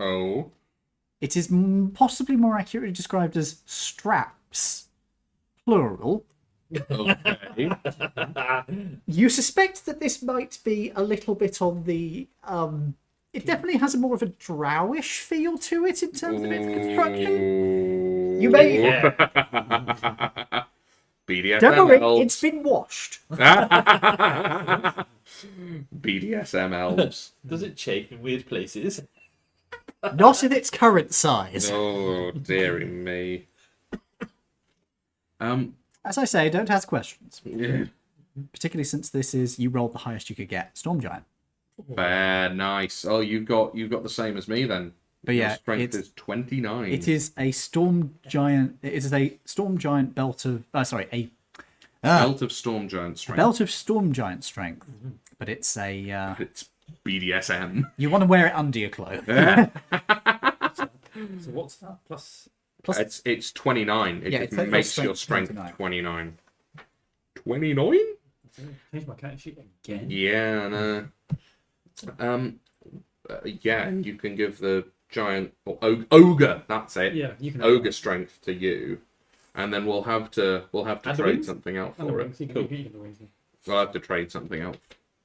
Oh. It is possibly more accurately described as straps, plural. Okay. You suspect that this might be a little bit on the... it definitely has a more of a drowish feel to it in terms of its construction. You may... BDSM Don't worry, elves. it's been washed. BDSM elves. Does it chafe in weird places? Not in its current size. Oh, dearie me. As I say, don't ask questions. Yeah. Particularly since this is, you rolled the highest you could get, Storm Giant. Fair, nice. Oh, you've got the same as me then. But Your yeah, strength is 29. it is a Storm Giant... It is a Storm Giant belt of... a Belt of Storm Giant strength. belt of Storm Giant strength. But it's a... It's BDSM. you want to wear it under your clothes. So what's that? Plus... It's 29. It Yeah, just it's makes your your strength strength 29. 29? Change my character sheet again. Yeah, no. Yeah, and you can give the giant or ogre. That's it. Yeah, you can. Ogre strength to you, and then we'll have to And the trade wings? something out And the for wings. it. You can, Cool. you can the wings. We'll have to trade something out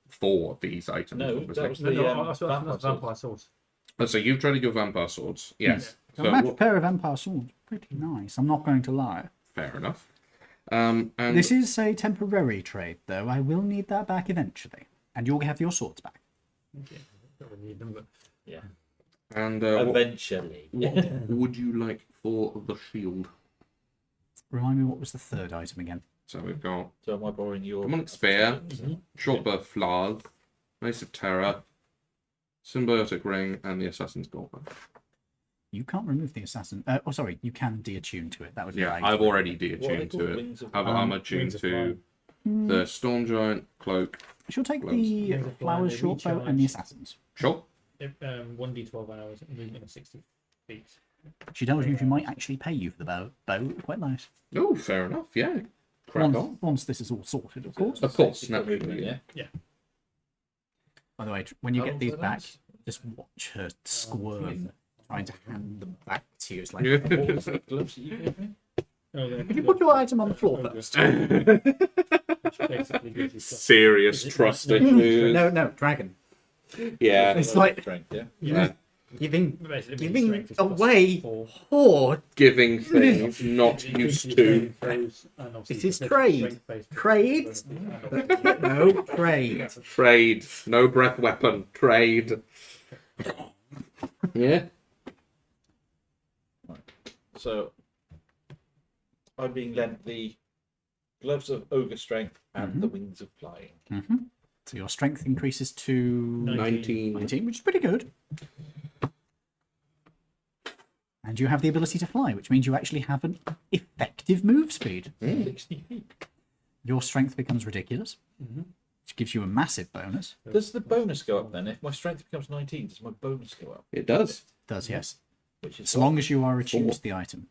for these items. No, obviously. that was No, the that's vampire vampire swords. Oh, so you've traded your vampire swords. Yes. So So a matched pair of Empire swords. Pretty nice, I'm not going to lie. fair enough. And This is a temporary trade, though. I will need that back eventually. And you'll have your swords back. Okay. Don't really need them, but yeah. what Eventually. would you like for the shield? Remind me, what was the third item again? So we've got So am I borrowing your demonic spear, Mm-hmm. short burst flask, mace of terror, symbiotic ring, and the assassin's gauntlet. You can't remove the assassin. You can de-attune to it. That would be Yeah, right. I've already What are they de-attuned called? to it. Wings of I'm Fire? attuned Wings of to the storm giant cloak. She'll take Gloves. the Wings of flowers, fire, short bow, recharge. and the assassins. Sure. 1d12 hours, movement of 60 feet. She tells you she might actually pay you for the bow. Quite nice. Oh, fair enough. Yeah. Crack on. Once this is all sorted, of course. Of course, 60 foot movement, naturally. yeah. By the way, when you How get long these for back, those? just watch her squirm trying to hand them back to you. It's like, Yeah. What was the gloves that you gave me? could you put your item on the floor first? Basically gives you stuff. Serious trust issues. No, dragon. Yeah. It's like Strength, yeah. Yeah. giving Basically, Giving strength is plus away 4. hoard. Giving things not used to. It is trade. Trade? No, trade. Trade. No breath weapon. Trade. Yeah. So I'm being lent the gloves of ogre strength and the wings of flying. So your strength increases to 19. 19, which is pretty good. And you have the ability to fly, which means you actually have an effective move speed. 60 feet. Your strength becomes ridiculous, which gives you a massive bonus. Does the bonus go up then? If my strength becomes 19, does my bonus go up? It does. Does, yes. Which is So long as you are attuned Four. to the item.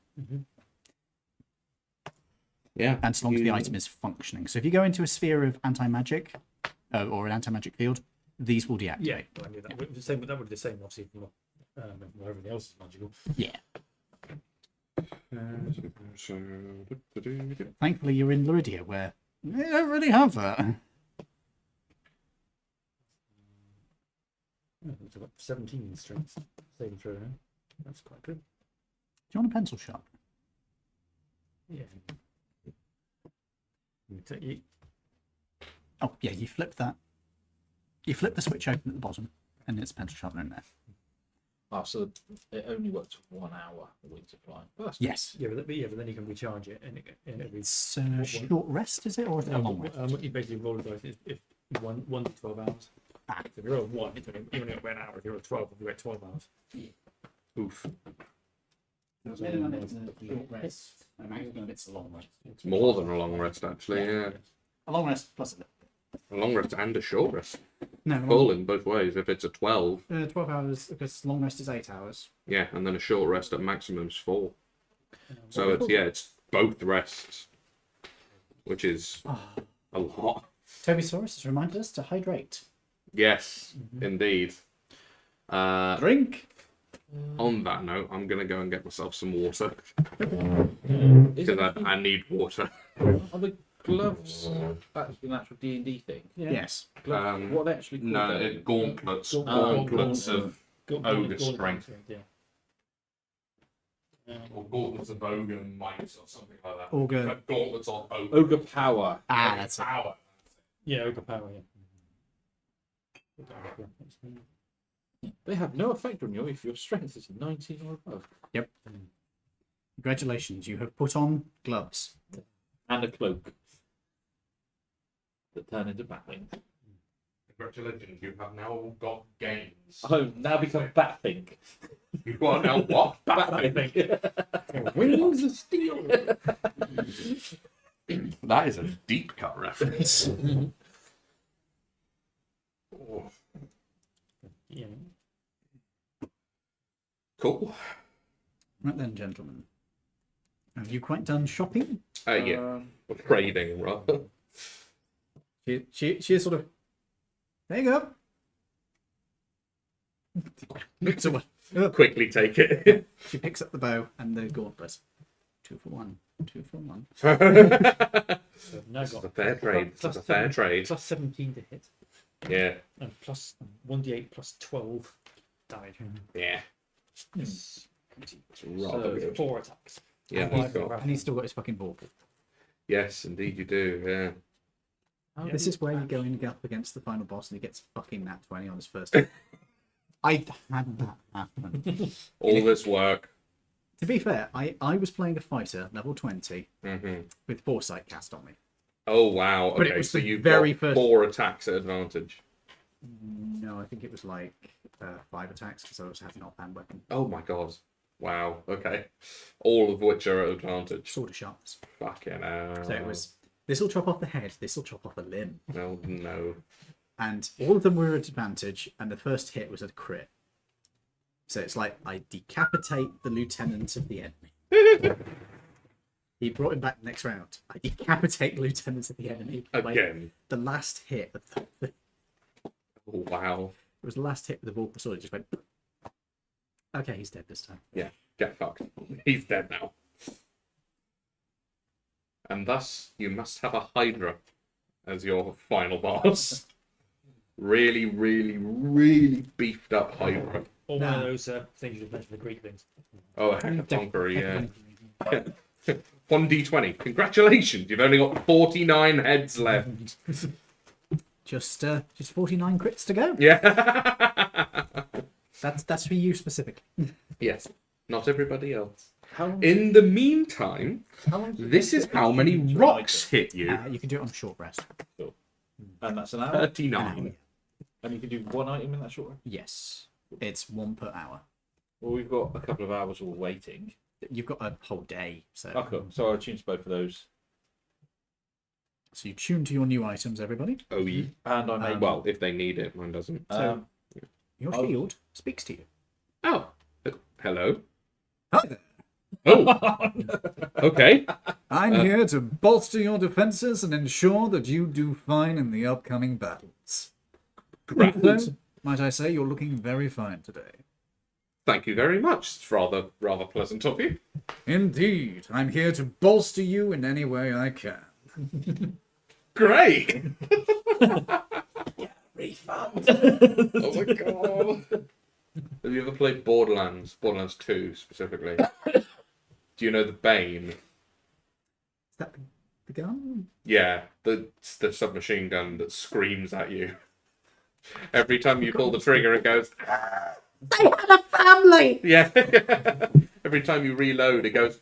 Yeah. And so long as the item is functioning. So if you go into a sphere of anti-magic, or an anti-magic field, these will deactivate. Yeah, I knew that. The same, that would be the same, obviously, from everything else is magical. Yeah. So, Thankfully, you're in Laridia, where they don't really have that. It's about 17 strengths saving throw now. That's quite good. Do you want a pencil sharpener? Yeah. You Oh, yeah, you flip that. You flip the switch open at the bottom, and it's a pencil sharpener in there. Oh, so it only works for 1 hour, the wings of flying. Oh, that's Yes. yeah, but then you can recharge it, and every It's a short rest, is it? Or is it a long rest? you basically roll the dice if 1 to 12 hours. Ah. So if you roll 1, it's only got an hour. If you roll 12, you get 12 hours. oof. It's a short rest. A maximum, it's a long rest. It's more than a long rest, actually. Yeah. A long rest plus a A long rest and a short rest. no, Full in both ways. If it's a 12, 12 hours, because long rest is 8 hours. yeah, and then a short rest at maximum is 4. So it's both rests, which is a lot. Tobysaurus has reminded us to hydrate. Yes, indeed. Drink. On that note, I'm gonna go and get myself some water Is because it, I need water. are the gloves actually an actual D&D thing? Yeah. Yes. Gloves, what are they actually called? No, then? gauntlets. Gauntlet- Gauntlets of ogre strength. Yeah. Or gauntlets of ogre might or something like that. Ogre. Gauntlets of ogre. Ogre power. That's it. Power. Yeah, ogre power. Yeah. They have no effect on you if your strength is 19 or above. Yep. Congratulations, you have put on gloves. And a cloak that turn into batwing. Congratulations, you have now got gains. Oh, now become Batthink. You are now what? Batthink. Wings of steel. That is a deep cut reference. Oh, Yeah. cool. Right then, gentlemen. Have you quite done shopping? Yeah, trading rather. She is sort of. There you go. So Quickly take it. she picks up the bow and the gauntlet. 2 for 1. 2 for 1. So now It's got a fair trade. It's a fair trade. plus 17 to hit, Yeah, and plus 1d8 plus 12 damage. yeah. Yes. It's rather good. 4 attacks. Yeah, Five he's got. And he's still got his fucking bauble. Yes, indeed you do. Yeah. This is where you go in and go up against the final boss and he gets fucking nat 20 on his first hit. I had that happen. All this work. To be fair, I was playing a fighter, level 20, with Foresight cast on me. Oh wow. Okay, But it was so the you've very got first- 4 attacks at advantage. No, I think it was like 5 attacks because I was having an offhand weapon. Oh my god. Wow. Okay. All of which are at advantage. Sword of sharpness. Fucking hell. So it was, this will chop off the head, this will chop off a limb. No, no. And all of them were at advantage, and the first hit was a crit. So it's like, I decapitate the lieutenant of the enemy. He brought him back next round. I decapitate lieutenants of the enemy. Like, Again. the last hit of the Oh, wow. it was the last hit with the Vorpal sword. It just went. Okay, he's dead this time. Yeah. Get fucked. He's dead now. And thus, you must have a Hydra as your final boss. Really, really, really beefed up Hydra. Or one Nah. of those things you mentioned, the Greek things. Oh, a Hecatoconqueror, yeah. 1d20. Congratulations, you've only got 49 heads left. Just 49 crits to go. Yeah. That's for you specifically. Yes. Not everybody else. How long, In the meantime, how long does it this take is to how many into an rocks item? hit you. You can do it on short rest. And that's an hour? 39. And you can do one item in that short rest? Yes, it's 1 per hour. Well, we've got a couple of hours all waiting. You've got a whole day, so Oh, cool. So I'll choose both of those. so you tune to your new items, everybody. Oh, yeah. And I may... Well, if they need it, mine doesn't. Your Oh. shield speaks to you. Oh, hello. Hi there. Oh, okay. I'm here to bolster your defenses and ensure that you do fine in the upcoming battles. Great. Also, might I say, you're looking very fine today. Thank you very much. It's rather pleasant of you. Indeed, I'm here to bolster you in any way I can. Great. Refund! Oh my god. Have you ever played Borderlands? Borderlands 2 specifically. Do you know the Bane? Is that the gun? Yeah, the submachine gun that screams at you. Every time you pull the trigger, it goes. They had a family! Yeah. Every time you reload, it goes.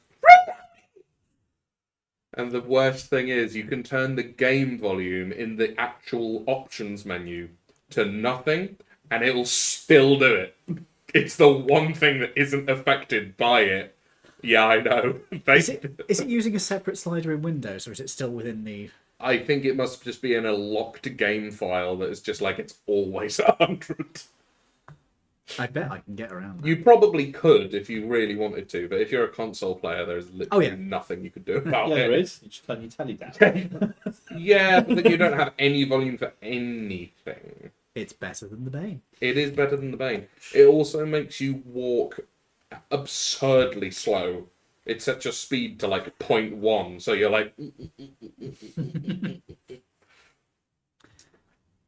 And the worst thing is, you can turn the game volume in the actual options menu to nothing, and it'll still do it. It's the one thing that isn't affected by it. Yeah, I know. Is it using a separate slider in Windows, or is it still within the... I think it must just be in a locked game file that is just like it's always 100. I bet I can get around that. You probably could if you really wanted to, but if you're a console player, there's literally yeah. nothing you could do about Yeah, it. there is. You just turn your telly down. Yeah, but then you don't have any volume for anything. It's better than the Bane. It is better than the Bane. It also makes you walk absurdly slow. It sets your speed to like 0.1, so you're like...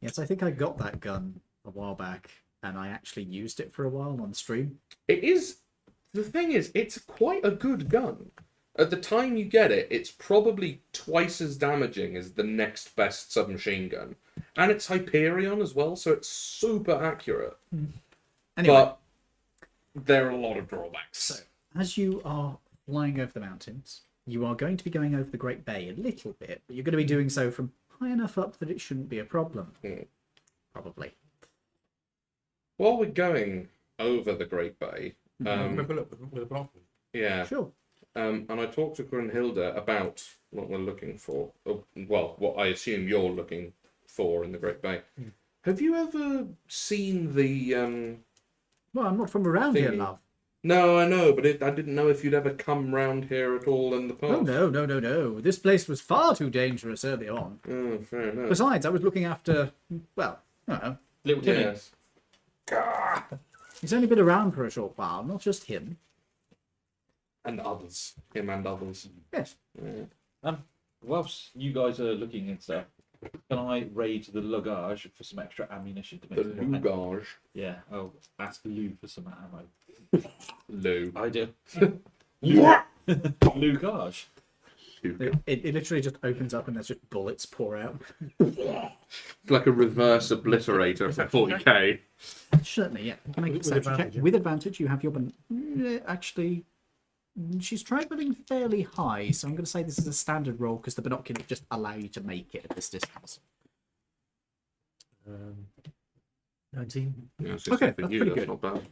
Yes, I think I got that gun a while back, and I actually used it for a while on stream. It is... The thing is, it's quite a good gun. At the time you get it, it's probably twice as damaging as the next best submachine gun. And it's Hyperion as well, so it's super accurate. Anyway, But there are a lot of drawbacks. so as you are flying over the mountains, you are going to be going over the Great Bay a little bit, but you're going to be doing so from high enough up that it shouldn't be a problem. Probably. While we're going over the Great Bay, Remember, look, with a binoculars. yeah, Sure. and I talked to Grunhilde about what we're looking for. Well, what I assume you're looking for in the Great Bay. Have you ever seen the... Well, I'm not from around here, Thingy. love. No, I know, but I didn't know if you'd ever come round here at all in the past. Oh, no. This place was far too dangerous early on. Oh, fair enough. Besides, I was looking after, well, I don't know. Little Timmy. Yes. He's only been around for a short while, not just him. And others. Him and others. Yes. Yeah. Whilst you guys are looking and stuff, can I raid the luggage for some extra ammunition to The make some more Lugage. Yeah, I'll ask Lou for some ammo. Lou. I do. Lugage. It literally just opens up and there's just bullets pour out. It's like a reverse obliterator for 40k. Certainly, yeah. You can make a With perception check. advantage, yeah. With advantage, you have your... Actually, she's travelling fairly high, so I'm going to say this is a standard roll because the binoculars just allow you to make it at this distance. 19. Yeah, it's Okay, for that's you, pretty that's good. not bad.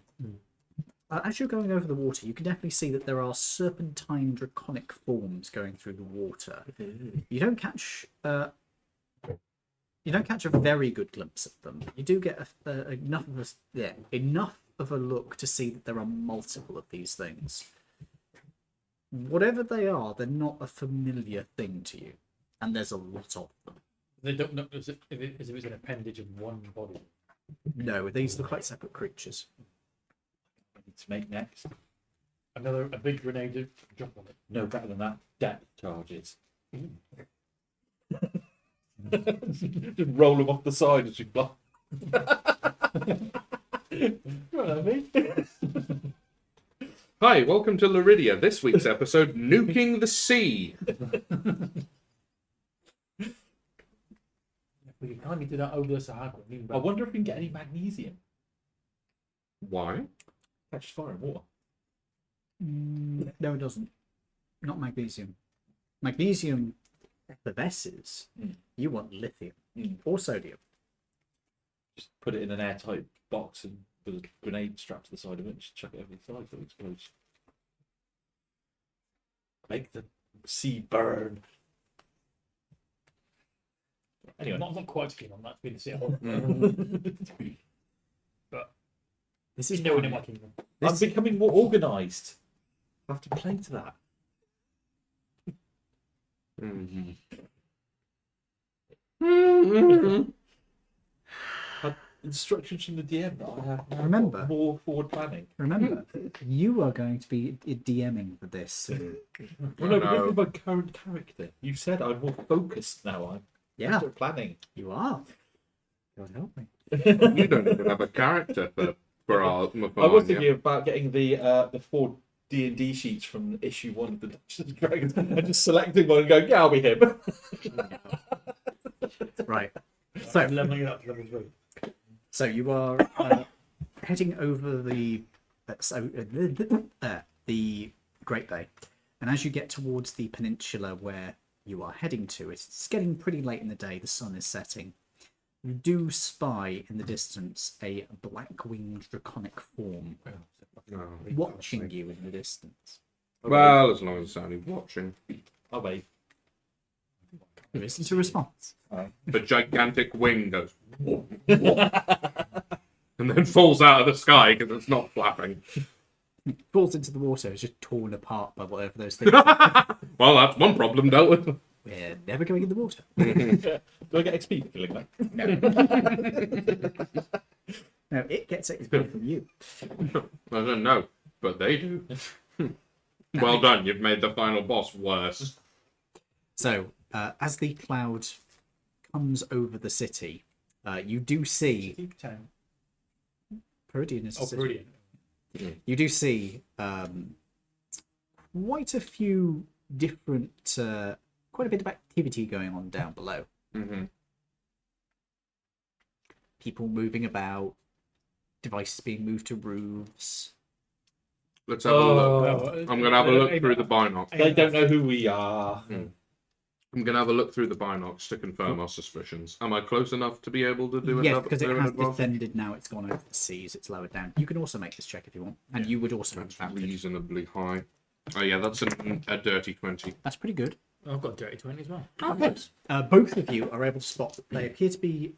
As you're going over the water, you can definitely see that there are serpentine draconic forms going through the water. You don't catch a very good glimpse of them. You do get enough of a look to see that there are multiple of these things. Whatever they are, they're not a familiar thing to you, and there's a lot of them. They don't know as if it's an appendage of one body. No, these look like separate creatures. I need to make next. A big grenade to drop on it. No, better than that. Depth charges. Just roll them off the side as you fly. You know what I mean? Hi, welcome to Laridia. This week's episode, Nuking the Sea. We can kindly do that over the Sahara. I wonder if we can get any magnesium. Why? Catches fire in water. No, it doesn't. Not magnesium. Magnesium possesses. You want lithium or sodium. Just put it in an airtight box and with a grenade strapped to the side of it and just chuck it over the side so it explodes. Make the sea burn. Anyway, not quite keen on that being the sea. But This is no one why- in my kingdom. I'm becoming more organised. I have to play to that. Instructions from the DM that I have now. Remember. got more forward planning. Remember, you are going to be DMing for this soon. Well, no, I but know. this is my current character. You said I'm more focused now. I'm Yeah, better at planning. you are. God help me. You don't even have a character for our... I was thinking about getting the 4 D&D sheets from issue 1 of the Dungeons and Dragons and just selecting one and going, yeah, I'll be him. Right. So, Leveling it up to level 3. so you are heading over the Great Bay, and as you get towards the peninsula where you are heading to, it's getting pretty late in the day. The sun is setting. You do spy in the distance a black-winged draconic form watching you in the distance. Well, as long as it's only watching. I'll wait. There isn't a response. The gigantic wing goes... and then falls out of the sky because it's not flapping. Falls into the water. It's just torn apart by whatever those things are. Well, that's one problem dealt with. We're never going in the water. Do I get XP for killing that? No, it gets XP from you. I don't know, but they do. Well done, you've made the final boss worse. So, as the cloud comes over the city, you do see Deep town. Peridian is a Oh, city. brilliant. You do see quite a few different, quite a bit of activity going on down below. Mm-hmm. People moving about, devices being moved to roofs. Let's have a look. Oh, I'm going to have a look through the binocs. They don't know who we are. I'm going to have a look through the binocs to confirm our suspicions. Am I close enough to be able to do Yes, another? because it do an has advantage? descended now. It's gone over the seas. It's lowered down. You can also make this check if you want, and you would also have That's advantage. reasonably high. Oh yeah, that's a dirty 20. That's pretty good. I've got a dirty 20 as well. Both of you are able to spot that they appear to be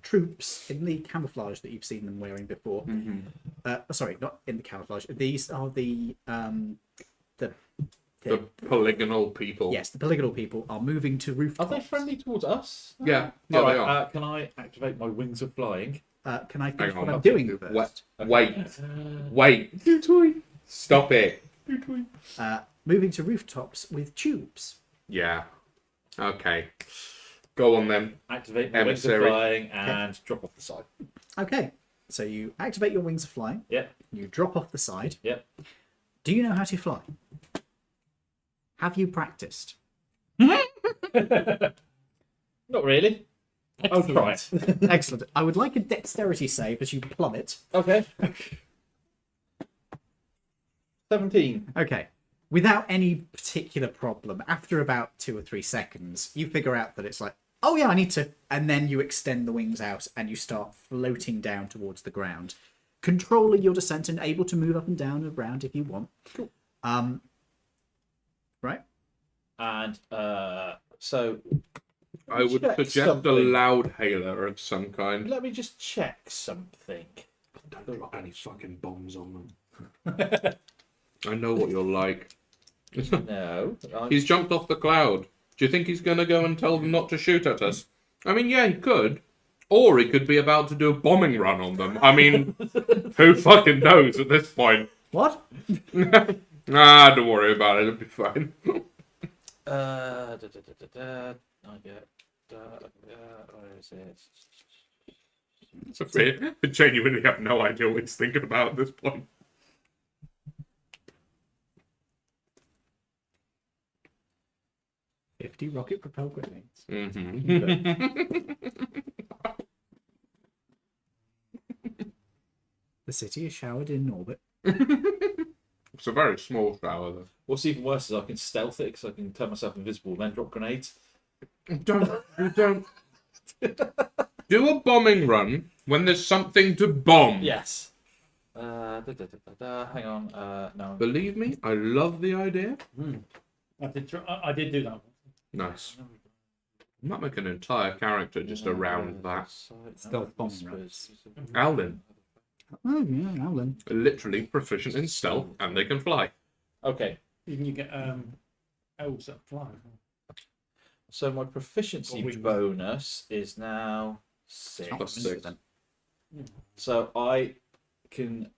troops in the camouflage that you've seen them wearing before. Sorry, not in the camouflage. These are the The polygonal people. yes, the polygonal people are moving to Are rooftops. they friendly towards us? Yeah, yeah, All they right, are. can I activate my wings of flying? Can I finish Hang what on. I'm doing first? Wait. Stop it. Moving to rooftops with tubes. Yeah. Okay. Go on then. Activate my wings of Emissary. flying and drop off the side. Okay, so you activate your wings of flying. Yep. You drop off the side. Yep. Do you know how to fly? Have you practiced? Not really. I'll try it. Excellent. I would like a dexterity save as you plummet. Okay. 17. Okay. Without any particular problem, after about 2 or 3 seconds, you figure out that it's like, oh yeah, I need to. And then you extend the wings out and you start floating down towards the ground, controlling your descent and able to move up and down and around if you want. Cool. Right? And so I would check suggest a something. loud hailer of some kind. Let me just check something. Don't drop any fucking bombs on them. I know what you're like. No. He's jumped off the cloud. Do you think he's going to go and tell them not to shoot at us? I mean, yeah, he could. Or he could be about to do a bombing run on them. I mean, who fucking knows at this point? What? Nah, don't worry about it. It'll be fine. I get. Where is it? Sophia, I genuinely have no idea what he's thinking about at this point. "50 rocket propelled grenades." The city is showered in orbit. It's a very small shower, though. What's even worse is I can stealth it because I can turn myself invisible and then drop grenades. You don't. Do a bombing run when there's something to bomb. Yes. Hang on. No. Believe me, I love the idea. I did do that. Nice. I might make an entire character just around that. Stealth bombing runs. Alden, Oh, yeah, Alan. literally proficient in stealth, and they can fly. Okay. Even you get elves that fly. So my proficiency Or wings. bonus is now 6. Plus 6. So I can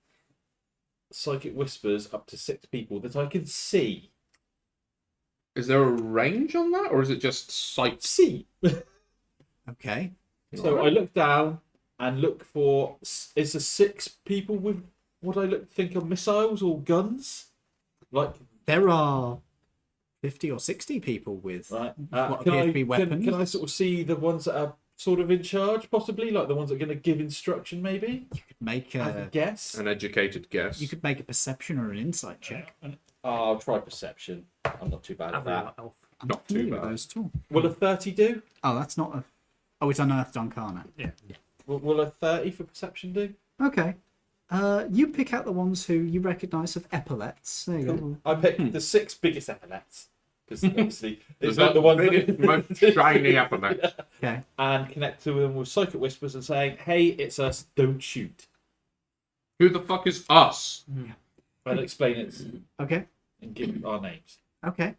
psychic whispers up to 6 people that I can see. Is there a range on that, or is it just sight? See. Okay. So I look down and look for. Is there 6 people with what I think are missiles or guns? Like There are 50 or 60 people with right. what Can appear I to be weapons. can I sort of see the ones that are sort of in charge, possibly like the ones that are going to give instruction, maybe? make Have a a, guess. An educated guess. you could make a perception or an insight check. I'll try perception. I'm not too bad at that. Elf. I'm Not too familiar with bad. those at all. Will a 30 do? Oh, that's not a. Oh, it's unearthed arcana. Yeah. Will a 30 for perception do? Okay. You pick out the ones who you recognise of epaulets. There you go. I picked the 6 biggest epaulets because obviously it's The like the ones biggest, most shiny epaulet. Okay. and connect to them with psychic whispers and saying, "Hey, it's us. Don't shoot." Who the fuck is us? I'll explain it Okay. and give our names. Okay.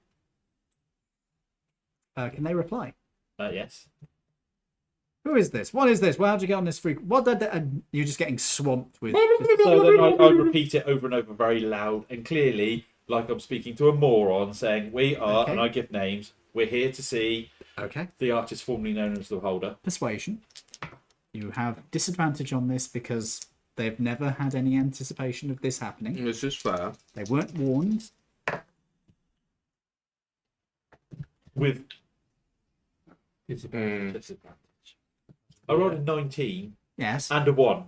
Can they reply? Yes. Who is this? What is this? Well, how'd you get on this freak? What did and you're just getting swamped with. So then I repeat it over and over very loud and clearly, like I'm speaking to a moron, saying, we are, Okay. and I give names, we're here to see Okay. the artist formerly known as the Holder. Persuasion. You have disadvantage on this because they've never had any anticipation of this happening. This is fair. They weren't warned. With Disadvantage. I rolled a 19 Yes. and a 1.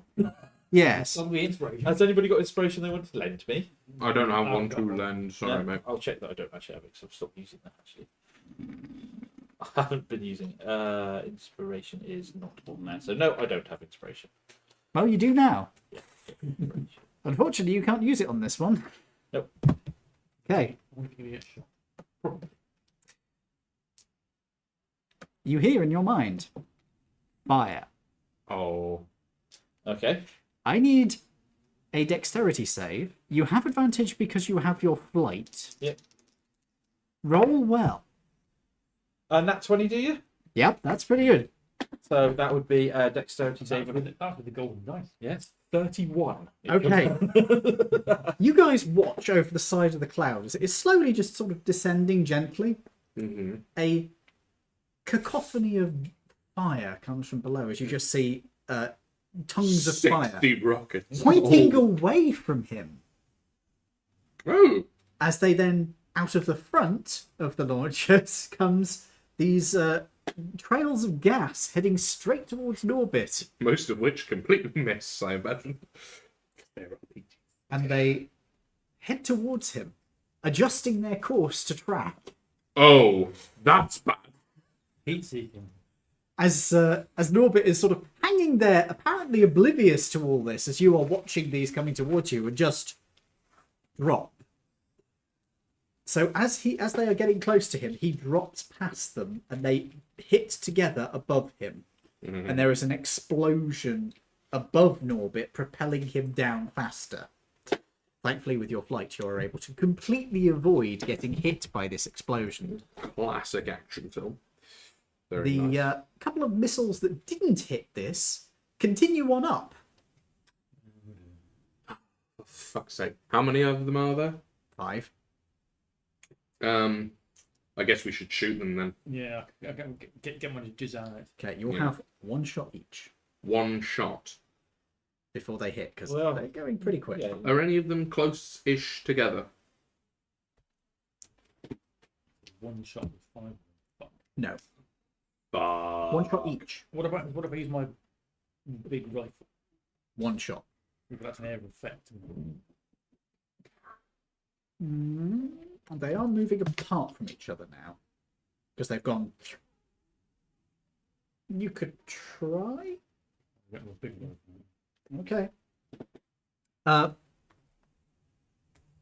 Yes. Some inspiration. Has anybody got inspiration they want to lend me? I don't have I've one got to one. lend. Sorry, No, mate. I'll check that I don't actually have it because I've stopped using that actually. I haven't been using inspiration is not on there. So no, I don't have inspiration. Well, you do now. Inspiration. Unfortunately, you can't use it on this one. Nope. Okay. I want to give you a shot. You hear in your mind fire. Oh. Okay. I need a dexterity save. You have advantage because you have your flight. Yep. Roll well. And that 20, do you? Yep, that's pretty good. So that would be a dexterity save. That's with the golden dice. Yes, 31. Okay. You guys watch over the side of the clouds. It's slowly just sort of descending gently. Mm-hmm. A cacophony of fire comes from below as you just see tongues of fire 60 rockets. pointing away from him. Oh. As they then, out of the front of the launchers, comes these trails of gas heading straight towards Norbit. Most of which completely miss, I imagine. And they head towards him, adjusting their course to track. Oh, that's bad. Heat seeking. As Norbit is sort of hanging there, apparently oblivious to all this, as you are watching these coming towards you, and just drop. So as they are getting close to him, he drops past them, and they hit together above him, and there is an explosion above Norbit, propelling him down faster. Thankfully, with your flight, you are able to completely avoid getting hit by this explosion. Classic action film. Very The nice. couple of missiles that didn't hit this continue on up. For fuck's sake. How many of them are there? 5. I guess we should shoot them then. Yeah, get my jizz out. Okay, you'll Yeah. have one shot each One shot. before they hit, because Well, they're going pretty quick. Yeah. Are any of them close-ish together? One shot with 5. Fuck. No, Bah. one shot each. What about I use my big rifle? One shot. That's an air effect. They are moving apart from each other now, because they've gone. You could try. Get my big rifle. Okay.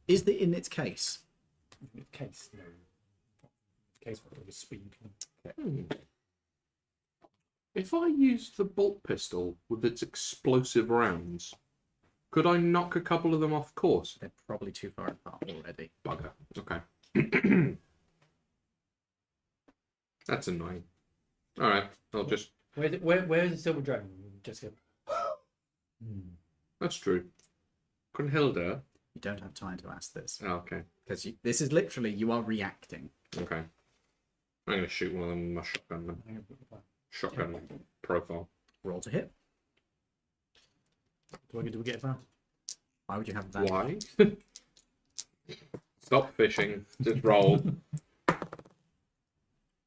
Is the in its case? Case, no. Case with a speed. If I used the bolt pistol with its explosive rounds, could I knock a couple of them off course? They're probably too far apart already. Bugger. Okay. That's annoying. Alright, I'll just... Where's the silver dragon? Just go. That's true. Brunhilde? You don't have time to ask this, Oh, okay. because this is literally you are reacting. Okay. I'm going to shoot one of them with my shotgun then. Shotgun profile. Roll to hit. Do we get advantage? Why would you have that? Why? Stop fishing. Just roll.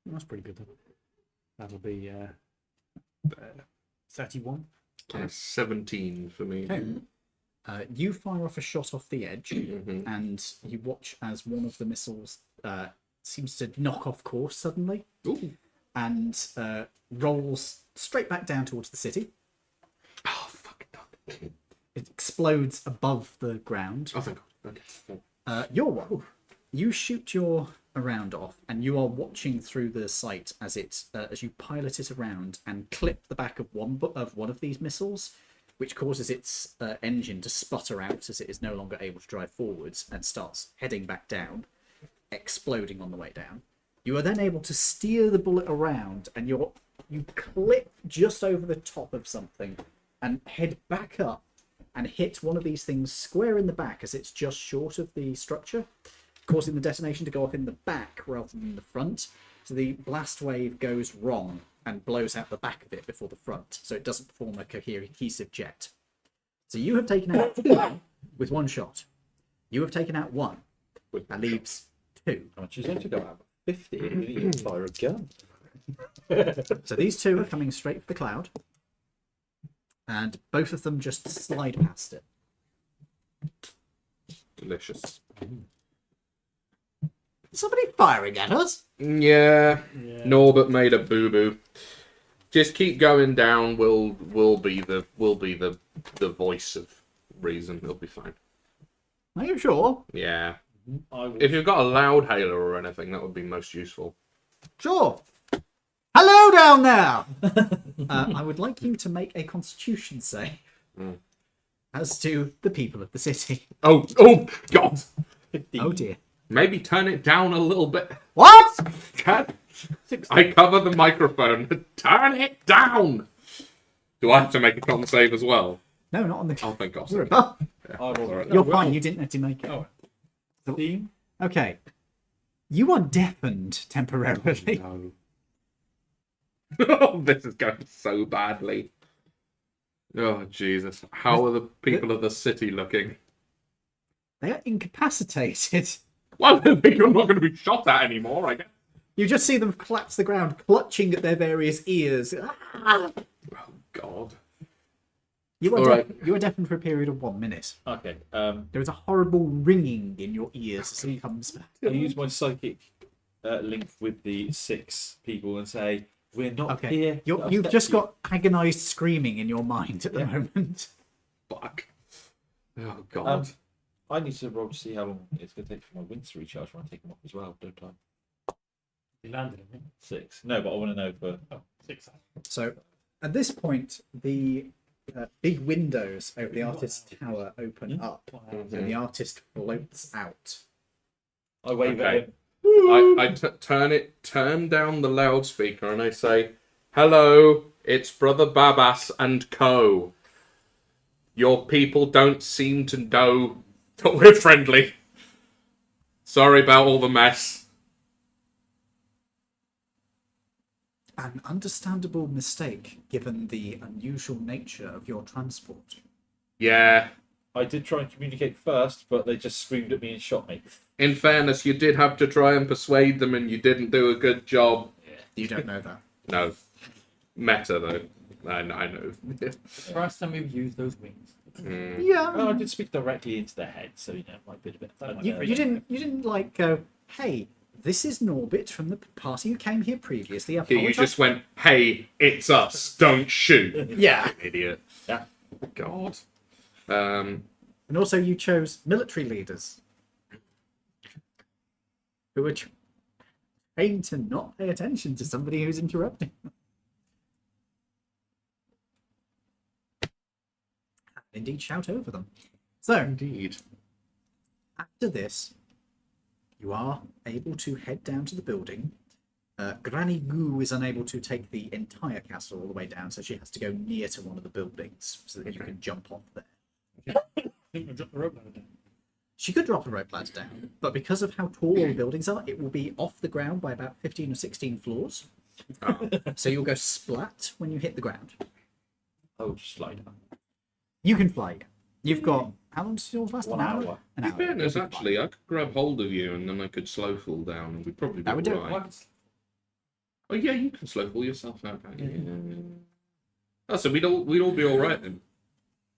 That's pretty good. That'll be 31. 17 for me. Okay. You fire off a shot off the edge, Mhm. and you watch as one of the missiles seems to knock off course suddenly Ooh. and rolls straight back down towards the city. Oh, fuck. It explodes above the ground. Oh, thank God. Okay. Your one. You shoot your round off, and you are watching through the sight as as you pilot it around and clip the back of one of these missiles, which causes its engine to sputter out as it is no longer able to drive forwards and starts heading back down, exploding on the way down. You are then able to steer the bullet around, and you clip just over the top of something and head back up and hit one of these things square in the back as it's just short of the structure, causing the detonation to go off in the back rather than the front. So the blast wave goes wrong and blows out the back of it before the front, so it doesn't form a cohesive jet. So you have taken out 4 with 1 shot. You have taken out 1. That leaves 2. How much is going to go out? 50. You need to fire a gun. So these 2 are coming straight for the cloud, and both of them just slide past it. Delicious. Somebody firing at us? Yeah. Norbert made a boo boo. Just keep going down. We'll be the voice of reason. It'll be fine. Are you sure? Yeah. I will... If you've got a loud hailer or anything, that would be most useful. Sure. Hello down there! I would like you to make a constitution save as to the people of the city. Oh God! 15. Oh dear. Maybe turn it down a little bit. What? I cover the microphone. Turn it down. Do I have to make a con save as well? No, not on the... Oh, thank God. You're above. I will... Alright. You're fine, you didn't have to make it. Oh, 15. Okay. You are deafened temporarily. No. Oh, this is going so badly. Oh, Jesus. How are the people of the city looking? They are incapacitated. Well, they're not going to be shot at anymore, I guess. You just see them collapse the ground, clutching at their various ears. Oh, God. You are, All right. you are deafened for a period of 1 minute. Okay. There is a horrible ringing in your ears as he comes back. I use my psychic link with the 6 people and say, we're not Okay. here. You've just got agonised screaming in your mind at the moment. Fuck. Oh, God. I need to roll to see how long it's going to take for my wings to recharge when I take them off as well, don't I? you landed on it. 6. No, but I want to know for... Oh, 6. So, at this point, the big windows over the artist's tower open up, and the artist floats out. I wave Okay. at him. I turn down the loudspeaker and I say, "Hello, it's Brother Babas and Co. Your people don't seem to know that we're friendly. Sorry about all the mess." An understandable mistake, given the unusual nature of your transport. Yeah. I did try and communicate first, but they just screamed at me and shot me. In fairness, you did have to try and persuade them and you didn't do a good job. You don't know that. No. Meta, though. I know. First time we've used those wings. Yeah. Oh, I did speak directly into their head, so you know, it might be a bit fun. You didn't like go, hey, this is Norbit from the party who came here previously. You Apologise. just went, "Hey, it's us. Don't shoot." Yeah. Idiot. Yeah. God. And also you chose military leaders who were trained to not pay attention to somebody who's interrupting them. And indeed shout over them. So, Indeed. after this, you are able to head down to the building. Granny Goo is unable to take the entire castle all the way down, so she has to go near to one of the buildings so that you can jump off there. I think we dropped the rope ladder down. She could drop a rope ladder down, but because of how tall the buildings are, it will be off the ground by about 15 or 16 floors. Oh. So you'll go splat when you hit the ground. Oh, just slide down. You can fly. You've got... How long does yours last? 1 An hour. An In hour. fairness, You'll be actually, I could grab hold of you and then I could slow fall down and we'd probably be That would do it. alright. Oh yeah, you can slow fall yourself now, can't you? Oh, so we'd all be alright then.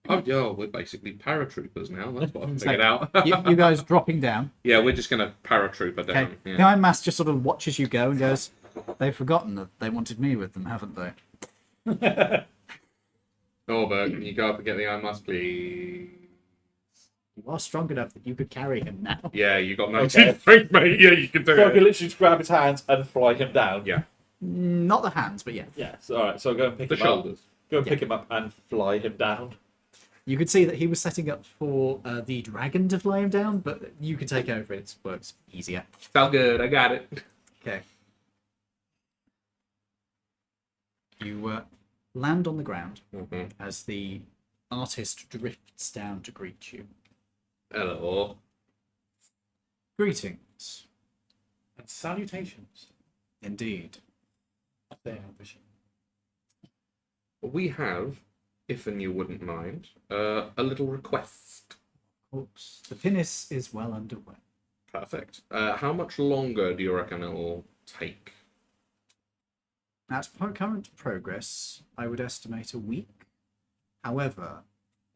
Oh yeah, we're basically paratroopers now. That's what I've figured out. you guys dropping down. Yeah, we're just gonna paratrooper Okay. down. The Yeah. Iron Mask just sort of watches you go and goes, they've forgotten that they wanted me with them, haven't they? Norbert, can you go up and get the Iron Mask, please? You are strong enough that you could carry him now. Yeah, you got 19 strength, mate. Yeah, you can do So I can it. literally just grab his hands and fly him down. Yeah, Not the hands, but yeah. Yeah. So, all right. So I'll go and pick the him up. shoulders. Go and pick him up and fly him down. You could see that he was setting up for the dragon to fly him down, but you could take over it. It works easier. Sound good. I got it. Okay. You land on the ground Mhm. as the artist drifts down to greet you. Hello. Greetings. And salutations. Indeed. They are wishing. We have, if and you wouldn't mind, a little request. Of course. The pinnace is well underway. Perfect. How much longer do you reckon it will take? At current progress, I would estimate a week. However,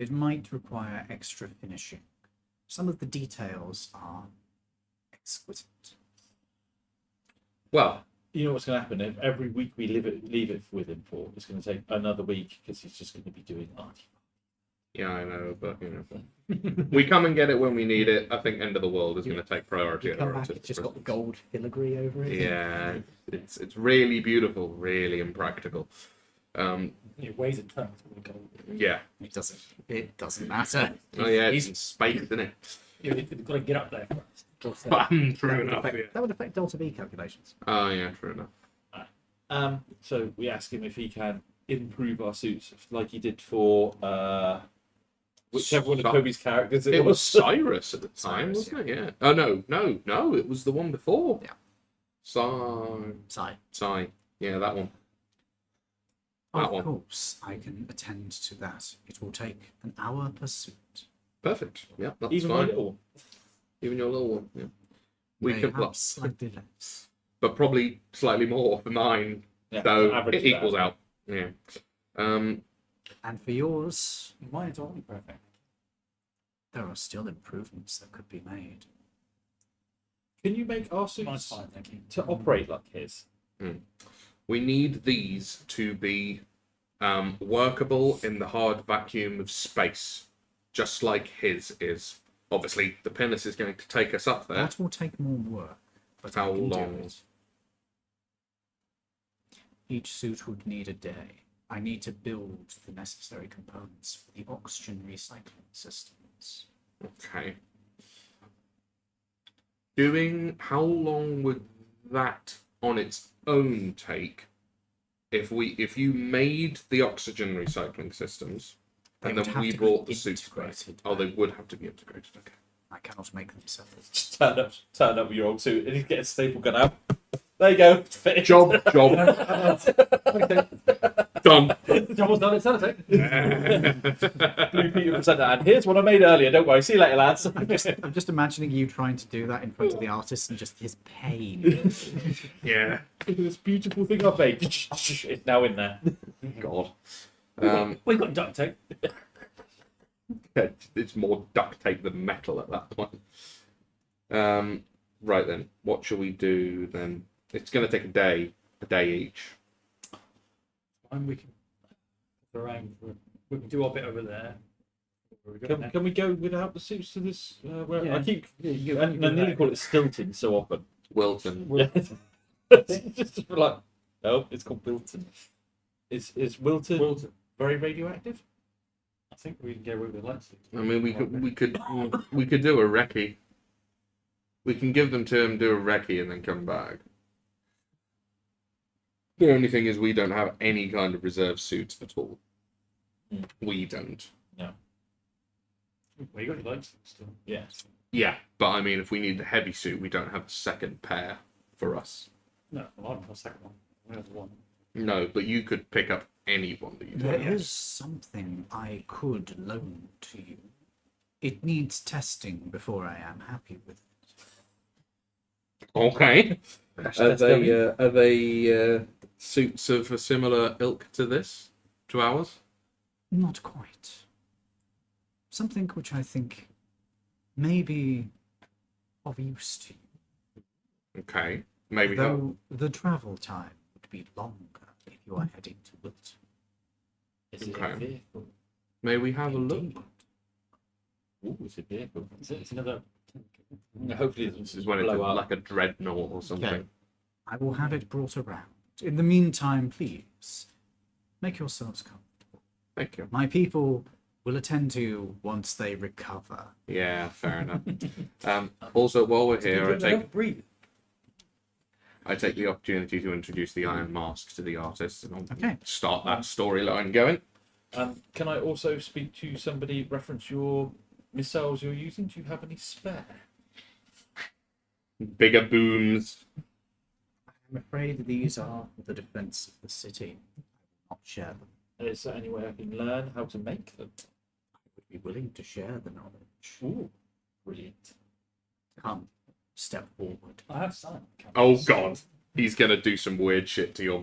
it might require extra finishing. Some of the details are exquisite. Well, You know what's going to happen? If every week we leave it with him for, it's going to take another week because he's just going to be doing art. yeah, I know, but we come and get it when we need it. I think End of the World is going to take priority. You come over back, it. it's just got gold filigree over it. Yeah, it's really beautiful, really impractical. It weighs a ton. Yeah. It doesn't matter. Oh yeah, He's- it's space, isn't it? You've got to get up there first. True that, would enough. affect, Yeah. that would affect Delta V calculations. Oh yeah, true enough. So we ask him if he can improve our suits like he did for whichever one of Sa- Toby's characters It was Cyrus at the time, Cyrus, wasn't it? Yeah. Oh no, it was the one before. Yeah. Psy. Yeah, that one. That Of one. course, I can attend to that. It will take an hour per suit. Perfect. Yeah, that's even my fine. little one. Even your little one. Yeah. We They could have plus, slightly less. but probably slightly more for mine. Yeah, So average it equals that. out. Yeah. And for yours, Mine's already perfect. there are still improvements that could be made. Can you make our Mine's suits fine, thank you. to operate like his? We need these to be workable in the hard vacuum of space, just like his is. Obviously, the pinnace is going to take us up there. That will take more work, but How I can long? do it. Each suit would need a day. I need to build the necessary components for the oxygen recycling systems. Okay. How long would that on its own take if you made the oxygen recycling systems and They would then have we to be brought the suits back? integrated Oh, they back. would have to be integrated. Okay. I cannot make them separate. Just turn up with your old suit and he's getting a staple gun out. There you go. Fit. Job done. The job was done, it's done, Blue Peter presenter. And here's what I made earlier. Don't worry. See you later, lads. I'm just imagining you trying to do that in front of the artist and just his pain. Yeah. Look at this beautiful thing I've made. It's now in there. God. We got duct tape. It's more duct tape than metal at that point. Right then, what shall we do then? It's going to take a day each. And we can we can do our bit over there. Can we go without the suits to this? Where Yeah. I keep you I nearly call it stilting so often. Wilton. Just like no, it's called Wilton. Is Wilton very radioactive? I think we can get rid of the lights. I mean, we could do a recce. We can give them to him, do a recce, and then come back. The only thing is, we don't have any kind of reserve suits at all. Mm. We don't. No. Well, you got your lights still. Yeah. Yeah, but I mean, if we need a heavy suit, we don't have a second pair for us. No, well, I don't have a second one. I have one. No, but you could pick up any one that you There want. is something I could loan to you. It needs testing before I am happy with it. Okay. That's going. Are they suits of a similar ilk to this? To ours? Not quite. Something which I think may be of use to you. Okay. Maybe help. Though the travel time would be longer if you are heading to Wilton. Is it Okay. a vehicle? May we have a look? Indeed. Ooh, it's a vehicle. It's another. Hopefully This is when it's blow up. like a dreadnought or something. Okay. I will have it brought around. In the meantime, please, make yourselves comfortable. Thank you. My people will attend to you once they recover. Yeah, fair enough. Also, while we're here, I take. Breathe. I take the opportunity to introduce the Iron Mask to the artist and I'll Okay. start that storyline going. Can I also speak to somebody, reference your missiles you're using? Do you have any spare? Bigger booms. I'm afraid these are the defense of the city. I will not share them. And is there any way I can learn how to make them? I would be willing to share the knowledge. Ooh, brilliant. Come, step forward. I have some. Oh god. He's gonna do some weird shit to your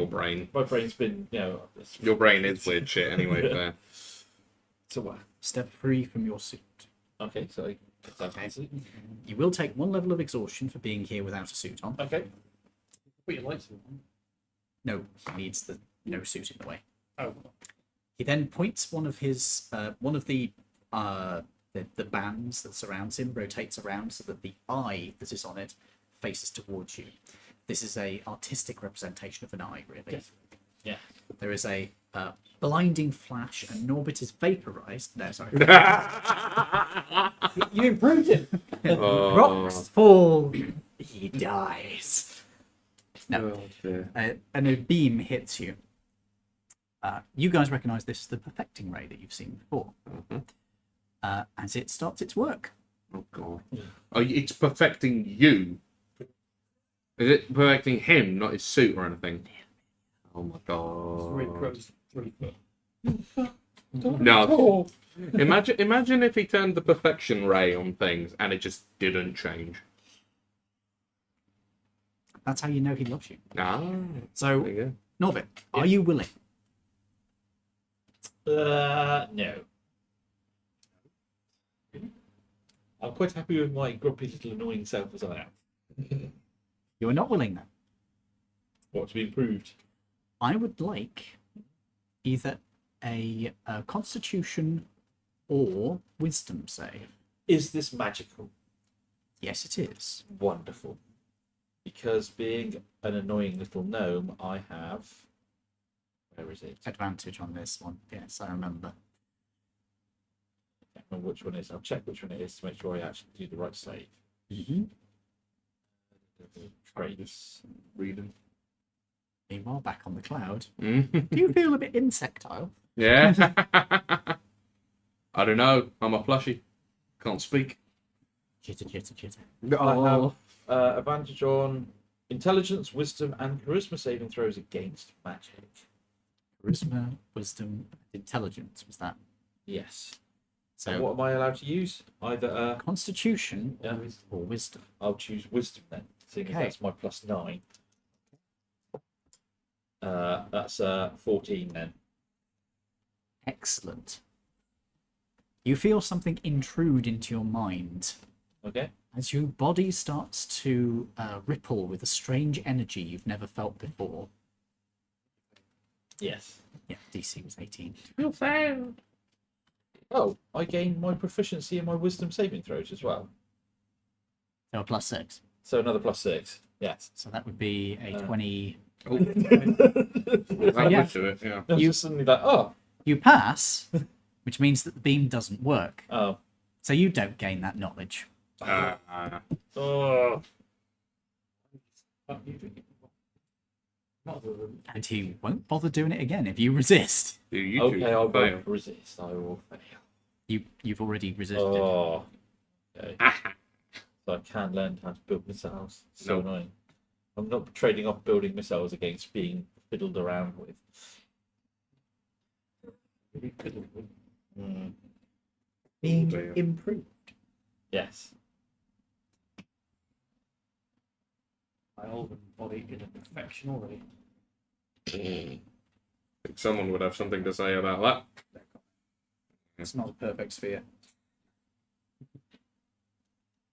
brain. My brain's been, Your brain is weird shit anyway. There. So what? Step free from your suit. Okay, so I get that Okay. answer. You will take 1 level of exhaustion for being here without a suit on. Okay. Put your lights on. No, he needs the no suit in the way. Oh, He then points one of his one of the bands that surrounds him, rotates around so that the eye that is on it faces towards you. This is a artistic representation of an eye, really. Yes. Yeah. There is a blinding flash, and Norbit is vaporized. No, sorry. you improved it. Rocks fall. He dies. No. Oh, dear. And a beam hits you. You guys recognize this as the perfecting ray that you've seen before. As it starts its work. Oh god. Oh, it's perfecting you. Is it perfecting him, not his suit or anything? Oh my Three god. crows, 3 foot. No. Imagine if he turned the perfection ray on things and it just didn't change. That's how you know he loves you. Ah. So, There you Norbit, are you willing? No. I'm quite happy with my grumpy little annoying self as I am. You are not willing then. What to be improved? I would like either a Constitution or Wisdom save. Is this magical? Yes, it is. Wonderful. Because being an annoying little gnome, I have. Where is it? Advantage on this one. Yes, I remember. I can't remember which one it is. I'll check which one it is to make sure I actually do the right save. Mm-hmm. Traits. Reading. Meanwhile, back on the cloud, Mm. do you feel a bit insectile? Yeah. I don't know. I'm a plushie. Can't speak. Chitter, chitter, chitter. I have advantage on intelligence, wisdom, and charisma saving throws against magic. Charisma, wisdom, intelligence was that. Yes. So So what am I allowed to use? Either Constitution Yeah. or Wisdom. I'll choose wisdom then, seeing as Okay. that's my +9. That's 14 then. Excellent. You feel something intrude into your mind Okay. as your body starts to ripple with a strange energy you've never felt before. Yes. Yeah, DC was 18. Oh, I gain my proficiency in my wisdom saving throws as well. So a +6. So another +6. Yes. So that would be a 20. Oh, that Yeah. would do it. Yeah. I was just suddenly like, oh, You pass, which means that the beam doesn't work. oh, So you don't gain that knowledge. oh. And he won't bother doing it again if you resist. Do you Okay, two I fail? won't resist. I will fail. You've already resisted. Oh. Okay. So I can learn how to build missiles. So No. annoying. I'm not trading off building missiles against being fiddled around with. Mm, Being dear. improved. yes. My old body in a perfection already. I think someone would have something to say about that. It's not a perfect sphere.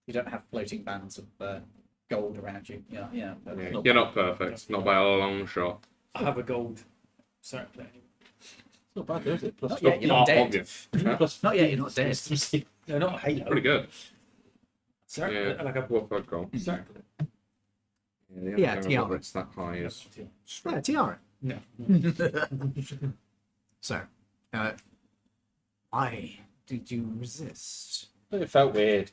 You don't have floating bands of gold around you. Yeah, yeah. Yeah, you're not perfect, not by a long shot. I have a gold circlet. It's not bad, though, is it? Plus Not yet, you're not dead. Obvious. plus Not yet, you're not dead. No, not a halo. Pretty good. Circlet, Yeah. like a What I've got. circlet. Yeah, tiara. It's that high is Yeah, tiara. No. So, why did you resist? It felt weird.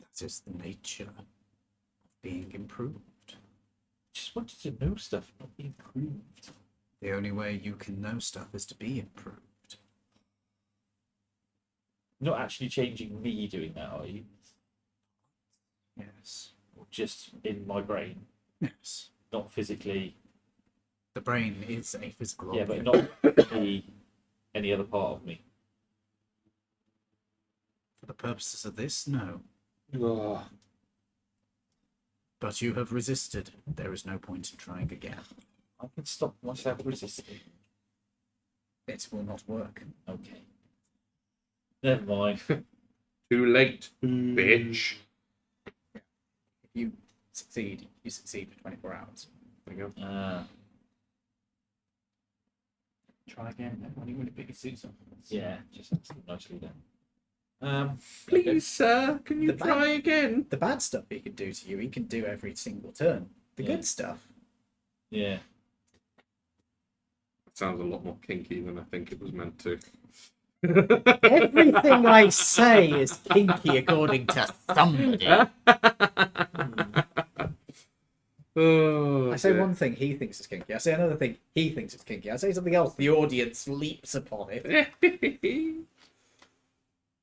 That is the nature of being improved. Just wanted to know stuff, not be improved. The only way you can know stuff is to be improved. Not actually changing me doing that, are you? Yes. Or just in my brain, Yes. not physically. The brain is a physical Yeah, object. but not any other part of me. For the purposes of this, no. Ugh. But you have resisted. There is no point in trying again. I can stop myself resisting. It will not work. Okay. Never mind. Too late, bitch. If you succeed, you succeed for 24 hours. There you go. Try again. When you pick your suits up. Yeah, just nicely done. Please, sir, can you The try again? The bad stuff he can do to you, he can do every single turn. The Yeah. good stuff, Yeah. Sounds a lot more kinky than I think it was meant to. everything I say is kinky according to somebody. Oh, I say dear. one thing, he thinks it's kinky. I say another thing, he thinks it's kinky. I say something else, the audience leaps upon it.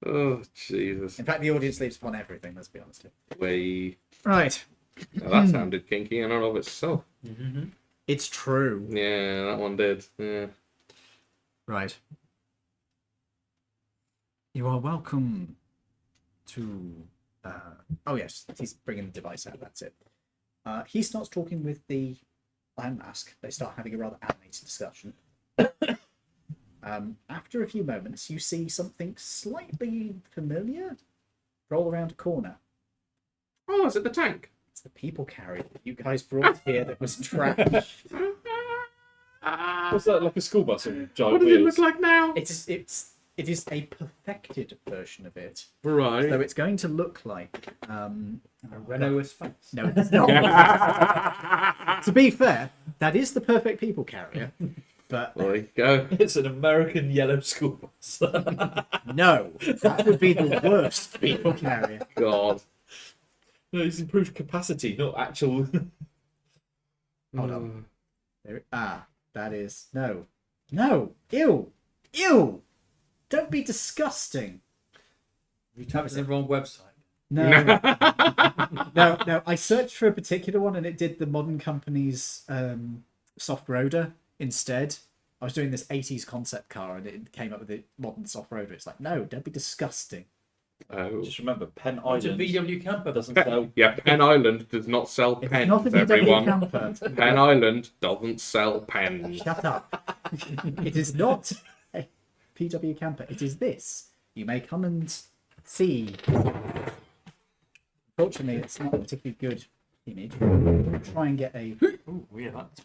Oh, Jesus. In fact, the audience leaps upon everything, let's be honest. Way. Right. Now that sounded kinky in and of itself. It's true. Yeah, that one did. Yeah. Right. You are welcome to... oh, yes, he's bringing the device out, that's it. He starts talking with the Iron Mask. They start having a rather animated discussion. After a few moments, you see something slightly familiar roll around a corner. Oh, is it the tank? It's the people carrier that you guys brought here that was trashed. What's that, like a school bus with giant What does it wheels? look like now? It is a perfected version of it. Right. So it's going to look like A Renault Sphinx. no, it's not. To be fair, that is the perfect people carrier. But There you go. It's an American yellow school bus. no, that would be the worst people carrier. God. No, it's improved capacity, not actual. Hold on. There, that is no, ew. Don't be disgusting. You typed it in the wrong website. No, no. I searched for a particular one and it did the Modern Company's soft roader instead. I was doing this 80s concept car and it came up with the modern soft roader. It's like, no, don't be disgusting. Oh. Just remember, Penn It's a Island VW camper. doesn't sell. Yeah, Penn Island does not sell If it's pens, not a VW everyone. camper, Penn Island doesn't sell pens. shut up. It is not a PW camper. It is this. You may come and see. Fortunately, it's not a particularly good image. We'll try and get a... Oh, yeah, that's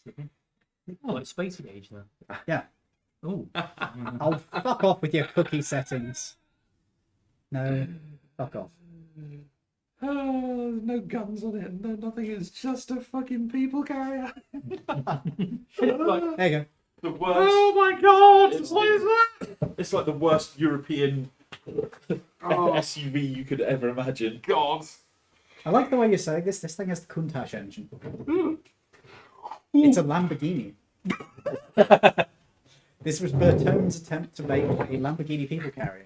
pretty close. Oh, it's space age now. Yeah. Oh, Oh, fuck off with your cookie settings. No, fuck off. Oh, there's no guns on it. No, nothing. It's just a fucking people carrier. Like There you go. the worst. Oh my god! It's- What is that? It's like the worst European Oh SUV you could ever imagine. god! I like the way you're saying this. This thing has the Countach engine. It's a Lamborghini. This was Bertone's attempt to make a Lamborghini people carrier.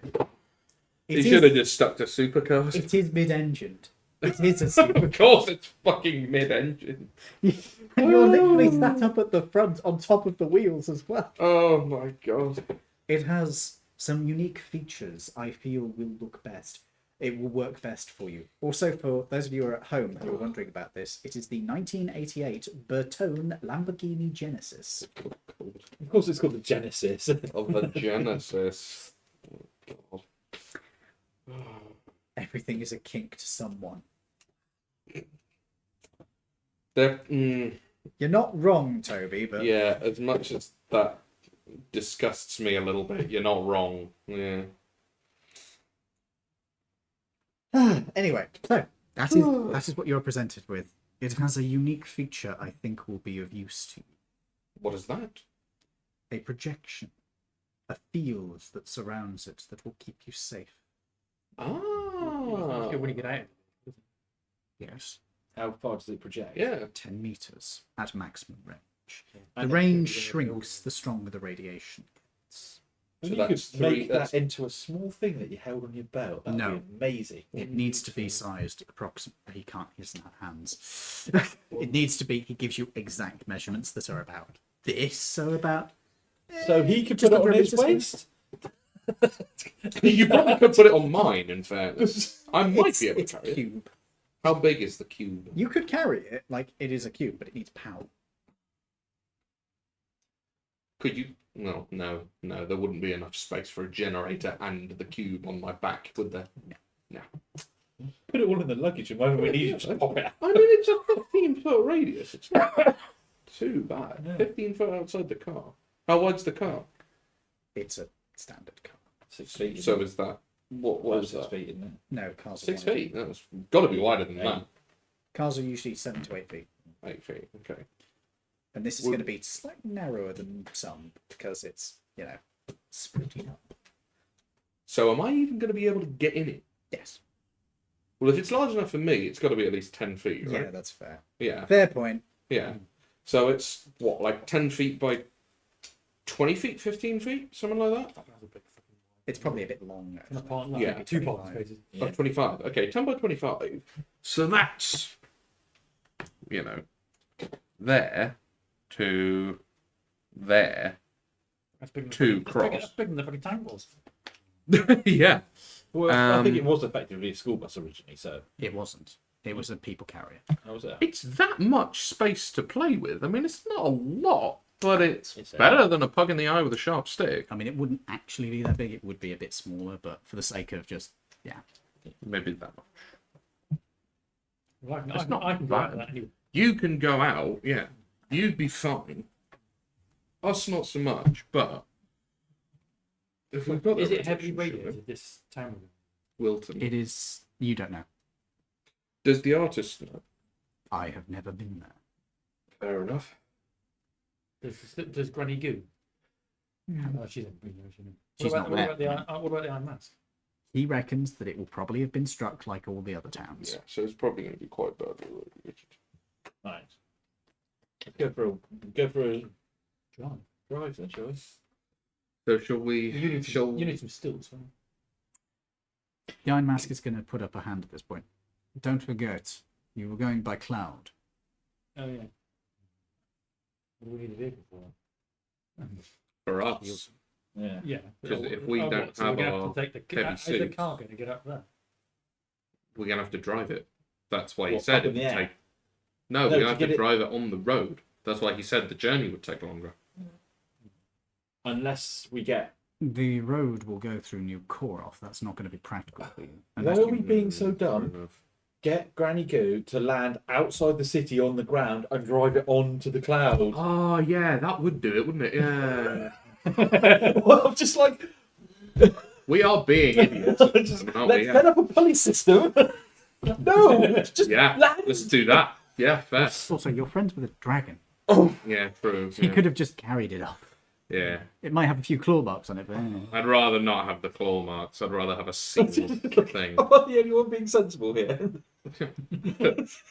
He should have just stuck to supercars. It is mid-engined. It is a super. Of course, it's fucking mid-engine. And you're literally sat up at the front on top of the wheels as well. Oh my god! It has some unique features I feel will look best. It will work best for you. Also, for those of you who are at home who are wondering about this, it is the 1988 Bertone Lamborghini Genesis. Of course, it's called the Genesis. Of the Genesis. Oh god. Everything is a kink to someone. You're not wrong, Toby, but Yeah, as much as that disgusts me a little bit, you're not wrong. Yeah. anyway, so that is what you're presented with. It has a unique feature I think will be of use to you. What is that? A projection. A field that surrounds it that will keep you safe. Ah. when you get out. Yes. How far does it project? Yeah. 10 meters at maximum range. The And range shrinks the stronger the radiation gets. If So you could that's three- make that's- that into a small thing that you held on your belt, that'd No. be amazing. It needs to be sized approximately. He doesn't have hands. It needs to be, he gives you exact measurements that are about this, so about. So he could Just put it under on a his meter waist. You probably could put it on mine, in fairness. I might be able It's to a carry it. cube. How big is the cube? You could carry it like it is a cube, but it needs power. Could you? No, there wouldn't be enough space for a generator and the cube on my back, would there? No. Put it all in the luggage, and whenever we need it, just pop it out. I mean, it's a 15-foot radius. It's not too bad. Yeah. 15 foot outside the car. How wide's the car? It's a standard car. 6 feet. So is that what is 6 that? feet, isn't it? No, cars are 6 wider. feet. That's got to be wider than Eight. that. Cars are usually 7 to 8 feet. 8 feet. Okay. And this is Would- going to be slightly narrower than some because it's, splitting up. So am I even going to be able to get in it? Yes. Well, if it's large enough for me, it's got to be at least 10 feet, Yeah, right? that's fair. Yeah. Fair point. Yeah. So it's what, like 10 feet by 20 feet, 15 feet, something like that? It's probably a bit long. From a actually. part, Yeah. like, 2 25. parking spaces. Yeah. 25. Okay, 10 by 25. So that's, there to there. That's bigger than Two that's bigger- cross. That's bigger than the fucking tank was. Yeah. Well, I think Um, it was effectively a school bus originally, so It wasn't. It was a people carrier. how was it? It's that much space to play with. I mean, it's not a lot, but it's It's better than a pug in the eye with a sharp stick. I mean, it wouldn't actually be that big. It would be a bit smaller, but for the sake of just, Maybe that much. Well, I can, It's I can, not I can drive bad. that anyway. You can go out, yeah. You'd be fine. Us, not so much, but if we've got Is that it heavily rotation, shall radiated, this town? we? Wilton. it is. You don't know. Does the artist know? I have never been there. Fair enough. Does Granny Goo? Hmm. Oh, she's not been there, she? She's not there. What about the Iron Mask? He reckons that it will probably have been struck like all the other towns. Yeah, so it's probably going to be quite badly radiated. Right. Let's go for a Drive. drive then, shall we? So shall we? You need, shall... some, you need some stilts. Right? The Iron Mask is going to put up a hand at this point. Don't forget, you were going by cloud. Oh, yeah. What do we need a vehicle for? For us, Yeah. Yeah. 'Cause if we don't so have we're gonna our have to take the, heavy how's the suit- car going to get up there? we're going to have to drive it. That's why he What, said up it in would the air? take. No, No, we're going to to have get to it- drive it on the road. That's why he said the journey would take longer. Unless we get. The road will go through New Koroth. That's not going to be practical for you. Why Unless are you- we being so Fair dumb? enough. Get Granny Goo to land outside the city on the ground and drive it onto the cloud. Oh, yeah, that would do it, wouldn't it? Yeah. Well, I'm just like, We are being idiots. just, aren't let's we? set up a pulley system. No, just Yeah, land. let's do that. Yeah, fair. Also, you're friends with a dragon. Yeah, true. He Yeah. could have just carried it up. Yeah. It might have a few claw marks on it, but I'd rather not have the claw marks. I'd rather have a sealed thing. Am I the only one being sensible here?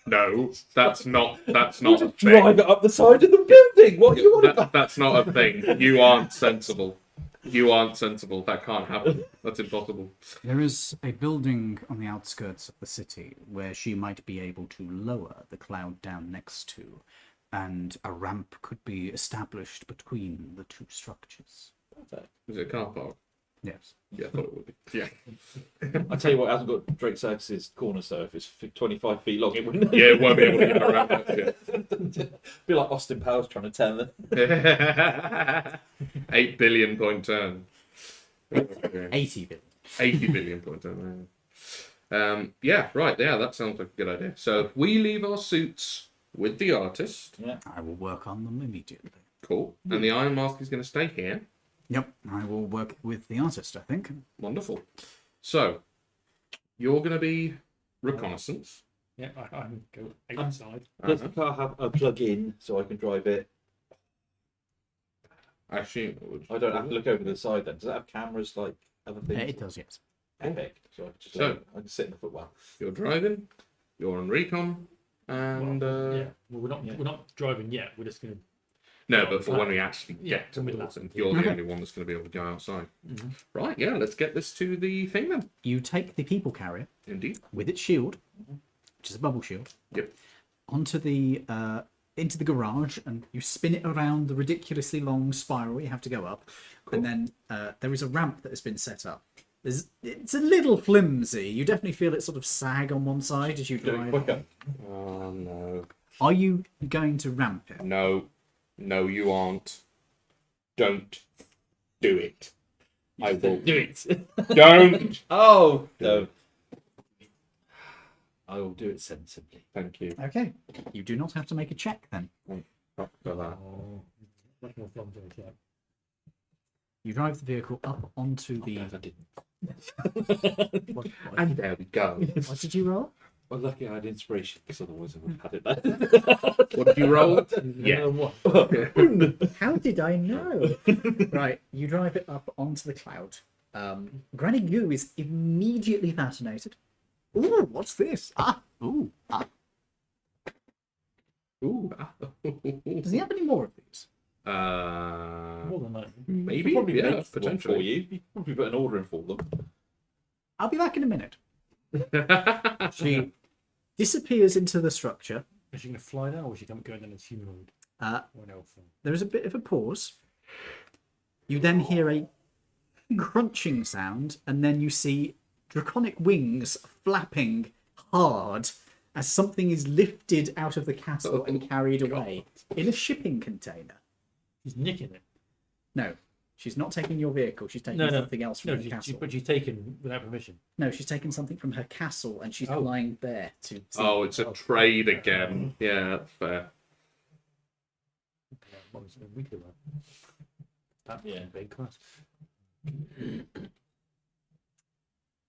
No, that's not We'll a just thing. drive it up the side of the building. What are you on about? That's not a thing. You aren't sensible. You aren't sensible. That can't happen. That's impossible. there is a building on the outskirts of the city where she might be able to lower the cloud down next to, and a ramp could be established between the two structures. Is it a car park? Yes. Yeah, I thought it would be. Yeah. I tell you what, it hasn't got Drake Circus's corner, so if it's 25 feet long, it wouldn't. Yeah, it won't be able to get around that. Be like Austin Powers trying to turn them. Yeah. 8 billion point turn. 80 billion. 80 billion point turn. Yeah, right. Yeah, that sounds like a good idea. So if we leave our suits with the artist, I will work on them immediately. cool. And the Iron Mask is going to stay here. Yep, I will work with the artist, I think. Wonderful. So you're going to be reconnaissance. Yeah, I can go outside. Does the car have a plug-in so I can drive it? I assume it would. I don't have to look over the side then. Does it have cameras like other things? It does, yes. Epic. So I can just So- I can sit in the footwell. You're driving. You're on recon, and yeah. Well, we're not driving yet. We're just gonna. no, but for when we actually Yeah, get to when we Milton, land. you're the Okay. only one that's going to be able to go outside. Mm-hmm. Right? Yeah. Let's get this to the thing then. You take the people carrier Indeed. with its shield, which is a bubble shield, Yep. onto the into the garage, and you spin it around the ridiculously long spiral you have to go up, and then there is a ramp that has been set up. It's a little flimsy. You definitely feel it sort of sag on one side as you Do it drive. quicker. Oh no. Are you going to ramp it? No. No, you aren't. Don't do it. I will. Do it. Don't. Oh, no. I will do it sensibly. Thank you. Okay. You do not have to make a check then. Fuck for that. Oh, much more fun to check. You drive the vehicle up onto the. I didn't. And there we go. What did you roll? Well, lucky I had inspiration, because otherwise I would have had it What did you roll? Yeah. Yeah. How did I know? Right, you drive it up onto the cloud. Granny Goo is immediately fascinated. Ooh, what's this? Ooh. Ooh. Does he have any more of these? More than likely. Maybe. Probably Yeah, make one for potentially. you. You could probably put an order in for them. I'll be back in a minute. She disappears into the structure. Is she going to fly now, or is she going down as humanoid? Uh, Or an elf? there is a bit of a pause. You then hear a crunching sound, and then you see draconic wings flapping hard as something is lifted out of the castle and carried away in a shipping container. She's nicking it. No, she's not taking your vehicle. She's taking something else from No, the castle. but she's taken without permission. No, she's taken something from her castle, and she's Oh. flying there to. See. Oh, it's a trade again. Yeah, that's fair. What was the weekly one? That Yeah. big class.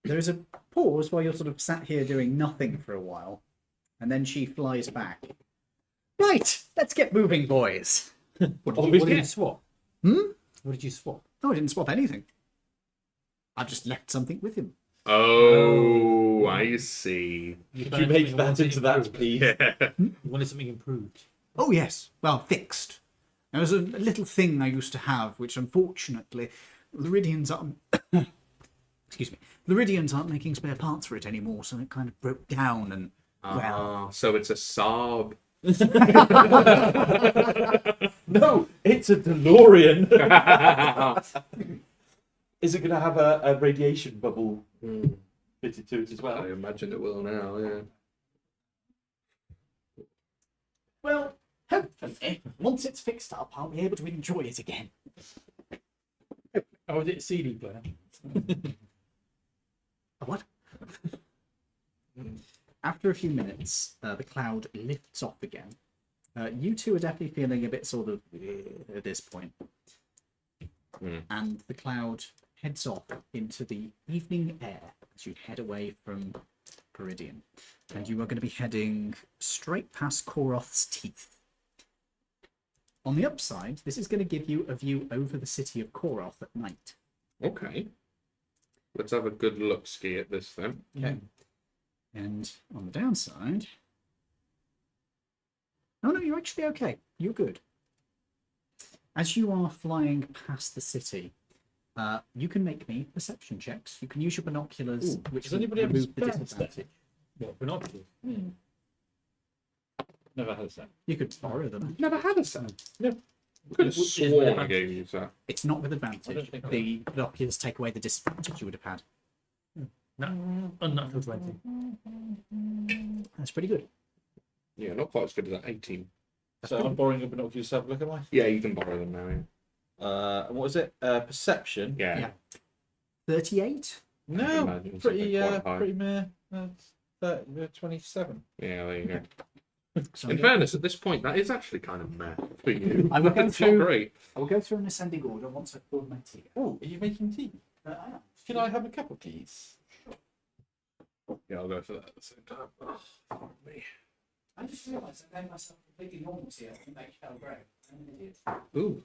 There is a pause while you're sort of sat here doing nothing for a while, and then she flies back. Right, let's get moving, boys. What Oh, did yeah. you swap? Hmm? What did you swap? No, I didn't swap anything. I just left something with him. Oh, I see. Could you make that into that, please? Yeah. You wanted something improved. Oh yes, well fixed. There was a little thing I used to have, which unfortunately, Laridians aren't. Excuse me. Laridians aren't making spare parts for it anymore, so it kind of broke down and well. So it's a Saab. No, it's a DeLorean. Is it going to have a radiation bubble fitted to it as I well? imagine it will now, yeah. Well, hopefully, once it's fixed up, I'll be able to enjoy it again. Oh, is it a CD player? A what? After a few minutes, the cloud lifts off again. You two are definitely feeling a bit sort of at this point. And the cloud heads off into the evening air as you head away from Laridian. And you are going to be heading straight past Koroth's teeth. On the upside, this is going to give you a view over the city of Koroth at night. Okay. Let's have a good look ski at this then. Okay. And on the downside... Oh no, you're actually okay. You're good. As you are flying past the city, you can make me perception checks. You can use your binoculars, which Does will anybody have a remove the spare disadvantage. What, binoculars? Never had a set. You could borrow them. Never had a set. No. Could have Is there sworn I advantage? gave you that. It's not with I advantage. don't think The binoculars take away the disadvantage you would have had. No, unnatural 20. That's pretty good. Yeah, not quite as good as that 18. So I'm borrowing a binoculars to have a look at mine. Yeah, you can borrow them now. Yeah. And what was it? Perception? Yeah. Yeah. 38? No, imagine pretty, something quite high. pretty meh. 27. Yeah, there you go. So In fairness, at this point, that is actually kind of meh for you. I will go It's not through. great. I will go through an ascending order once I've poured my tea. Oh, are you making tea? I am. Can I have a couple, please? Yeah, I'll go for that at the same time. Oh, fuck me. I just realised I made myself completely normal tea. I think make Shell Grey. I'm an idiot. Ooh.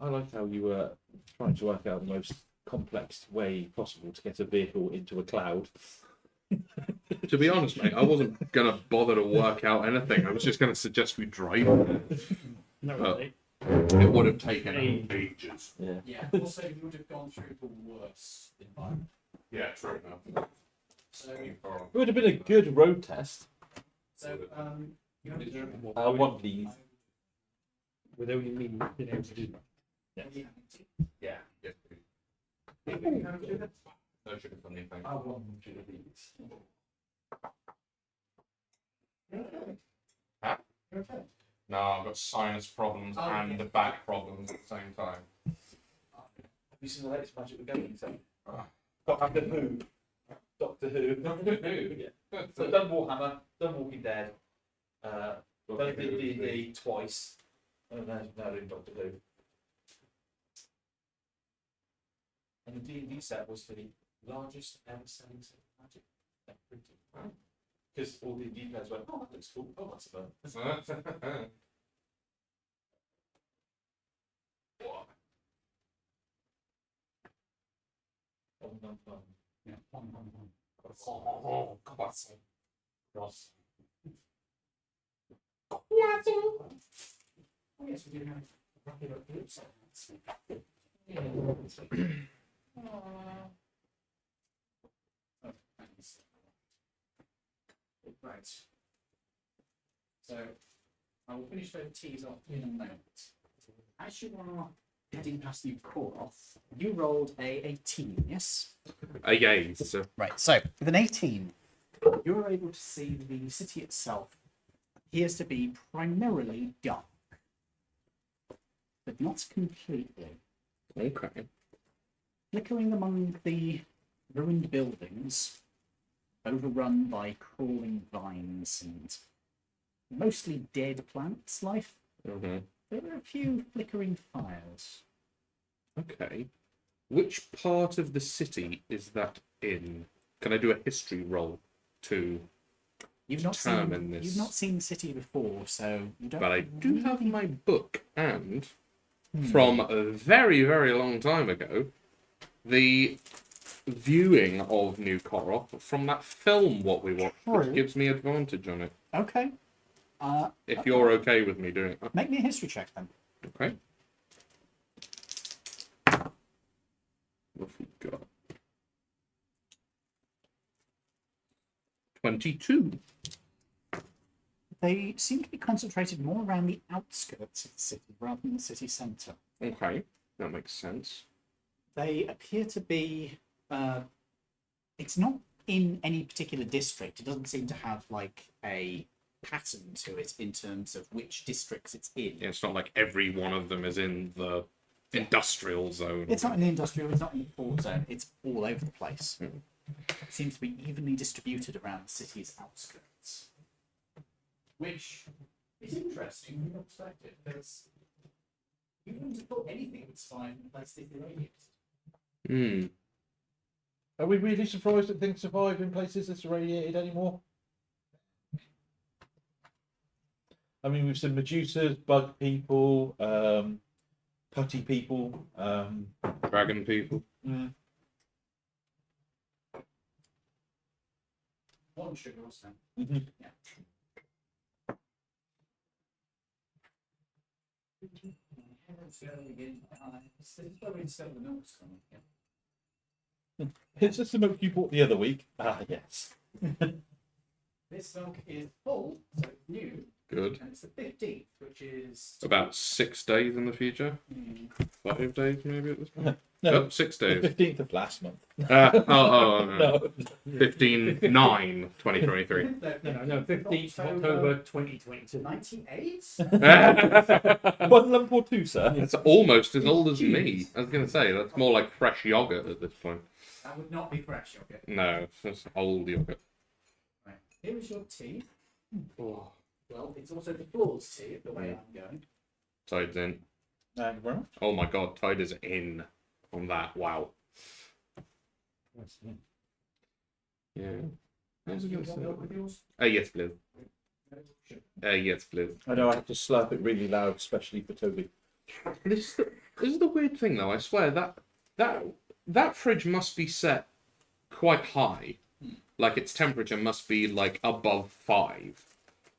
I like how you were trying to work out the most complex way possible to get a vehicle into a cloud. To be honest, mate, I wasn't gonna bother to work out anything. I was just gonna suggest we drive there. No, Oh. really. It would have taken ages. Yeah. Yeah. Also, you would have gone through the worst environment. Yeah, true enough. So, It would have been a good road test. you have to do One please. With only me being able to do that. Yeah. No sugar for anything. I want one of these. Huh? Okay. No, I've got sinus problems and the back problems at the same time. Have you seen the latest Magic the Gathering thing? Doctor Who. Doctor Who. Doctor Who? Yeah. So done Warhammer, done Walking Dead, done D&D twice, and now doing Doctor Who. And the D&D set was the largest ever selling set of Magic ever printed. Because all the D&D players went, oh, that looks cool, oh, that's fun. Yeah. Oh, croissant. Oh, yes, we do have regular groups. Right. So, I will finish those teas off in a moment. As you are heading past the Koroth, you rolled a 18, yes? Yay. So, Right, so with an 18, you're able to see the city itself appears to be primarily dark, but not completely. okay. Flickering among the ruined buildings, overrun by crawling vines and mostly dead plants life, Mm-hmm. there are a few flickering fires. Okay. Which part of the city is that in? Can I do a history roll to You've not determine seen this? you've not seen the city before, so you don't. But I do have really- my book, and from a very, very long time ago, the viewing of New Koroth from that film what we watched, True. which gives me advantage on it. Okay. If you're okay with me doing it. Make me a history check then. Okay. What have we got? 22. They seem to be concentrated more around the outskirts of the city rather than the city centre. Okay, that makes sense. They appear to be. It's not in any particular district. It doesn't seem to have like a pattern to it in terms of which districts it's in. Yeah, it's not like every one of them is in the industrial zone. It's not in the industrial. It's not in the port zone. It's all over the place. Hmm. It seems to be evenly distributed around the city's outskirts, which is interesting from your perspective because you wouldn't have thought anything would survive in a place this irradiated. Hmm. Are we really surprised that things survive in places that's irradiated anymore? I mean, we've seen Medusas, bug people, putty people. Dragon people. One sugar also. Mhm. Yeah. It's just the milk you bought the other week. Ah, yes. This milk is full, so it's new, Good. and it's the 15th, which is About 6 days in the future. 5 days maybe at this point. No, Oh, 6 the days. 15th of last month. No. No. 15/9/2023. No, 15th of October 2022. 98. One lump or two, sir. That's almost as old as me. I was going to say, that's more like fresh yogurt at this point. That would not be fresh yogurt. No, it's just old yogurt. Right. Here is your tea. Oh, Well, it's also the floor's tea, the way I'm going. Tide's in. Thank you very much. Oh my god, Tide is in on that. Wow. Yeah. How's it You going to want milk with yours? Yes, please. No, Yes, please. I know I have to slurp it really loud, especially for Toby. This is the weird thing, though. I swear that that fridge must be set quite high. Like its temperature must be like above 5.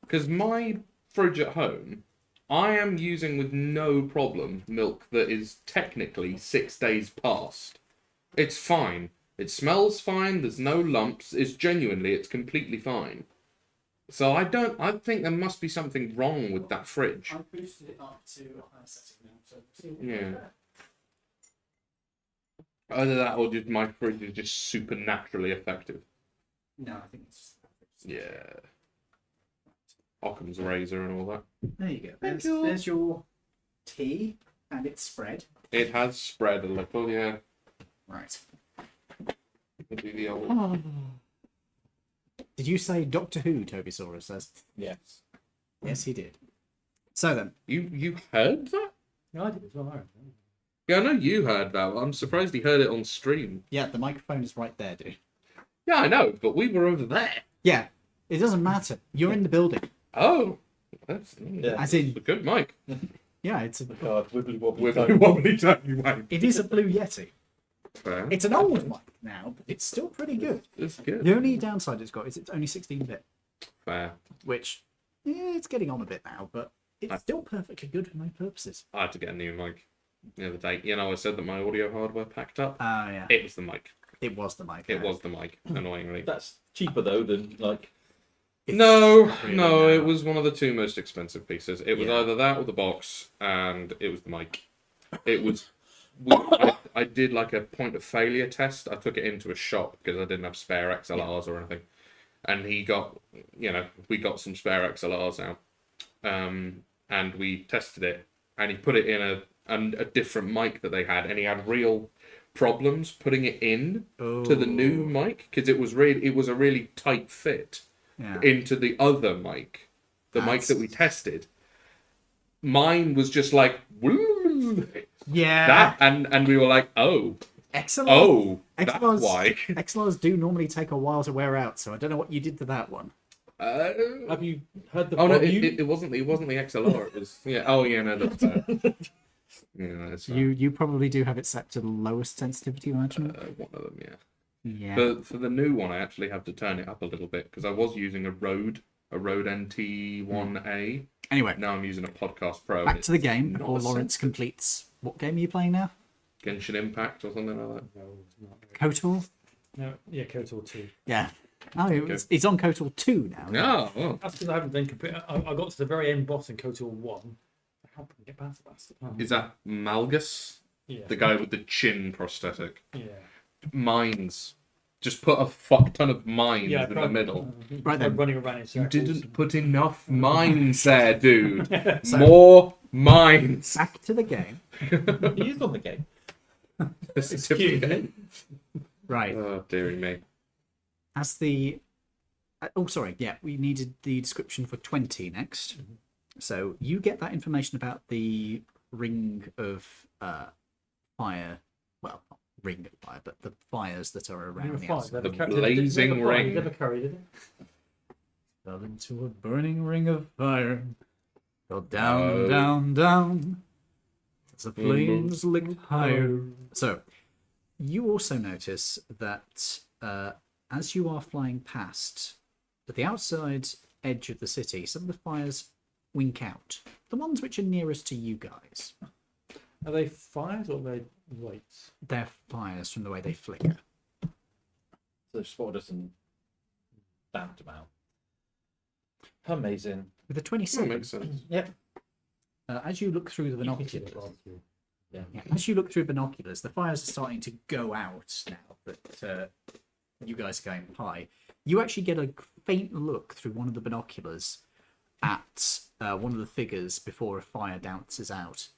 Because my fridge at home, I am using with no problem milk that is technically 6 days past. It's fine. It smells fine. There's no lumps. It's completely fine. So I think there must be something wrong with that fridge. I've boosted it up to a higher setting now, so see what Yeah. there. Either that or just my fridge is just supernaturally effective. No, I think it's just Yeah. Occam's razor and all that. There you go. Thank There's, you. there's your tea, and it's spread. It has spread a little, yeah. Right. We'll do the old... Did you say Doctor Who, Tobysaurus says? Yes. Yes, he did. So then, You heard that? No, I did as well. I reckon. Yeah, I know you heard that. I'm surprised he heard it on stream. yeah, the microphone is right there, dude. Yeah, I know, but we were over there. Yeah, it doesn't matter. You're in the building. Oh, that's As in, a good mic. yeah, it's a, God, wibbly wobbly. Wibbly wobbly tiny mic. it is a Blue Yeti. Fair. It's an old mic now, but it's still pretty good. It's good. The only downside it's got is it's only 16-bit, Fair. which, yeah, it's getting on a bit now, but it's still perfectly good for my purposes. I had to get a new mic the other day. You know, I said that my audio hardware packed up. Oh, yeah. It was the mic. It was the mic. It was the mic, annoyingly. That's cheaper though than like. No, really no, now. it was one of the 2 most expensive pieces. It was Yeah. either that or the box, and it was the mic. It was. I did like a point of failure test. I took it into a shop because I didn't have spare XLRs or anything, and we got some spare XLRs out, and we tested it, and he put it in a different mic that they had, and he had real problems putting it in to the new mic because it was a really tight fit Yeah. into the other mic, the mic That's- that we tested. Mine was just like Yeah. that, and we were like, oh, that's XLRs why. XLRs do normally take a while to wear out, so I don't know what you did to that one. Have you heard the Oh no, volume? it wasn't the XLR. It was Oh yeah, no, that's fair. Yeah, that's fair. You probably do have it set to the lowest sensitivity imaginable. One of them, yeah. Yeah. For the new one, I actually have to turn it up a little bit because I was using a Rode NT1A. Anyway, Now I'm using a Podcast Pro. back and to the it's game not before as Lawrence sensitive. completes. What game are you playing now? Genshin Impact or something like that. No, it's not. KOTOR? No, yeah, KOTOR 2. Yeah. Oh, it's on KOTOR 2 now. No, well, That's because I haven't been I got to the very end boss in KOTOR 1. How can I get past the bastard? is that Malgus, Yeah. the guy with the chin prosthetic? Yeah. Mines. Just put a fuck ton of mines Yeah. in the middle. Right then. Running around in You circles. didn't put enough mines there, dude. So- More mines. Back to the game. He is on the game. This is Excuse typical. Right. Oh, dearie me. As the... oh, sorry. Yeah, we needed the description for 20 next. So you get that information about the ring of fire. Well, not ring of fire, but the fires that are around the outside. The blazing ring. Never carried it. Fell into a burning ring of fire. Fell down, Oh. down, down. As the flames licked higher. So, you also notice that as you are flying past, at the outside edge of the city, some of the fires wink out. The ones which are nearest to you guys. Are they fires or are they lights? They're fires from the way they flicker. So they've spotted us and damped them out. Amazing. With a That 27, makes sense. Yep. As you look through the binoculars, yeah, as you look through binoculars, the fires are starting to go out now that you guys are going high. You actually get a faint look through one of the binoculars at one of the figures before a fire dances out.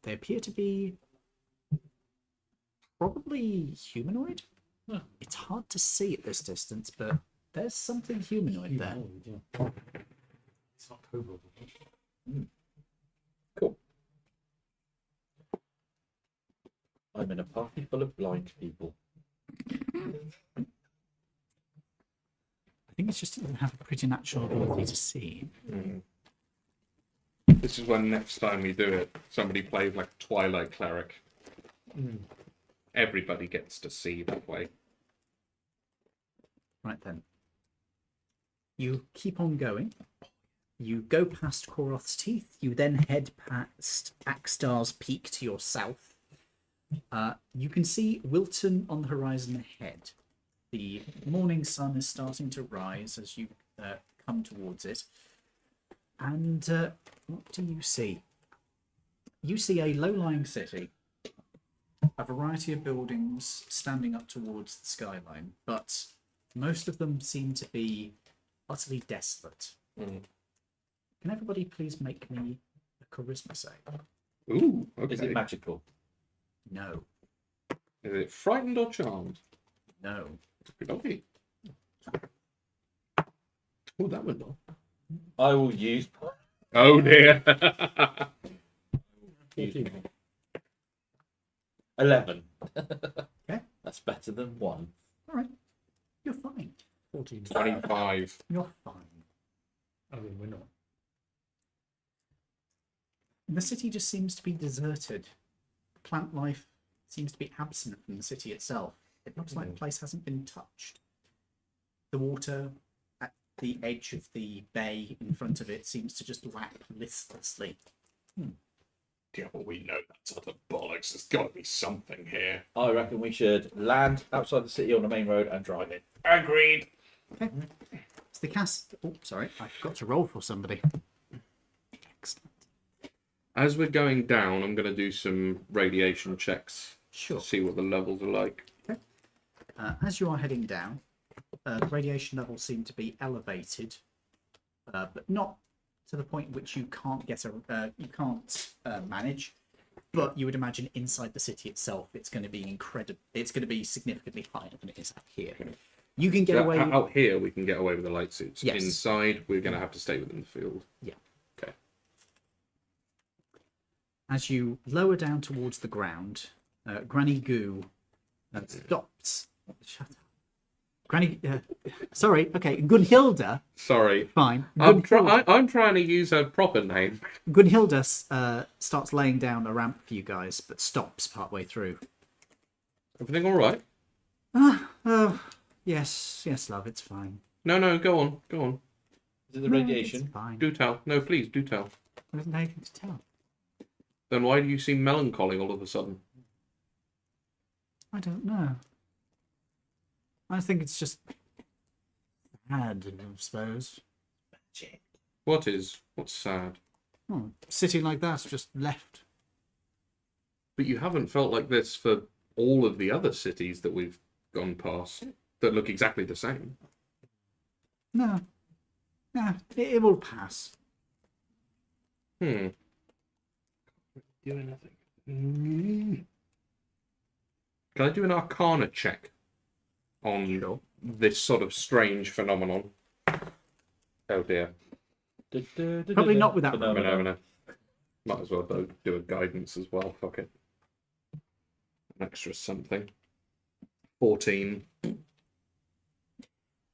They appear to be probably humanoid. Huh. It's hard to see at this distance, but there's something humanoid there. It's not Cobra. Cool. I'm in a party full of blind people. I think it's just that you have a pretty natural ability to see. This is when next time we do it, somebody plays like Twilight Cleric. everybody gets to see that way. Right then. You keep on going. You go past Koroth's Teeth. You then head past Akstar's Peak to your south. You can see Wilton on the horizon ahead. The morning sun is starting to rise as you come towards it. And what do you see? You see a low-lying city, a variety of buildings standing up towards the skyline, but most of them seem to be utterly desolate. Can everybody please make me a charisma save? Ooh, okay. Is it magical? No. Is it frightened or charmed? No. Okay. Oh, that went well. I will use. Oh dear. 11. Okay. That's better than 1. All right. You're fine. 14. 25. You're fine. I mean, we're not. The city just seems to be deserted. Plant life seems to be absent from the city itself. It looks like the place hasn't been touched. The water at the edge of the bay in front of it seems to just lap listlessly. Yeah, well, we know that's utter bollocks. There's got to be something here. I reckon we should land outside the city on the main road and drive it. Agreed. Okay. It's the cast. Oh, sorry, I forgot to roll for somebody. Excellent. As we're going down, I'm going to do some radiation checks Sure. to see what the levels are like. As you are heading down, the radiation levels seem to be elevated, but not to the point which you can't get manage. But you would imagine inside the city itself, it's going to be incredible. It's going to be significantly higher than it is out here. You can get So away. out here, we can get away with the light suits. Yes. Inside, we're going to have to stay within the field. Yeah. Okay. As you lower down towards the ground, Granny Goo stops. Shut up. Granny. Sorry. Okay. Gunhilda. Sorry. Fine. I'm trying to use her proper name. Gunhilda starts laying down a ramp for you guys, but stops partway through. Everything all right? Oh, yes, love, it's fine. No, go on. Is it the No, radiation? It's fine. Do tell. No, please, do tell. There isn't anything to tell. Then why do you seem melancholy all of a sudden? I don't know. I think it's just sad, I suppose. What's sad? A city like that's just left. But you haven't felt like this for all of the other cities that we've gone past that look exactly the same. No. Yeah, it will pass. Do anything. Can I do an Arcana check on this sort of strange phenomenon? Oh dear. Probably not with that Phenomena. Might as well do a guidance as well. Fuck it. An extra something. 14.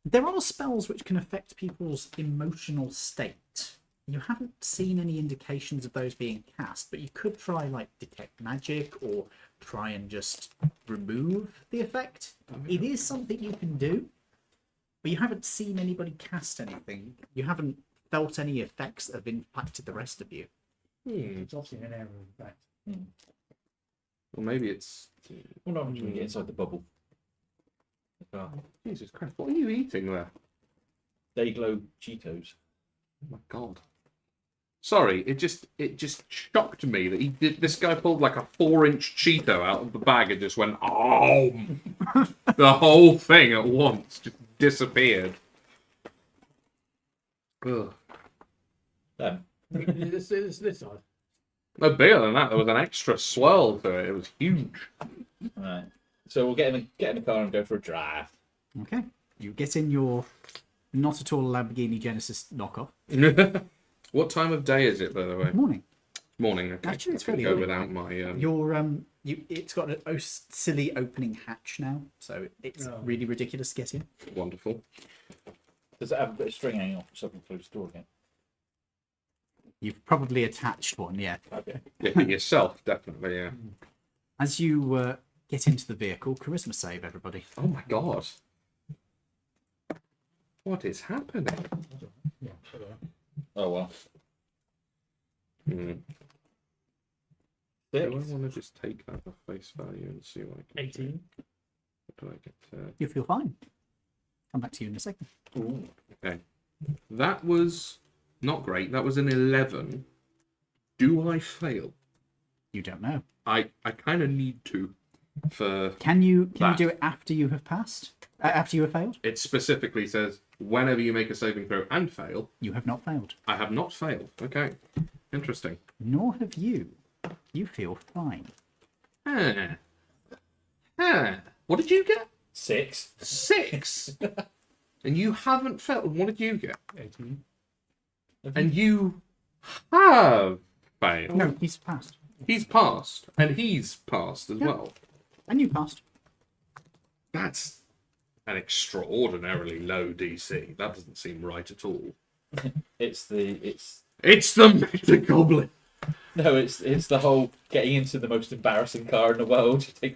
There are spells which can affect people's emotional state. You haven't seen any indications of those being cast, but you could try, like, detect magic or try and just remove the effect. It is something you can do, but you haven't seen anybody cast anything. You haven't felt any effects that have impacted the rest of you. It's obviously an error, in fact. Or maybe it's... What happens when we get inside the bubble? Jesus Christ, what are you eating there? Dayglow Cheetos. Oh my god. Sorry, it just shocked me that this guy pulled like a 4-inch Cheeto out of the bag and just went, oh! The whole thing at once just disappeared. Ugh. This side. No bigger than that. There was an extra swirl to it. It was huge. Right. So we'll get in the car and go for a drive. Okay. You get in your not at all Lamborghini Genesis knockoff. What time of day is it, by the way? Morning. Morning. Okay. Actually, it's I can fairly go early. without my. It's got a silly opening hatch now, so it's really ridiculous to get in. Wonderful. Does it have a bit of string hanging off so I can close the door again? You've probably attached one, yeah. Okay. Yeah, for yourself, definitely. Yeah. As you get into the vehicle. Charisma save, everybody. Oh my god. What is happening? Oh well. Hmm. Do I 6. want to just take that at face value and see what I can 18. What do I get to? You feel fine. Come back to you in a second. Ooh. Okay. That was not great. That was an 11. Do I fail? You don't know. I kind of need to. For Can you That. do it after you have passed? After you have failed? it specifically says whenever you make a saving throw and fail, You have not failed. I have not failed. Okay. Interesting. Nor have you. You feel fine. Huh. Huh. What did you get? 6. 6. And you haven't failed. What did you get? 18. And you have failed. No, he's passed. He's passed, and he's passed as Yeah. well. And you passed. That's an extraordinarily low DC. That doesn't seem right at all. It's the Meta Goblin. no, it's the whole getting into the most embarrassing car in the world. Take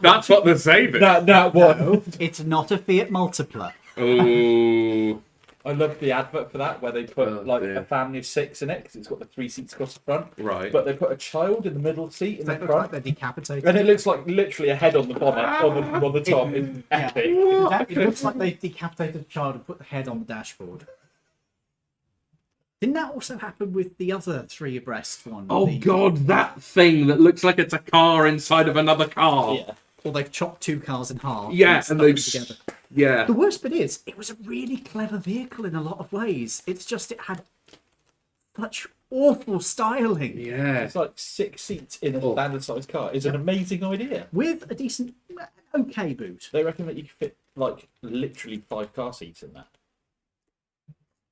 That's what they're saving. that one. No, it's not a Fiat Multipla. Oh, I love the advert for that where they put Oh, dear. a family of 6 in it because it's got the 3 seats across the front. right. But they put a child in the middle seat in They the look like front, they're decapitated. and it looks like literally a head on the bonnet on the top. It's Yeah. epic. It looks like they decapitated a child and put the head on the dashboard. Didn't that also happen with the other 3 abreast one? Oh The- god, that thing that looks like it's a car inside of another car. Yeah. Or they've chopped 2 cars in half. Yeah, and stuck they've them together. Yeah. The worst bit is, it was a really clever vehicle in a lot of ways. It's just it had such awful styling Yeah. It's like 6 seats in a Oh. standard sized car. It's an amazing idea. with a decent, okay boot. They reckon that you could fit like literally 5 car seats in that.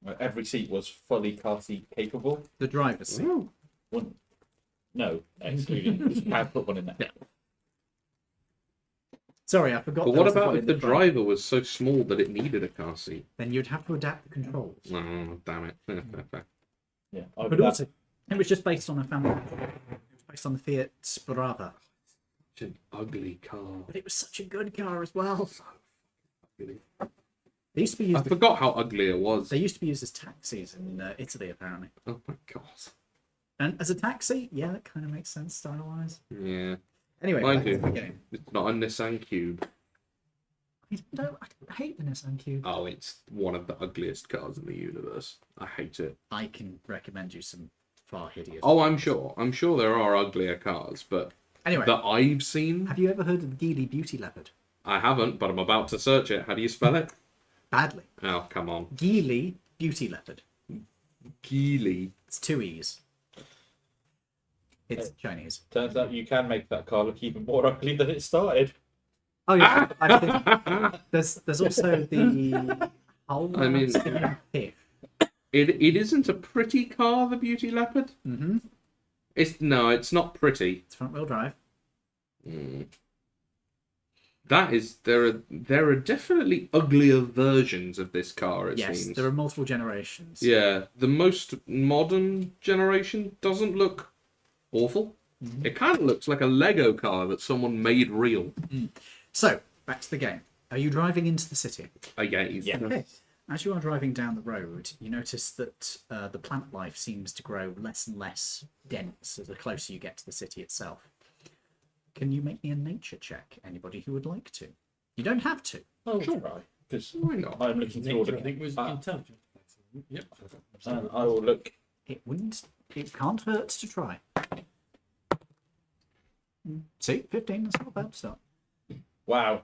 Where every seat was fully car seat capable. The driver's seat. Ooh. One, no, excluding. You can't put one in there. Yeah. Sorry, I forgot. But there what was a about one if in the front. driver was so small that it needed a car seat? Then you'd have to adapt the controls. Oh, damn it. Yeah, But also, it was just based on a family. It was based on the Fiat Sprava. Such an ugly car. But it was such a good car as well. Ugly. They used to be I used. forgot how ugly it was. They used to be used as taxis in Italy, apparently. Oh my god. And as a taxi, yeah, that kind of makes sense style-wise. Yeah. Anyway, Mine back to do. the game. It's not a Nissan Cube. I hate the Nissan Cube. Oh, it's one of the ugliest cars in the universe. I hate it. I can recommend you some far hideous. Oh, I'm sure. I'm sure there are uglier cars, but Anyway, that I've seen, have you ever heard of the Geely Beauty Leopard? I haven't, but I'm about to search it. How do you spell it? Badly. Oh, come on. Geely Beauty Leopard. Geely. It's 2 E's. It's Chinese. Turns out you can make that car look even more ugly than it started. Oh yeah, I think there's also the whole. I mean- Piff. It isn't a pretty car, the Beauty Leopard. Mm-hmm. It's not pretty. It's front wheel drive. Mm. That is there are definitely uglier versions of this car, it Yes, seems. there are multiple generations. Yeah, the most modern generation doesn't look awful. Mm-hmm. It kind of looks like a Lego car that someone made real. So back to the game. Are you driving into the city? I guess. Yeah. Okay. As you are driving down the road, you notice that the plant life seems to grow less and less dense as the closer you get to the city itself. Can you make me a nature check? Anybody who would like to? You don't have to. I'll try. Because Why not? I'm looking through all Nature, the I think, was intelligent. Yep. and I will look. It wouldn't. It can't hurt to try. See, 15. That's not a bad start. Wow.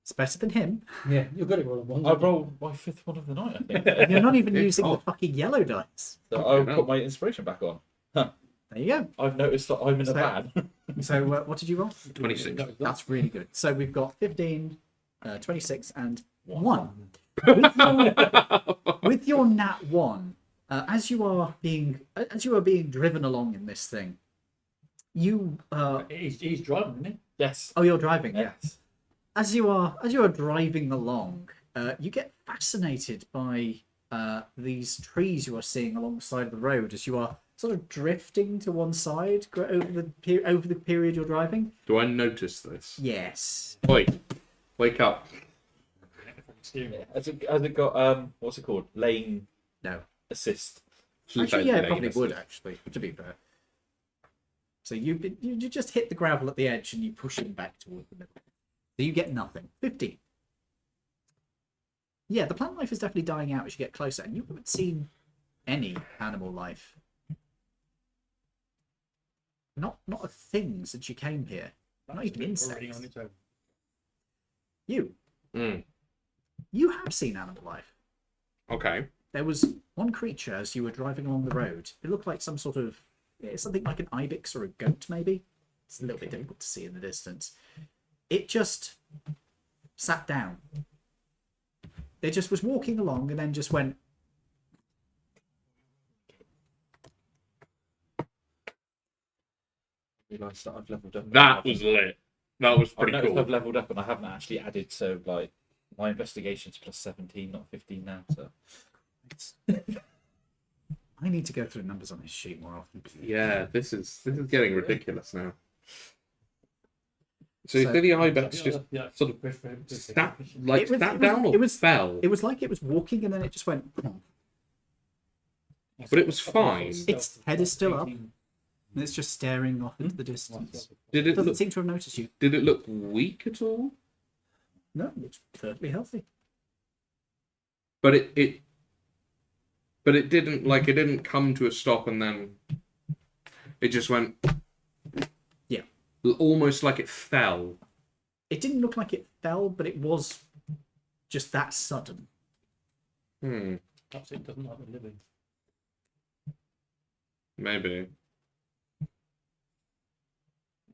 It's better than him. Yeah, you're good at rolling one. I rolled my 5th one of the night, I think. And you're not even It's using the off. fucking yellow dice. So I'll hell. put my inspiration back on. There you go. I've noticed that I'm in a So- van. So what did you roll? 26. That's really good. So we've got 15, 26, and 1. With your nat 1, as you are being driven along in this thing, you He's driving, isn't he? Yes. you're driving. Yes. As you are driving along, you get fascinated by these trees you are seeing along the side of the road as you are sort of drifting to one side over the period you're driving. Do I notice this? Yes. Oi, wake up. Yeah. Has it got what's it called? Lane No. assist. Actually, yeah, it Lane probably would. assist. Actually, to be fair. So you just hit the gravel at the edge and you push it back toward the middle. So you get nothing. 50. Yeah, the plant life is definitely dying out as you get closer, and you haven't seen any animal life. Not a thing since you came here. Not even insects. On its own. You Mm. you have seen animal life. Okay. There was one creature as you were driving along the road. It looked like some sort of something like an ibex or a goat, maybe. It's a little bit difficult to see in the distance. It just sat down. It just was walking along and then just went. Realised that I've leveled up. That was lit. That was I've pretty noticed cool. I've leveled up and I haven't actually added. So like my investigation's plus 17, not 15 now. So I need to go through the numbers on this sheet more often. Yeah, this is getting ridiculous now. So So- the ibex just sort of sat down or fell? It was like it was walking and then it just went. But it was fine. Its head is still up. And it's just staring off into the distance. Did It it doesn't look, seem to have noticed you. did it look weak at all? No, it looks perfectly healthy. But it didn't come to a stop and then it just went. Yeah. Almost like it fell. It didn't look like it fell, but it was just that sudden. Perhaps it doesn't like the living. Maybe.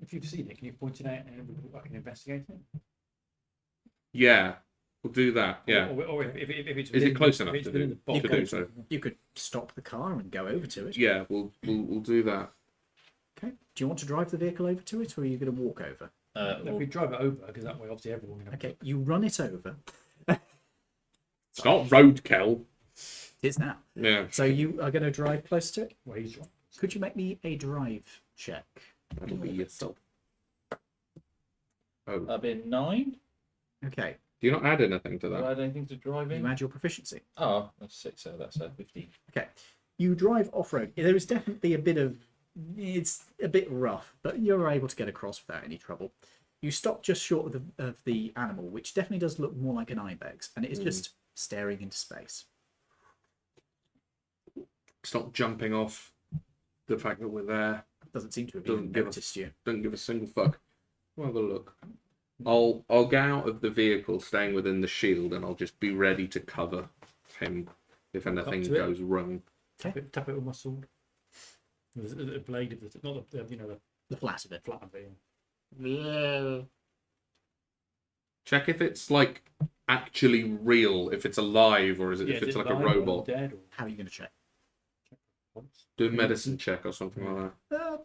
If you've seen it, can you point it out and I can investigate it? Yeah. We'll do that. Yeah. Or if it's Is it within- close if enough it's to within do- the box, to do so? You could stop the car and go over to it. Yeah, we'll do that. Okay. Do you want to drive the vehicle over to it, or are you going to walk over? If we drive it over, because that way obviously everyone can. Okay. You run it over. It's not roadkill. It is now. Yeah. So you are going to drive close to it. Well, he's right. Could you make me a drive check? That'll be yourself. Oh. I've been 9. Okay. Do you not add anything to Do I that? add anything to driving? You add your proficiency. Oh, that's 6. So that's 15. Okay. You drive off-road. There is definitely a bit of... It's a bit rough, but you're able to get across without any trouble. You stop just short of the animal, which definitely does look more like an ibex, and it is just staring into space. It's not jumping off the fact that we're there. Doesn't seem to have Doesn't even give a- noticed you. Don't give a single fuck. We'll have a look. I'll get out of the vehicle, staying within the shield, and I'll just be ready to cover him if anything to it. goes wrong. Tap it with my sword. The blade of the, not the, The flat of it. flat of it. Check if it's like actually real, if it's alive, or is it if it's like a robot. Dead or How are you going to check? once? Do a medicine check or something like that.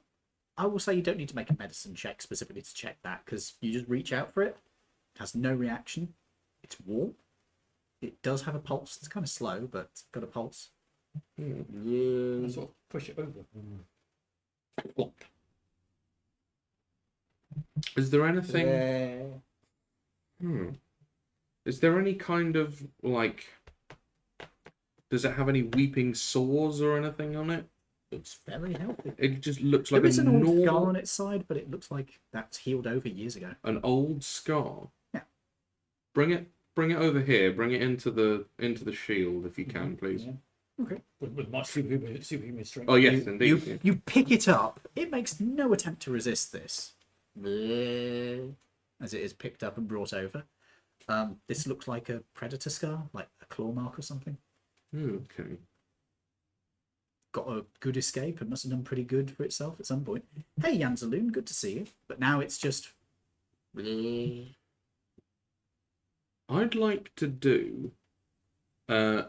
I will say you don't need to make a medicine check specifically to check that, because you just reach out for it. It has no reaction. It's warm. It does have a pulse. It's kind of slow, but it's got a pulse. I sort of push it over. Is there anything? Is there any kind of like? Does it have any weeping sores or anything on it? It's very healthy. It just looks like There is a an old scar normal, on its side, but it looks like that's healed over years ago. an old scar. Yeah. Bring it over here. Bring it into the shield if you can, please. Yeah. Okay. With my superhuman strength. Oh yes, indeed. yeah. You pick it up. It makes no attempt to resist this. As it is picked up and brought over. This looks like a predator scar, like a claw mark or something. Okay. Got a good escape and must have done pretty good for itself at some point. Hey, Yanzaloon, good to see you. But now it's just... I'd like to do a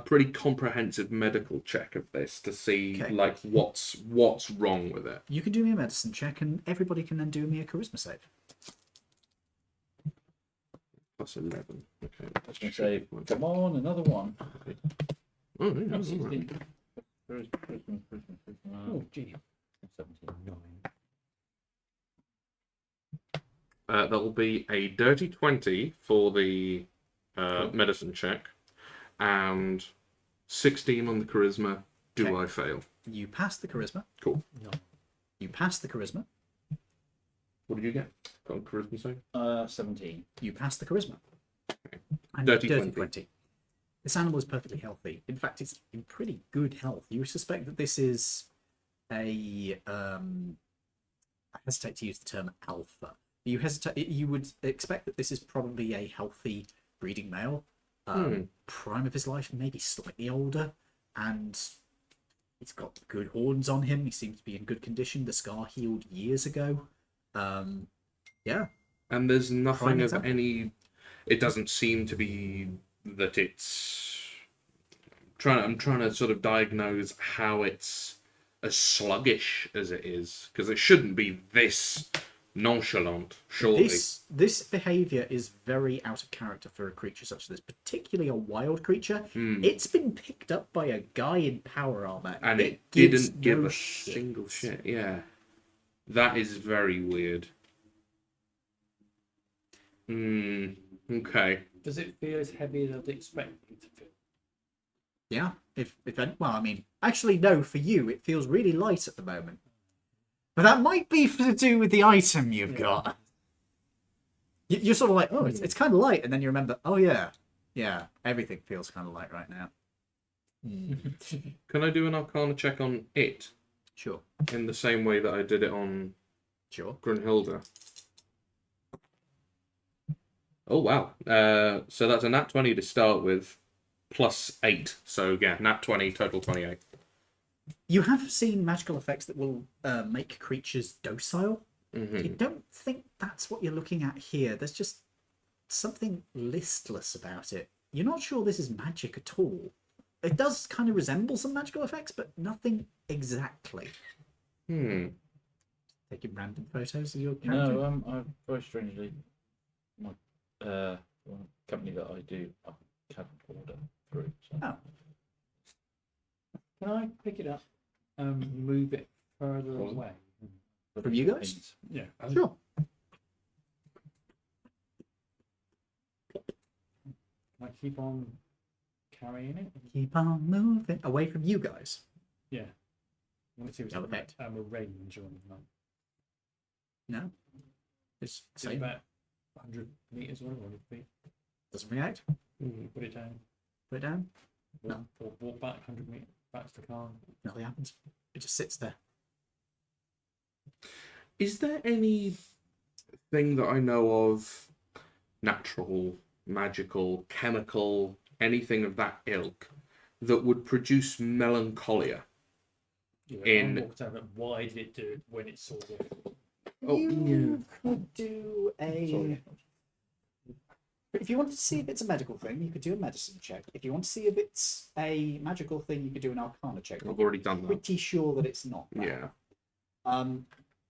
pretty comprehensive medical check of this to see Okay. like what's wrong with it. You can do me a medicine check, and everybody can then do me a charisma save. Plus 11. Okay. I was going to say, come on, another one. Oh, yeah, No, all 16. right. Christmas. Oh, gee. 17. That'll be a dirty 20 for the medicine check, and 16 on the charisma. Do Okay. I fail? You pass the charisma. Cool. No. You pass the charisma. What did you get? Got a charisma save? 17. You pass the charisma. And Dirty dirty 20. 20. This animal is perfectly healthy. In fact, it's in pretty good health. You suspect that this is a I hesitate to use the term alpha. You would expect that this is probably a healthy breeding male. Prime of his life, maybe slightly older, and he's got good horns on him. He seems to be in good condition. The scar healed years ago. Yeah. And there's nothing Prime of example. any. It doesn't seem to be that it's. I'm trying to sort of diagnose how it's as sluggish as it is, because it shouldn't be this nonchalant, surely. This behavior is very out of character for a creature such as this, particularly a wild creature. It's been picked up by a guy in power armor, And it gives didn't give no a shit. single shit. Yeah, that is very weird. Okay. Does it feel as heavy as I'd expect it to feel? Yeah, well, I mean, actually, no. For you, it feels really light at the moment, but that might be to do with the item you've got. You're sort of like, oh, it's kind of light, and then you remember, oh yeah, everything feels kind of light right now. Can I do an Arcana check on it Sure, in the same way that I did it on sure. Grunhilda? Oh wow! So that's a nat 20 to start with, plus 8. So yeah, nat 20 total 28. You have seen magical effects that will make creatures docile. You don't think that's what you're looking at here. There's just something listless about it. You're not sure this is magic at all. It does kind of resemble some magical effects, but nothing exactly. Taking random photos of your character? No, I very strangely, my company that I do, I can't order through. So. Oh. Can I pick it up and move it further away? From you guys? Yeah. Sure. Can I keep on carrying it? Keep on moving. Away from you guys. Yeah. I want to see if it's Okay. a range or anything. No. It's Is it same. about 100 meters or whatever it would be? Doesn't react. Put it down. Put it down. Walk, or walk back 100 meters back to the car. Nothing happens. It just sits there. Is there any thing that I know of, natural, magical, chemical, anything of that ilk, that would produce melancholia? Yeah, In- I walked over. Why did it do it when it saw it? You could do a. Sorry. If you wanted to see if it's a medical thing, you could do a medicine check. If you want to see if it's a magical thing, you could do an arcana check. I've already done that. Pretty sure that it's not that. Yeah.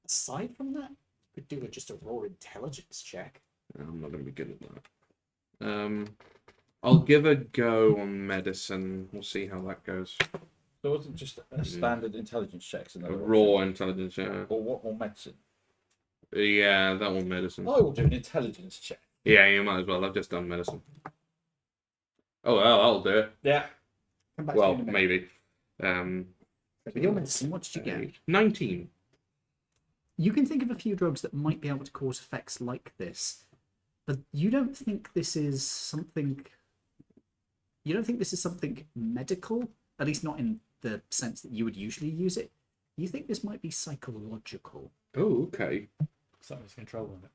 Aside from that, you could do just a raw intelligence check. I'm not going to be good at that. I'll give a go on medicine. We'll see how that goes. So it wasn't just a standard intelligence checks and A raw intelligence, yeah. or medicine. Yeah, that one medicine. I will do an intelligence check. Yeah, you might as well. I've just done medicine. Oh, well, I'll do it. Yeah. Come back to Well, you in a minute. maybe. With your medicine, what did you get? 19. You can think of a few drugs that might be able to cause effects like this, but you don't think this is something. You don't think this is something medical, at least not in the sense that you would usually use it. You think this might be psychological. Oh, okay. Something's controlling it.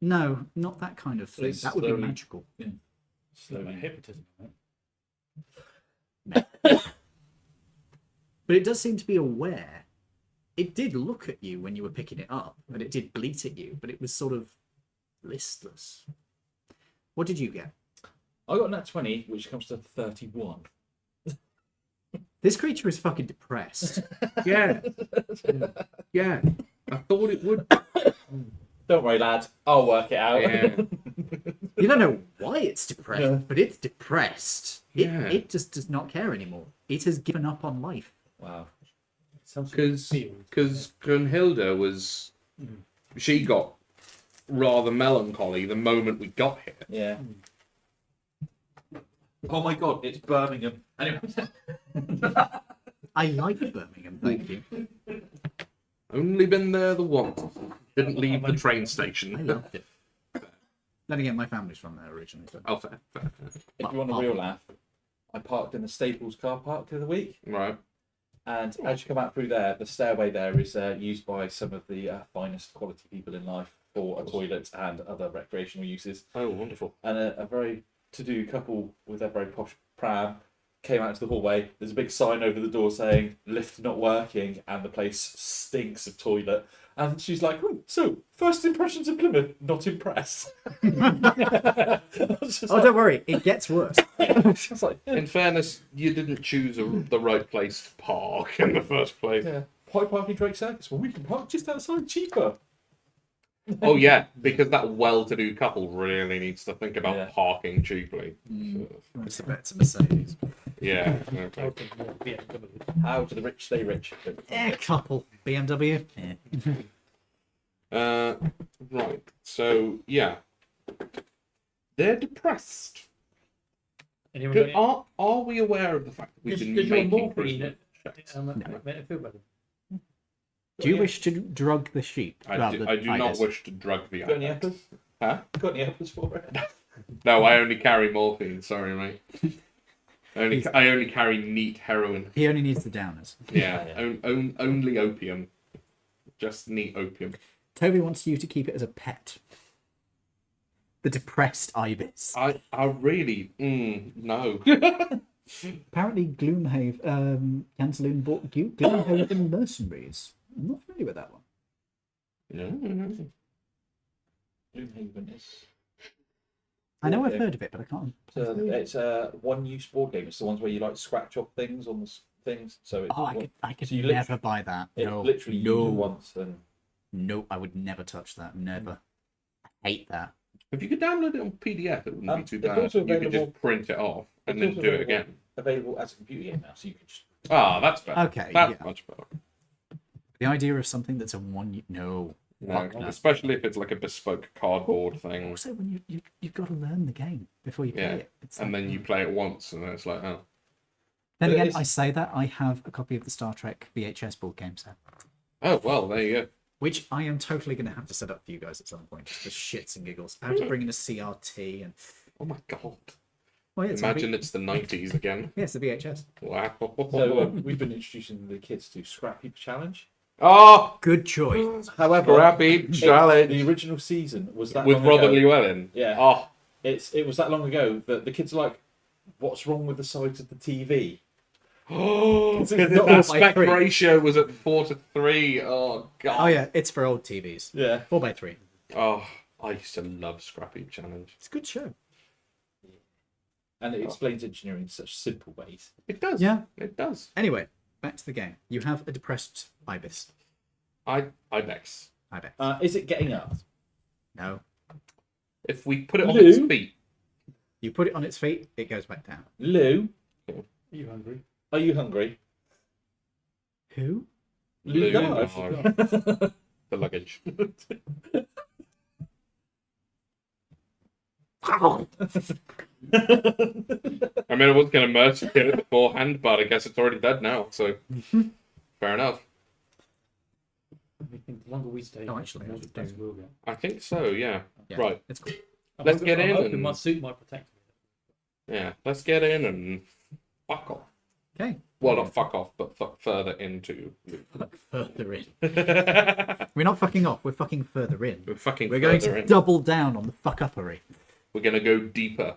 No, not that kind of thing. It's That would be slowly- magical. It's like hypnotism, right? But it does seem to be aware. It did look at you when you were picking it up, and it did bleat at you, but it was sort of listless. What did you get? I got nat 20, which comes to 31. This creature is fucking depressed. Yeah. Yeah. I thought it would. Don't worry, lad. I'll work it out. Yeah. You don't know why it's depressed, Yeah. but it's depressed. Yeah. It just does not care anymore. It has given up on life. Wow. Because Brunhilde was, she got rather melancholy the moment we got here. Yeah. Oh my god, it's Birmingham. Anyway. I like Birmingham, thank you. Only been there the once. Didn't leave the train I station. loved it. Then again, my family's from there originally. So. Oh, fair. If you want a real laugh, I parked in the Staples car park the other week, Right. and as you come out through there, the stairway there is used by some of the finest quality people in life for a toilet and other recreational uses. Oh, wonderful. And a very to-do couple with a very posh pram came out to the hallway. There's a big sign over the door saying "lift not working," and the place stinks of toilet. And she's like, "So first impressions of Plymouth, not impressed." Oh, don't worry, it gets worse. It's like, In fairness, you didn't choose the right place to park in the first place. yeah, why parking Drake Circus? Well, we can park just outside, cheaper. Oh, yeah, because that well-to-do couple really needs to think about Yeah. parking cheaply. It's the better Mercedes. Yeah. Okay. How do the rich stay rich? Couple. BMW. Right. So, yeah. They're depressed. Anyone got any- Are we aware of the fact that we've Does been your making morphine Christmas? make it feel better? Do you wish to drug the sheep? I do not ibis? wish to drug the Got any ibex. uppers? Huh? Got any uppers for it? No, I only carry morphine. Sorry, mate. I only carry neat heroin. He only needs the downers. Yeah, Yeah. only opium. Just neat opium. Toby wants you to keep it as a pet. The depressed ibis. I really no. Apparently, Gantaloon bought Gloomhaven Mercenaries. I'm not familiar with that one. No. Gloomhaven is. I know I've Okay. heard of it, but I can't. It's a one-use board game. It's the ones where you like scratch off things on the things. So it's Oh, I could So you never buy that. it No, literally use no, it once and no, I would never touch that. Never. I hate that. If you could download it on PDF, it wouldn't be too it's bad. also You could available- just print it off and it's then also do it available- again. available as a computer game now, so you can just. Ah, that's better. Okay, That's yeah. much better. The idea of something that's a one. No. No, Fuck no. especially if it's like a bespoke cardboard thing, Also, when you've got to learn the game before you play Yeah, it. It's and like- then you play it once, and then it's like, oh, Then But again, it's- I say that I have a copy of the Star Trek VHS board game set, oh well, there you go. which I am totally going to have to set up for you guys at some point, just for shits and giggles. I have to bring in a CRT and. Oh my god! Well, yeah, it's Imagine it's the 90s again. Yes, the VHS. Wow. So we've been introducing the kids to Scrap Heap Challenge. Oh, Good choice. However, crappy challenge the original season was that with long Robert ago. Llewellyn. Yeah. Oh, It was that long ago that the kids are like, "What's wrong with the sides of the TV?" because not the all by aspect 3. ratio was at 4:3. Oh god. Oh yeah, it's for old TVs. Yeah. 4x3. Oh, I used to love Scrappy Challenge. It's a good show. And it explains engineering in such simple ways. It does. Yeah. It does. Anyway, back to the game. You have a depressed ibis. Ibex. Ibis. Is it getting up? No. If we put it on Lou? its feet, You put it on its feet, it goes back down. Lou, Are you hungry? are you hungry? Who? Lou, Garge. the luggage. I mean, I was going to merge it beforehand, but I guess it's already dead now, so fair enough. I think the longer we stay, Oh, actually, the more I should depressed do- we'll get. I think so, yeah. Yeah, Right. It's cool. Let's get in I'm hoping and- my suit might protect me. Yeah, let's get in and fuck off. Okay. Well, not fuck off, but fuck further into. Fuck further in. We're We're not fucking off, we're fucking further in. fucking We're going further to in. double down on the fuck uppery. We're going to go deeper.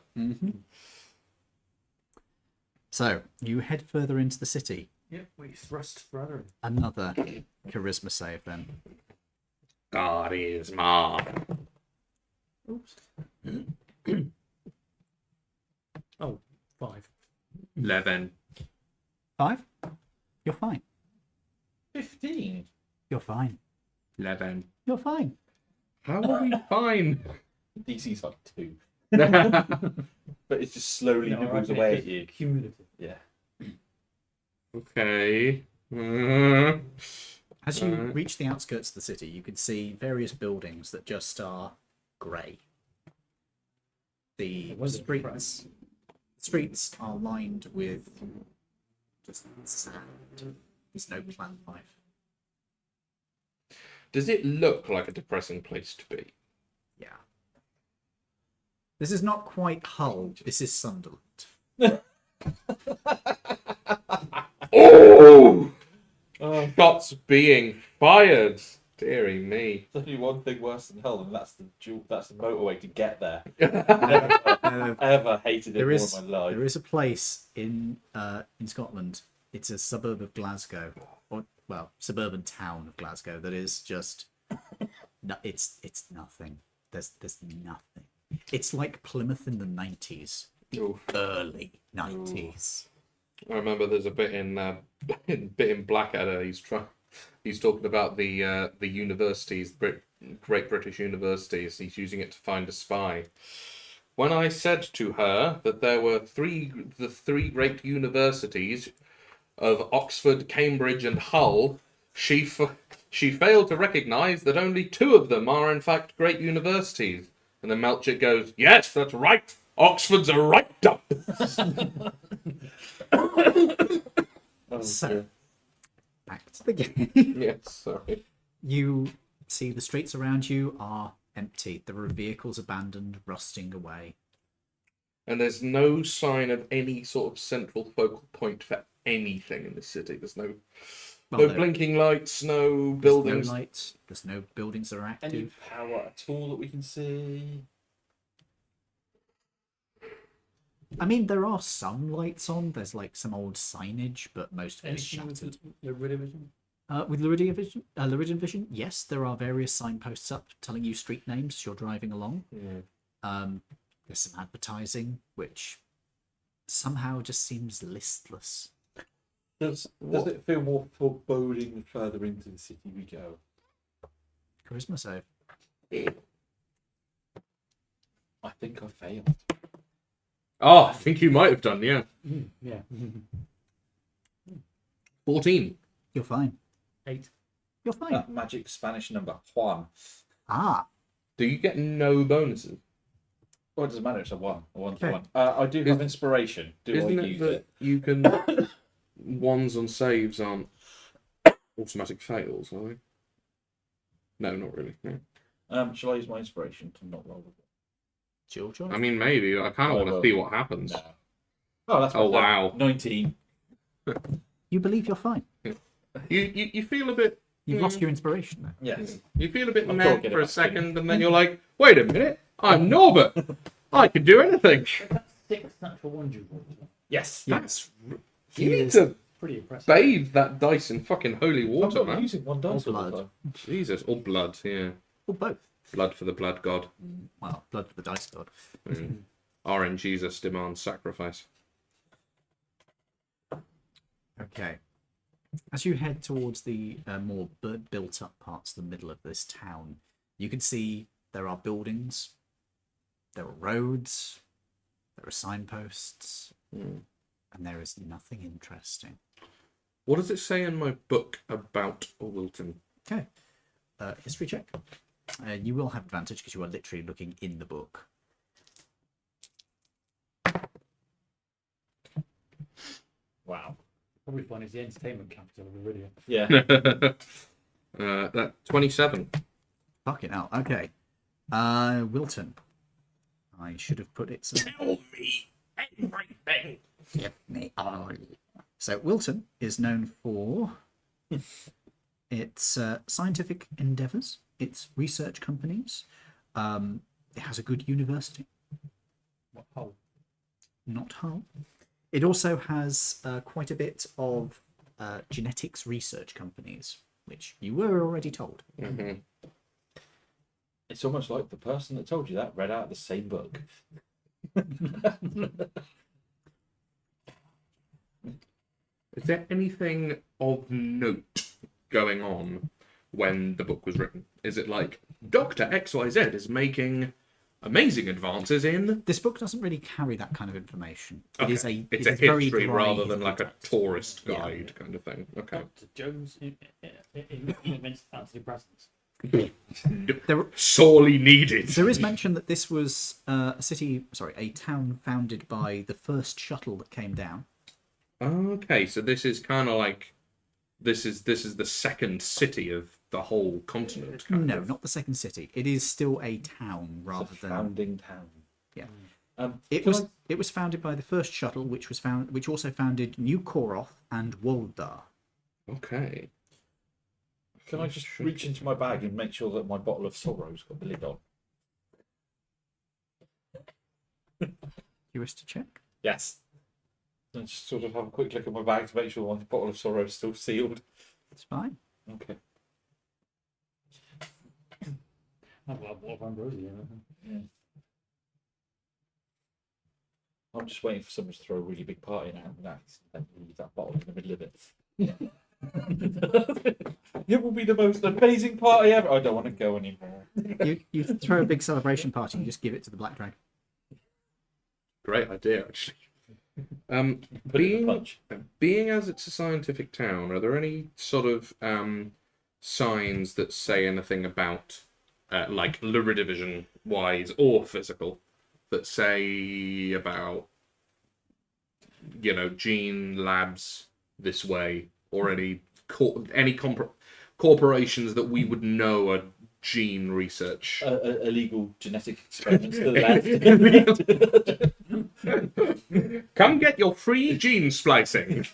So, you head further into the city. Yep, we thrust further. Another charisma save then. God is ma. Oops. Oh, 5. 11. 5? You're fine. 15. You're fine. 11. You're fine. How are we fine? DC's like 2. But but it just slowly No, I nibbles reckon away it's at you. cumulative. Yeah. Okay. As you Right. reach the outskirts of the city, you can see various buildings that just are grey. The wonder if streets are lined with just sand. There's no plant life. Does it look like a depressing place to be? Yeah. This is not quite Hull. This is Sunderland. Oh! Shots being fired. Deary me. There's only one thing worse than hell, and that's the motorway to get there. Uh, Ever hated it there more is in my life. there is a place in Scotland. It's a suburb of Glasgow, or well, suburban town of Glasgow that is just no, it's nothing. There's nothing. It's like Plymouth in the 90s, Oof. early 90s. I remember there's a bit in Blackadder. He's talking about the universities, Great British universities. He's using it to find a spy. When I said to her that there were the three great universities of Oxford, Cambridge, and Hull, she failed to recognise that only two of them are in fact great universities. And then Melchett goes, "Yes, that's right. Oxford's a right up." So, back to the game. Yes, sorry. You see the streets around you are empty. There are vehicles abandoned, rusting away. And there's no sign of any sort of central focal point for anything in the city. There's no blinking lights, no There's buildings. no lights. There's no buildings that are Any active. power at all that we can see? I mean, there are some lights on. There's like some old signage, but most of it is Anything shattered. with the Laridian? With Laridian Vision, yes, there are various signposts up telling you street names as you're driving along. Yeah. There's some advertising, which somehow just seems listless. Does it feel more foreboding the further into the city we go? Charisma save. I think I failed. Oh, I think you might have done, yeah. Yeah. 14. You're fine. 8. You're fine. That magic Spanish number, Juan. Ah, Do you get no bonuses? Oh, it doesn't matter, it's a 1. A 1's Okay. a 1. I do have inspiration. Do Isn't I it use that it? you can... ones on saves aren't automatic fails, are they? No, not really. No. Shall I use my inspiration to not roll with it? it's your choice. I mean, maybe. I kind I of want to will. see what happens. No. Oh, that's Oh, better. wow. 19. You believe you're fine. You feel a bit... You've lost your inspiration now. Yes. You feel a bit I'm mad talking for a about second, and then you're like, wait a minute, I'm Norbert. I can do anything. 6 natural ones you rolled. Yes. That's... He You need is- to Pretty impressive. bathe that dice in fucking holy I'm water, not man. using one dice all the blood. time. Jesus. Or blood, yeah. Or both. Blood for the blood god. Well, blood for the dice god. RN Jesus demands sacrifice. Okay. As you head towards the more built-up parts of the middle of this town, you can see there are buildings, there are roads, there are signposts, and there is nothing interesting. What does it say in my book about Wilton? Okay. History check. You will have advantage because you are literally looking in the book. Wow. Probably fun is the entertainment capital of Laridian. Yeah. That 27. Fucking hell. Okay. Wilton. I should have put it. Tell me everything. Give me all. So Wilton is known for its scientific endeavours, its research companies. It has a good university, What Hull? not Hull. It also has quite a bit of genetics research companies, which you were already told. Mm-hmm. It's almost like the person that told you that read out the same book. Is there anything of note going on when the book was written? Is it like Dr. XYZ is making amazing advances in. This book doesn't really carry that kind of information. It Okay. is a It's it a is very history dry rather than history like a text. tourist Yeah. guide kind of thing. Okay. Dr. Jones in immense fancy presence. Sorely needed. There is mention that this was a town founded by the first shuttle that came down. Okay, so this is kind of like this is the second city of the whole continent. Kind No, of. not the second city. It is still a town It's rather a than. founding town. Yeah. Can It was founded by the first shuttle, which also founded New Koroth and Woldar. Okay. Can I just reach into my bag and make sure that my bottle of sorrow's got the lid on? You wish to check? Yes. And just sort of have a quick look at my bag to make sure my bottle of sorrow is still sealed. It's fine. Okay. I've got a bottle of ambrosia. I'm just waiting for someone to throw a really big party now and leave that bottle in the middle of it. It will be the most amazing party ever. I don't want to go anymore. You throw a big celebration party and you just give it to the Black Dragon. Great idea, actually. Put it in the Being punch. being as it's a scientific town, are there any sort of signs that say anything about like Laridivision wise or physical that say about gene labs this way or any corporations that we would know are gene research? Illegal genetic experiments to the left. Come get your free gene splicing.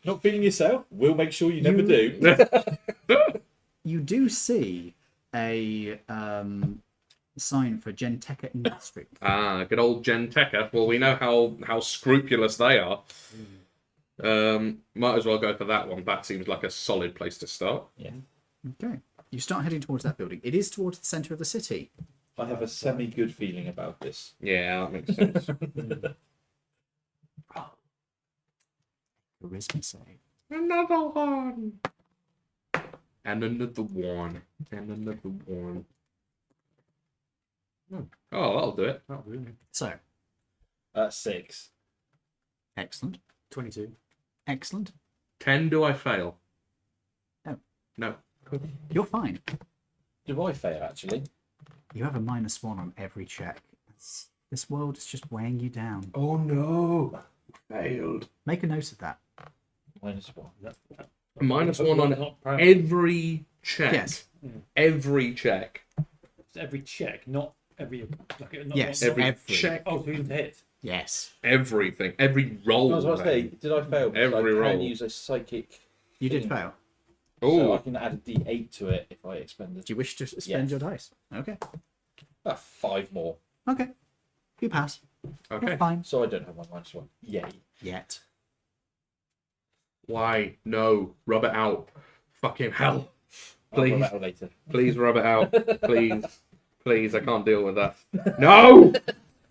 Not feeling yourself? We'll make sure you never do. You do see a sign for Genteca Industries. Ah, good old Genteca. Well, we know how scrupulous they are. Might as well go for that one. That seems like a solid place to start. Yeah. Okay. You start heading towards that building. It is towards the centre of the city. I have a semi-good feeling about this. Yeah, that makes sense. Charisma save. Another one. And another one. And another one. Oh, that'll do it. Not really. So, 6. excellent. 22. Excellent. 10, do I fail? No. No. You're fine. Do I fail, actually? You have a -1 on every check. This world is just weighing you down. Oh no. Failed. Make a note of that. -1. -1 on Not proud. every check. Yes. Every check. It's every check, not every. Not, Yes, not- Every check. Oh, so even to hit. Yes. Everything. Every roll. I was about to say, then. did I fail? Because Every I can roll. use a psychic. You did thing. fail. So I Oh, can add a D8 to it if I expend it. Do you wish to spend Yes. your dice? Okay. 5 more. Okay. You pass. okay. You're fine. So I don't have my -1. Yay. Yet. Why? No. Rub it out. Fucking hell. I'll rub Please. it out later. Please rub it out. Please. Please, I can't deal with that. No!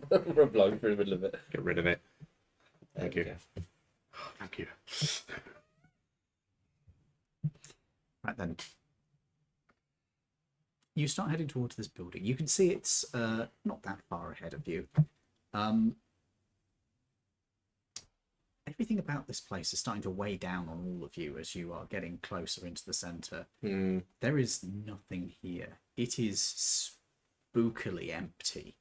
For a blow through the middle of it. Get rid of it. Thank There you. we go. Thank you. Right then. You start heading towards this building. You can see it's not that far ahead of you. Everything about this place is starting to weigh down on all of you as you are getting closer into the centre. There is nothing here. It is spookily empty.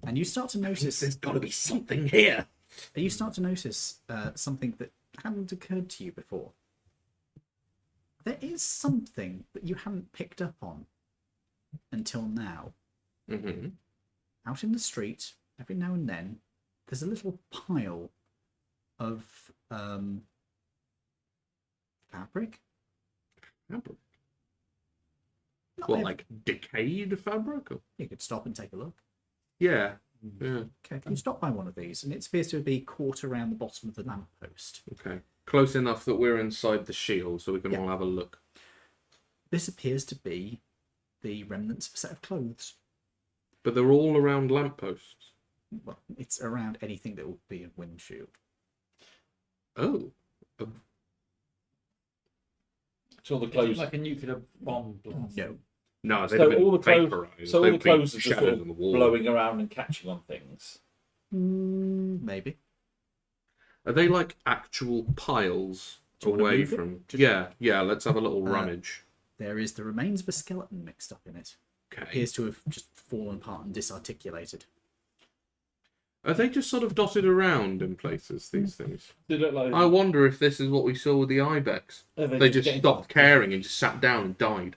And you start to notice... There's got to be something here. You start to notice something that hadn't occurred to you before. There is something that you hadn't picked up on until now. Mm-hmm. Out in the street, every now and then, there's a little pile of fabric. Fabric. Not What, ev- like decayed fabric? Or... You could stop and take a look. Yeah. Yeah. Okay, you stop by one of these, and it appears to be caught around the bottom of the lamppost. Okay. Close enough that we're inside the shield so we can Yeah. all have a look. This appears to be the remnants of a set of clothes. But they're all around lampposts. Well, it's around anything that will be a windshield. Oh. So all the It's clothes. like a nuclear bomb blast. No. No, they'd So have been all the clothes, vaporized. so all They'd the be clothes are just shattered sort of on the wall. blowing around and catching on things. Maybe. Are they like actual piles Do you wanna away move it? from? Just- Yeah. Let's have a little rummage. There is the remains of a skeleton mixed up in it. Okay. Appears to have just fallen apart and disarticulated. Are they just sort of dotted around in places? These things. They look like I wonder if this is what we saw with the ibex. They just getting- stopped caring and just sat down and died.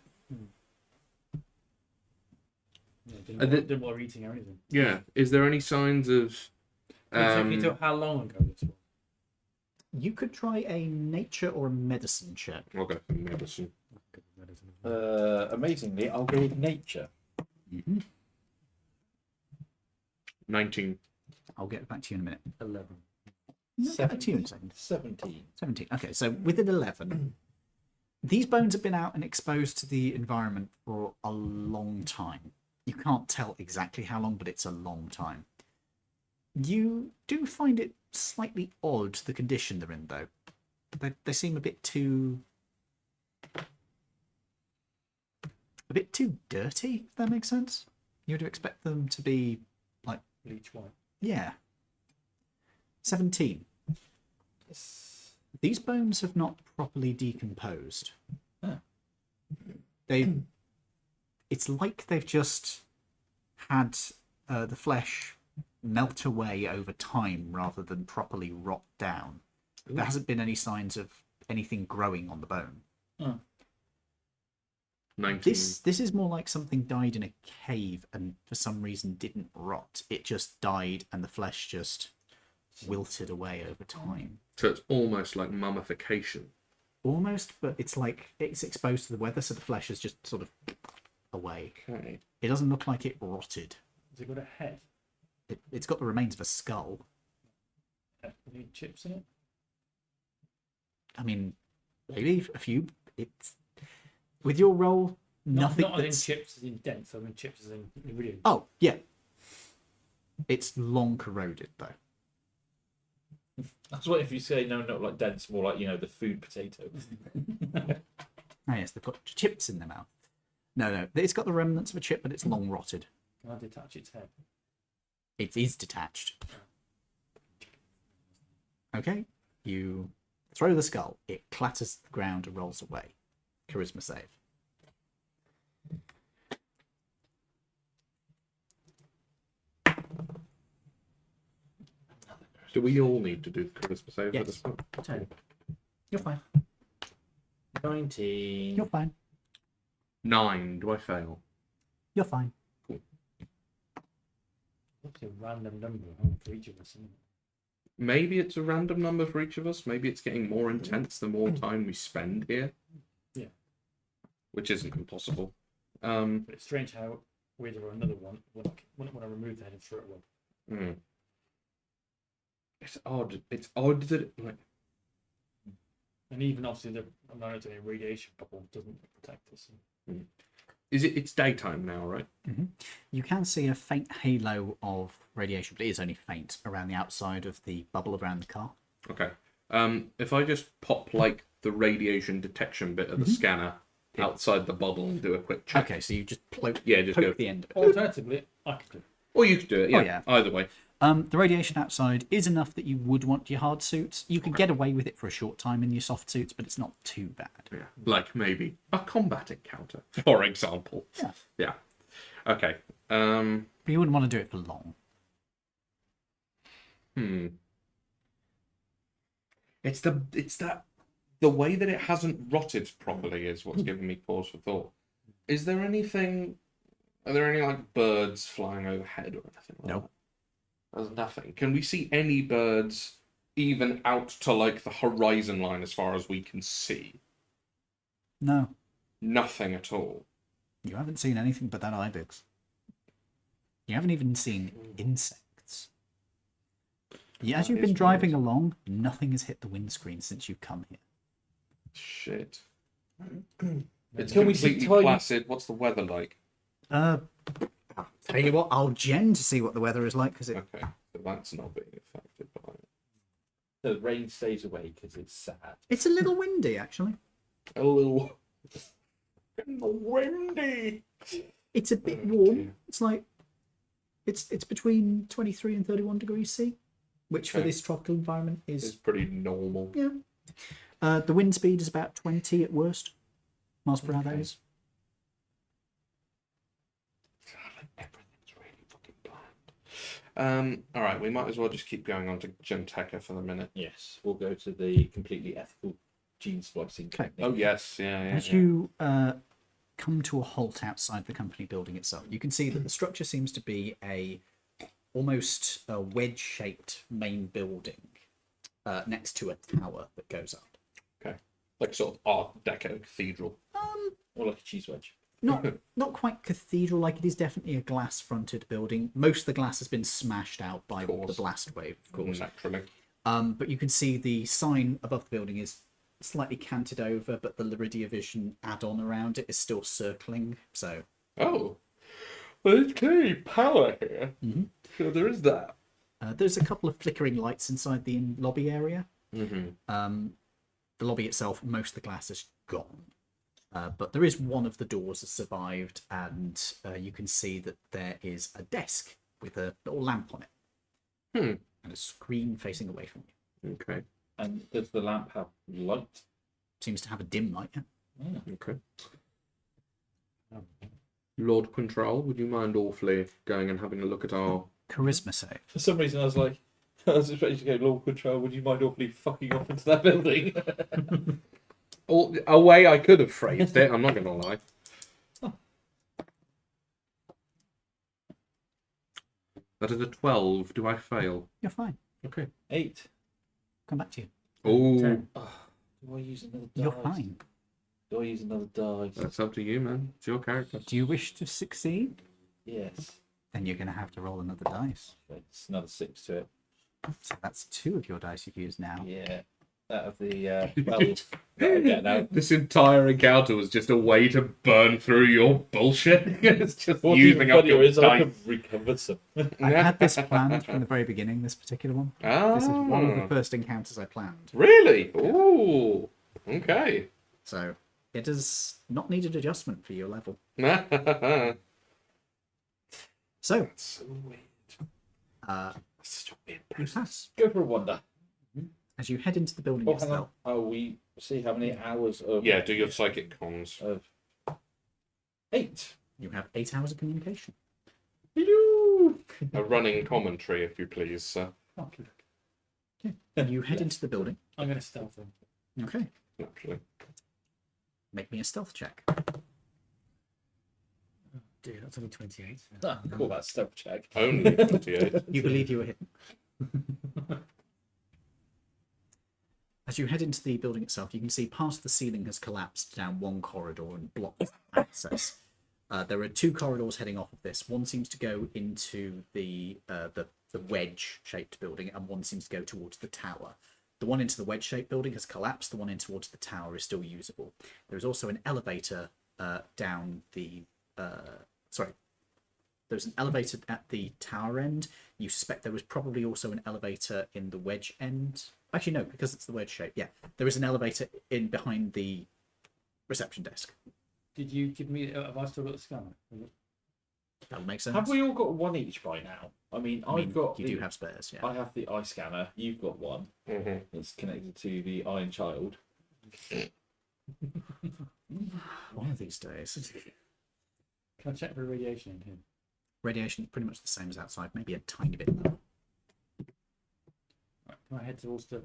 Yeah, didn't bother eating or anything. Yeah. Is there any signs of? Exactly to how long ago this was. You could try a nature or a medicine check. I'll go for medicine. Amazingly, I'll go with nature. 19. I'll get back to you in a minute. 11. I'll get back to you in a second. 17. 17. Okay, so with an 11, these bones have been out and exposed to the environment for a long time. You can't tell exactly how long, but it's a long time. You do find it slightly odd, the condition they're in, though. They seem a bit too dirty, if that makes sense. You would expect them to be like, Bleach white. yeah. 17. These bones have not properly decomposed. Oh. It's like they've just had the flesh melt away over time rather than properly rot down. There hasn't been any signs of anything growing on the bone. 19. This is more like something died in a cave and for some reason didn't rot. It just died and the flesh just wilted away over time. So it's almost like mummification. Almost, but it's like it's exposed to the weather, so the flesh is just sort of away. Okay. It doesn't look like it rotted. Has it got a head? It's got the remains of a skull. Any chips in it? I mean, maybe a few. It's with your roll, nothing. Not as in that's... chips as in dents. I mean chips as in ingredients. Oh yeah, it's long corroded though. That's what if you say no, not like dense, more like the food potato. Oh yes, they've got chips in their mouth. No, it's got the remnants of a chip, but it's long rotted. Can I detach its head? It is detached. Okay, you throw the skull. It clatters to the ground and rolls away. Charisma save. Do we all need to do the charisma save Yes. at this point? 10. You're fine. 19. You're fine. 9. Do I fail? You're fine. What's a random number for each of us? Isn't it? Maybe it's a random number for each of us. Maybe it's getting more intense the more time we spend here. Yeah. Which isn't impossible. But it's strange how with or another one when I remove the head and throw it away. Hmm. It's odd. It's odd that like And even obviously the amount of radiation bubble doesn't protect us. it's daytime now, right? You can see a faint halo of radiation, but it is only faint around the outside of the bubble around the car. Okay. If I just pop like the radiation detection bit of the scanner outside the bubble and do a quick check. Okay, so you just poke Just go. the end of it. Alternatively, I could do it. Or you could do it, yeah. Oh, yeah. Either way. The radiation outside is enough that you would want your hard suits. You can get away with it for a short time in your soft suits, but it's not too bad. Yeah. Like maybe a combat encounter, for example. Yeah. Yeah. Okay. But you wouldn't want to do it for long. It's that the way that it hasn't rotted properly is what's giving me pause for thought. Is there anything? Are there any like birds flying overhead or anything like Nope. that? There's nothing. Can we see any birds even out to like the horizon line as far as we can see? No, Nothing at all. you haven't seen anything but that ibex. You haven't even seen insects. Yeah, as That you've is been driving weird. along, nothing has hit the windscreen since you've come here. Shit. It's Can we see completely tiny- placid. What's the weather like? I'll tell you what, I'll gen to see what the weather is like, because it... Okay, so that's not being affected by it. The rain stays away because it's sad. It's a little windy, actually. A little windy. It's a bit warm. It's like it's between 23 and 31 degrees C, which for Okay. this tropical environment It's is pretty normal. yeah. The wind speed is about 20 at worst miles per hour. That Okay. is. Everything's really fucking bland. All right, we might as well just keep going on to Genteca for the minute. Yes, we'll go to the completely ethical gene splicing Okay. technique. Oh yes, yeah. As you come to a halt outside the company building itself, you can see that the structure seems to be almost a wedge-shaped main building next to a tower that goes up. Like sort of Art Deco cathedral. Or like a cheese wedge. Not quite cathedral-like. It is definitely a glass-fronted building. Most of the glass has been smashed out by the course. blast wave, of course. Naturally. But you can see the sign above the building is slightly canted over, but the Laridian Vision add-on around it is still circling. So Oh, well, there's clearly power here. Mhm. So there is that. there's a couple of flickering lights inside the lobby area. Mm-hmm. The lobby itself, most of the glass is gone. But there is one of the doors that survived, and you can see that there is a desk with a little lamp on it. And a screen facing away from you. Okay. And does the lamp have light? Seems to have a dim light, yeah. Okay. Lord Control, would you mind awfully going and having a look at our... Charisma save. For some reason, I was like, I was expecting to go, Lord Control, would you mind awfully fucking off into that building? A way I could have phrased it, I'm not going to lie. That is a 12. Do I fail? You're fine. Okay. 8. Come back to you. Oh, 10. Do I use another dice? You're fine. Do I use another dice? that's up to you, man. It's your character. Do you wish to succeed? Yes. Then you're going to have to roll another dice. It's another 6 to it. So that's 2 of your dice you've used now. Yeah. Out of the 12 that I get now. This entire encounter was just a way to burn through your bullshit. It's just What's using even up funnier your is I dice. can recover some. I had this planned from the very beginning, this particular one. This is one of the first encounters I planned. Really? Ooh. Okay. So it has not needed adjustment for your level. That's So so weird. uh, Such a weird you person. pass. Go for a wander. As you head into the building Oh, hang on. itself. Oh, we see how many hours of. Yeah, do your psychic cons. Of 8. You have 8 hours of communication. A running commentary, if you please, sir. You head into the building. I'm going to stealth him. Okay. Naturally. Make me a stealth check. Dude, that's only 28. Call that stealth check. Only 28. You believe you were hidden. As you head into the building itself, you can see past the ceiling has collapsed down one corridor and blocked access. There are 2 corridors heading off of this. One seems to go into the wedge-shaped building, and one seems to go towards the tower. The one into the wedge-shaped building has collapsed. The one in towards the tower is still usable. There is also an elevator down the... There's an elevator at the tower end. You suspect there was probably also an elevator in the wedge end. Actually, no, because it's the wedge shape. Yeah, there is an elevator in behind the reception desk. Did you give me? Have I still got the scanner? That makes sense. Have we all got one each by now? I mean, I mean, I've got. You do have spares, yeah. I have the eye scanner. You've got one. Mm-hmm. That's connected to the Iron Child. One of these days. Can I check for radiation in here? Radiation pretty much the same as outside, maybe a tiny bit lower. Right, can I head towards the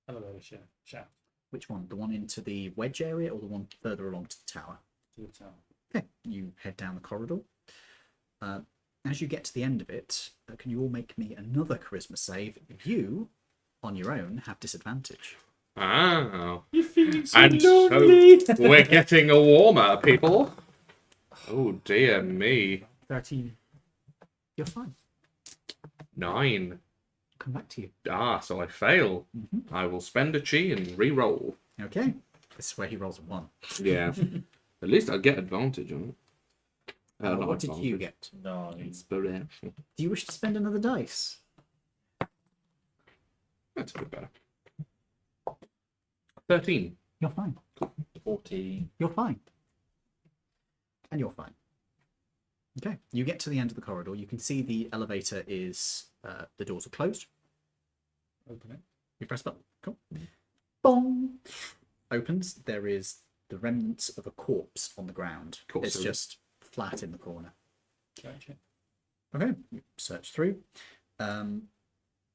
elevator shaft Which one? The one into the wedge area or the one further along to the tower? to the tower? Okay, you head down the corridor. As you get to the end of it, can you all make me another charisma save? You, on your own, have disadvantage. Ah. You're feeling so And lonely. so we're getting a warmer, people. Oh, dear me. 13. You're fine. 9. Come back to you. Ah, so I fail. I will spend a chi and re-roll. Okay. This is where he rolls a 1. Yeah. At least I get advantage on it. Not What did you advantage. get? No. Inspiration. Do you wish to spend another dice? That's a bit better. 13. You're fine. 14. You're fine. and you're fine. Okay, you get to the end of the corridor. You can see the elevator is the doors are closed. Open it. You press button. Cool. Bong. Opens. There is the remnants of a corpse on the ground. Course It's there is. just flat in the corner. Gotcha. Okay. You search through. You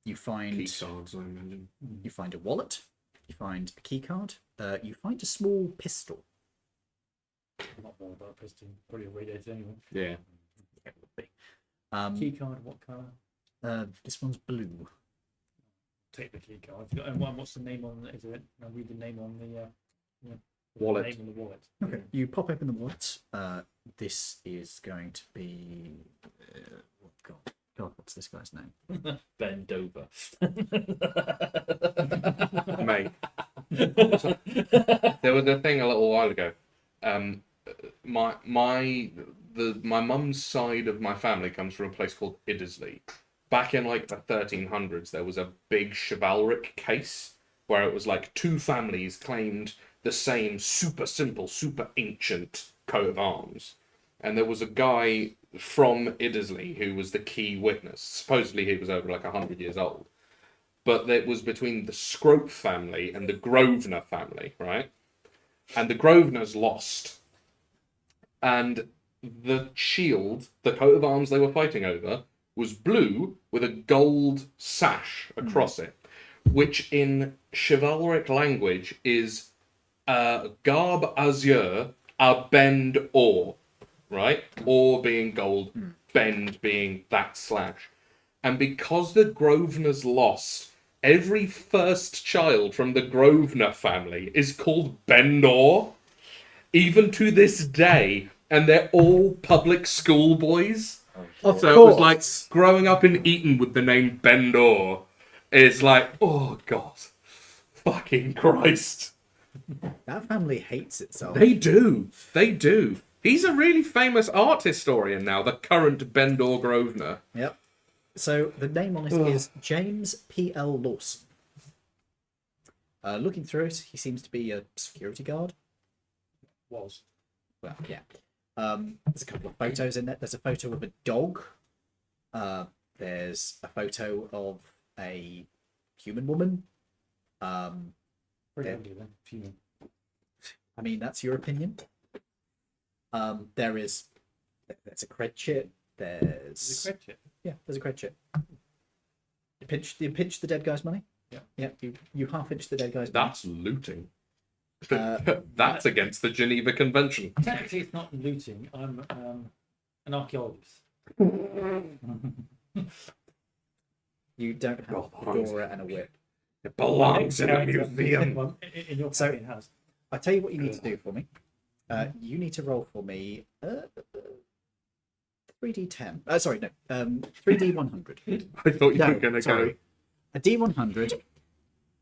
Key find cards, I imagine. you find a wallet. You find a key card. You find a small pistol. Not more about pistol. Probably irradiated anyway. Yeah. It would be. Key card. What colour? This one's blue. Take the key card. And what's the name on? Is it? I'll read the name on the Wallet. Name on the wallet. Okay. You pop open the wallet. This is going to be. Oh God, what's this guy's name? Bend over. Mate. There was a thing a little while ago. My mum's side of my family comes from a place called Iddesleigh. Back in like the 1300s, there was a big chivalric case where it was like two families claimed the same super simple, super ancient coat of arms. And there was a guy from Iddesleigh who was the key witness. Supposedly he was over like 100 years old. But it was between the Scrope family and the Grosvenor family, right? And the Grosvenors lost. And the shield, the coat of arms they were fighting over, was blue with a gold sash across it, which in chivalric language is garb azure a bend or, right? Or being gold, bend being that slash. And because the Grosvenors lost, every first child from the Grosvenor family is called Bendor, even to this day, and they're all public school boys. Of So it was like growing up in Eton with the name Bendor is like, oh God, fucking Christ. That family hates itself. They do. He's a really famous art historian now, the current Bendor Grosvenor. Yep. So the name on it is James P.L. Lawson. Looking through it, he seems to be a security guard. Was. Well, yeah. There's a couple of photos in there. There's a photo of a dog. There's a photo of a human woman. Very Yeah. handy then. Human. I mean, that's your opinion. There's a cred chip. Is it credit? Yeah, there's a cred chip. You pinch the dead guy's money. Yeah. Yeah. You half inch the dead guy's money. That's looting. Uh, That's against the Geneva Convention. Technically, it's not looting. I'm an archaeologist. You don't have a fedora and a whip. It belongs in a museum. Well, in your So- it has. I tell you what you need to do for me. You need to roll for me 3d10. Sorry, no. 3d100. I thought you No, were going to go. sorry. A d100.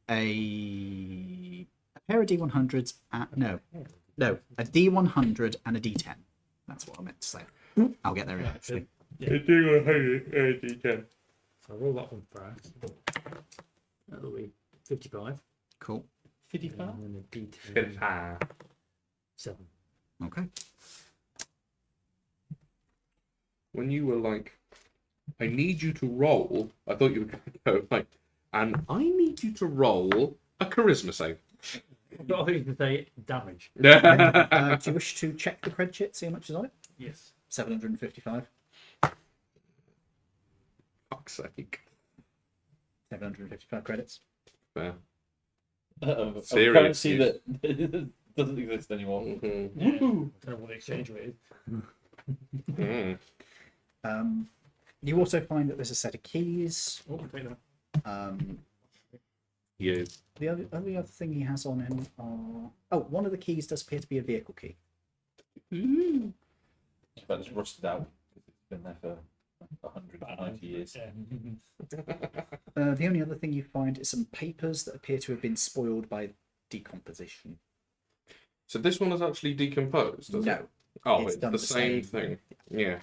A pair of d100s. No, a d100 and a d10. That's what I meant to say. I'll get there eventually. I do want to So I roll that one first. That'll be 55. Cool. 55? And then a D10. 7. Okay. When you were like, I need you to roll, I thought you were going to go like, and I need you to roll a charisma save. But I think you can say damage. Do you wish to check the cred sheet, see how much is on it? Yes. 755. Fuck's sake. 755 credits. Fair. A Serious currency use. that doesn't exist anymore. Mhm. I don't know what the exchange rate is. Mm. You also find that there's a set of keys. Oh, I'll take that. Yeah. The only other thing he has on him are... one of the keys does appear to be a vehicle key. But it's rusted out. It's been there for 190 years. Yeah. The only other thing you find is some papers that appear to have been spoiled by decomposition. So this one is actually decomposed, does it? No. Oh, It's it's done the the same same. thing. Yeah.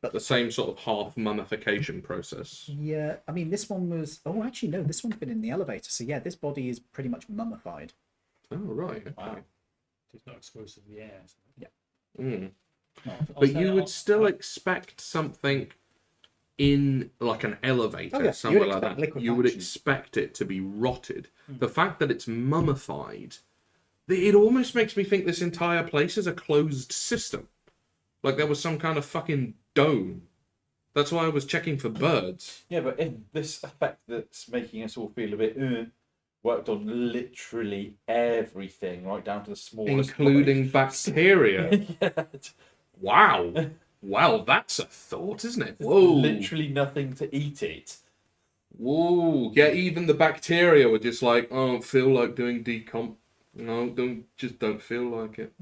But- the same sort of half mummification process. Yeah, I mean, this one was... Oh, actually, no, this one's been in the elevator. So, yeah, this body is pretty much mummified. Oh, right. Okay. Wow. It's not exposed to the air. Mm. But you would still expect something in like an elevator, Oh, yeah. somewhere You'd like expect that. liquefaction. You would expect it to be rotted. The fact that it's mummified, it almost makes me think this entire place is a closed system. Like there was some kind of fucking dome. That's why I was checking for birds. Yeah, but if this effect that's making us all feel a bit worked on literally everything, right down to the smallest, Including bacteria. yeah, Wow. Wow, that's a thought, isn't it? there's Whoa. literally nothing to eat it. Whoa. Yeah, even the bacteria were just like, oh, I don't feel like doing decomp. No, don't feel like it.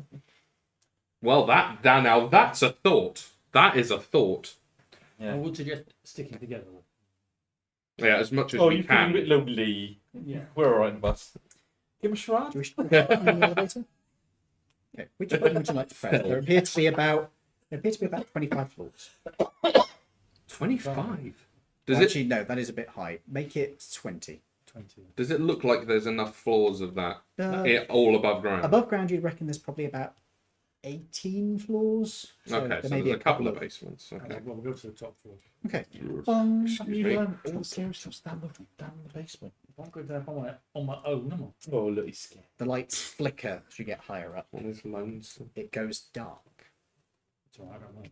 Well, now that's a thought. That is a thought. Yeah. I would suggest sticking together. Yeah, as much as Oh, we you're feeling a bit can. lonely. Yeah. We're all right in the bus. Give him a charade. Do you wish to put in the elevator? Okay, which button would you like to press? There appear to be about 25 floors. 25. Does Actually, no, that is a bit high. Make it 20. 20. Does it look like there's enough floors of that all above ground? Above ground, you'd reckon there's probably about 18 floors. So Okay, there so may there's be a couple of basements. Okay. Well, we'll go to the top floor. Okay. Excuse me. All the scary stuff's down the basement. I'll go there on my own. Am I? Oh, look, he's scared. The lights flicker as you get higher up. One is lonesome. It goes dark. It's alright, I don't like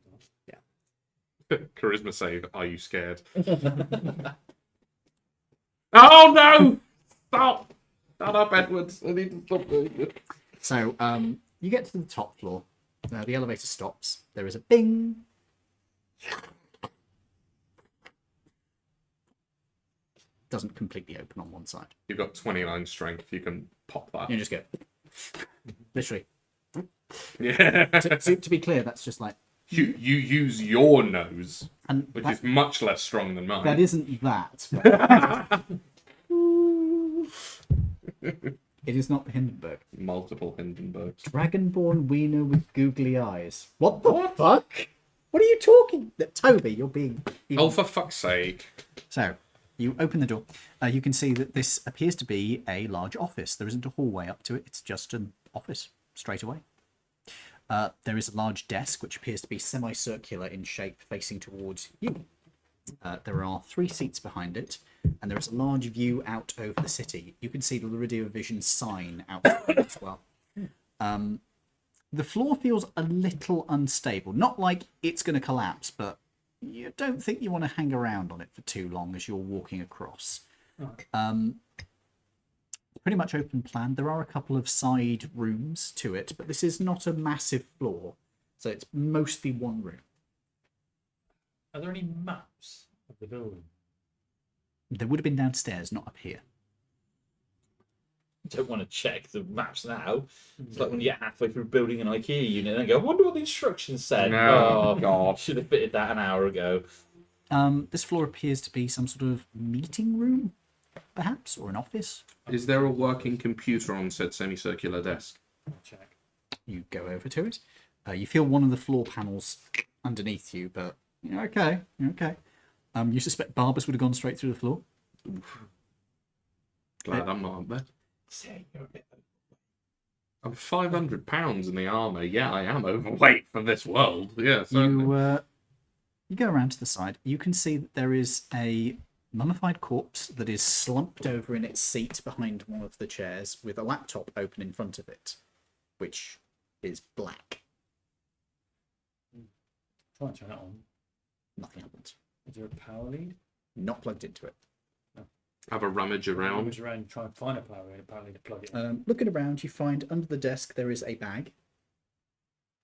that. Charisma save. Are you scared? Oh no! Stop! Shut up, Edwards. I need to stop doing it. So you get to the top floor. The elevator stops. There is a bing. Doesn't completely open on one side. You've got 29 strength. You can pop that. You just go. Literally. Yeah. To be clear, that's just like. You use your nose, And which that, is much less strong than mine. that isn't that. It is not the Hindenburg. Multiple Hindenburgs. Dragonborn wiener with googly eyes. What the fuck? What are you talking? Toby, you're being. Oh, for fuck's sake. So, you open the door. You can see that this appears to be a large office. There isn't a hallway up to it. It's just an office straight away. There is a large desk which appears to be semicircular in shape, facing towards you. There are 3 seats behind it, and there is a large view out over the city. You can see the Laridian Vision sign outside as well. The floor feels a little unstable. Not like it's going to collapse, but you don't think you want to hang around on it for too long as you're walking across. Pretty much open plan. There are a couple of side rooms to it, but this is not a massive floor, so it's mostly one room. Are there any maps of the building? There would have been downstairs, not up here. Don't want to check the maps now. It's like when you get halfway through building an IKEA unit and go, I wonder what the instructions said. No, oh, God. Should have fitted that an hour ago. This floor appears to be some sort of meeting room, perhaps, or an office. Is there a working computer on said semicircular desk? I'll check. You go over to it. You feel one of the floor panels underneath you, but you're okay. You're okay. You suspect Barbus would have gone straight through the floor. Glad I'm not up there. I'm 500 pounds in the armour. Yeah, I am overweight for this world. Yeah, certainly. You go around to the side. You can see that there is a mummified corpse that is slumped over in its seat behind one of the chairs with a laptop open in front of it, which is black. Try and turn it on. Nothing happens. Is there a power lead? Not plugged into it. Have a rummage around. Rummage around and try and find a power lead to plug it in. Looking around, you find under the desk there is a bag.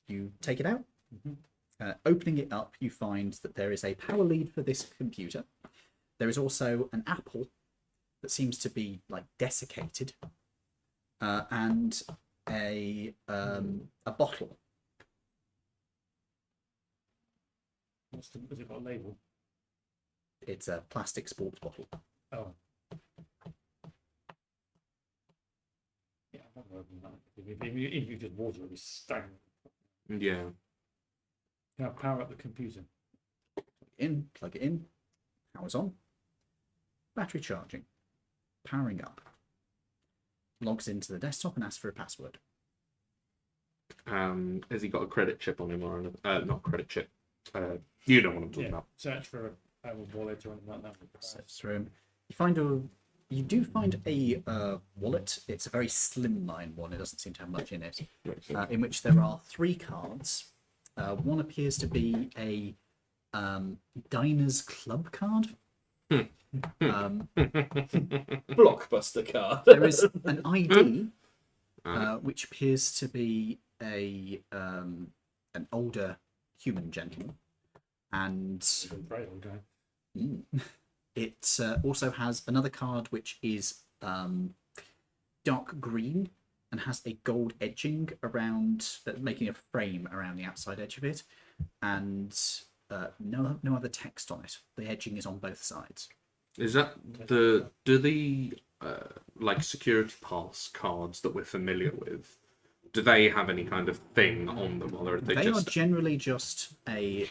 You take it out. Opening it up, you find that there is a power lead for this computer. There is also an apple that seems to be like desiccated, and a bottle. Has it got a label? It's a plastic sports bottle. Oh. Yeah, I've never opened that. If you just water it, it's staggering. Yeah. Can I power up the computer? Plug it in, powers on, battery charging, powering up, logs into the desktop and asks for a password. Has he got a credit chip on him or anything? Not credit chip. You know what I'm talking Yeah. about. Search for a wallet or anything like that. Search through. You do find a wallet. It's a very slimline one. It doesn't seem to have much in it. In which there are 3 cards. One appears to be a Diners Club card. Blockbuster card. There is an ID, which appears to be an older human gentleman, and Very old guy. it also has another card which is dark green and has a gold edging around, making a frame around the outside edge of it, and no other text on it. The edging is on both sides. Is that do the like security pass cards that we're familiar with? Do they have any kind of thing on them, or are they They just? are generally just a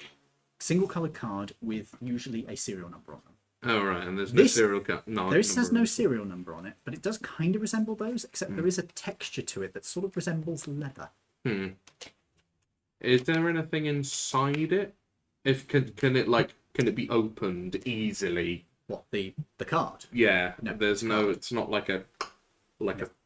single coloured card with usually a serial number on them. Oh right, and there's no serial card. No, This has no serial number on it, but it does kind of resemble those, except there is a texture to it that sort of resembles leather. Is there anything inside it? If can it be opened easily? What, the card? Yeah. No, There's no. It's not like a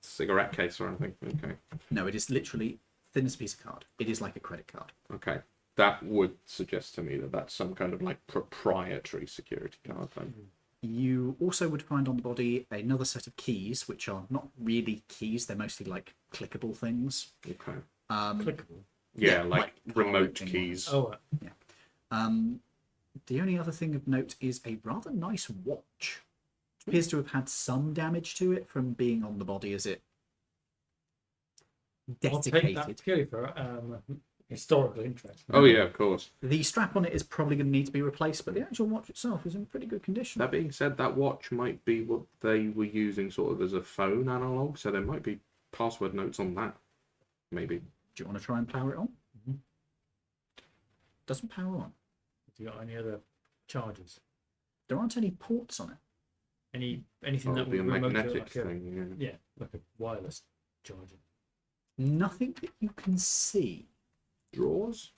cigarette case or anything. Okay. No, it is literally thin as a piece of card. It is like a credit card. Okay. That would suggest to me that that's some kind of like proprietary security card then. You also would find on the body another set of keys, which are not really keys. They're mostly like clickable things. Okay. Clickable. Yeah, Yeah, like like remote power keys. Oh, The only other thing of note is a rather nice watch. It appears to have had some damage to it from being on the body as it I'll take desiccated. that purely for historical interest. Oh yeah, of course. The strap on it is probably going to need to be replaced, but the actual watch itself is in pretty good condition. That being said, that watch might be what they were using sort of as a phone analog, so there might be password notes on that. Maybe. Do you want to try and power it on? Doesn't power on. Have you got any other charges? There aren't any ports on it. Anything Or that it'd be a would remote it magnetic like a, thing. yeah, like a wireless charger. Nothing that you can see. Drawers.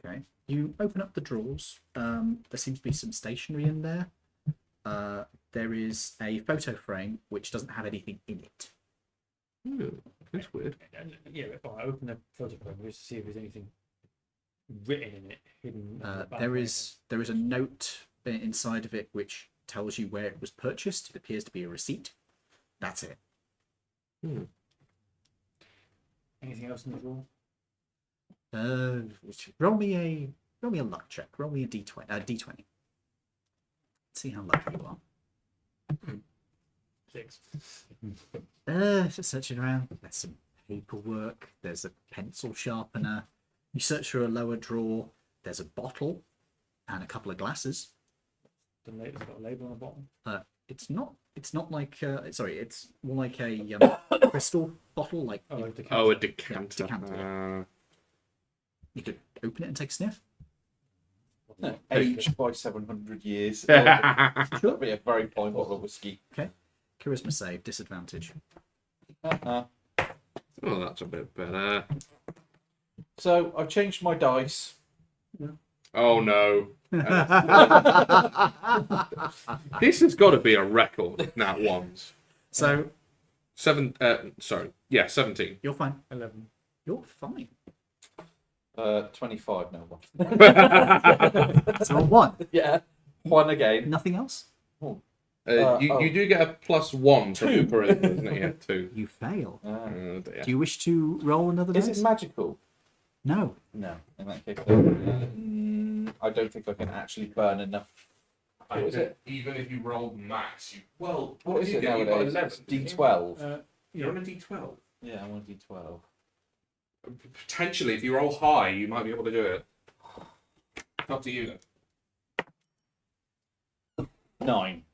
Okay. You open up the drawers. There seems to be some stationery in there. There is a photo frame which doesn't have anything in it. Ooh, that's weird. Yeah, if I open the photo frame just to see if there's anything written in it, hidden. on the back There or is a note inside of it which tells you where it was purchased. It appears to be a receipt. That's it. anything else in the drawer? Roll me a luck check. Roll me a d20. D20. See how lucky you are. 6. Just searching around. There's some paperwork. There's a pencil sharpener. You search through a lower drawer. There's a bottle and a couple of glasses. It's got a label on the bottom. It's not like sorry. It's more like a crystal bottle. Like Oh, Oh, a decanter. decanter. you could open it and take a sniff. Aged by 700 years. Sure. That'd be a very fine bottle of whiskey. Charisma save, disadvantage. Uh-uh. Oh, that's a bit better. So I've changed my dice. Oh no. This has got to be a record. Nat ones. So 17. you're fine. 11. You're fine. 25 now. So one. Yeah. One again. Nothing else. You do get a +1 from the charisma, isn't it? Yeah, 2. You fail. Oh, dear. Do you wish to roll another Is dice? it magical? No. No. In that case, I don't think I can actually burn enough. What is it? Even if you rolled max, What is it nowadays? It's D12. You're on a D12. Yeah, I'm on D12. Potentially, if you roll high, you might be able to do it. Up to you then. 9.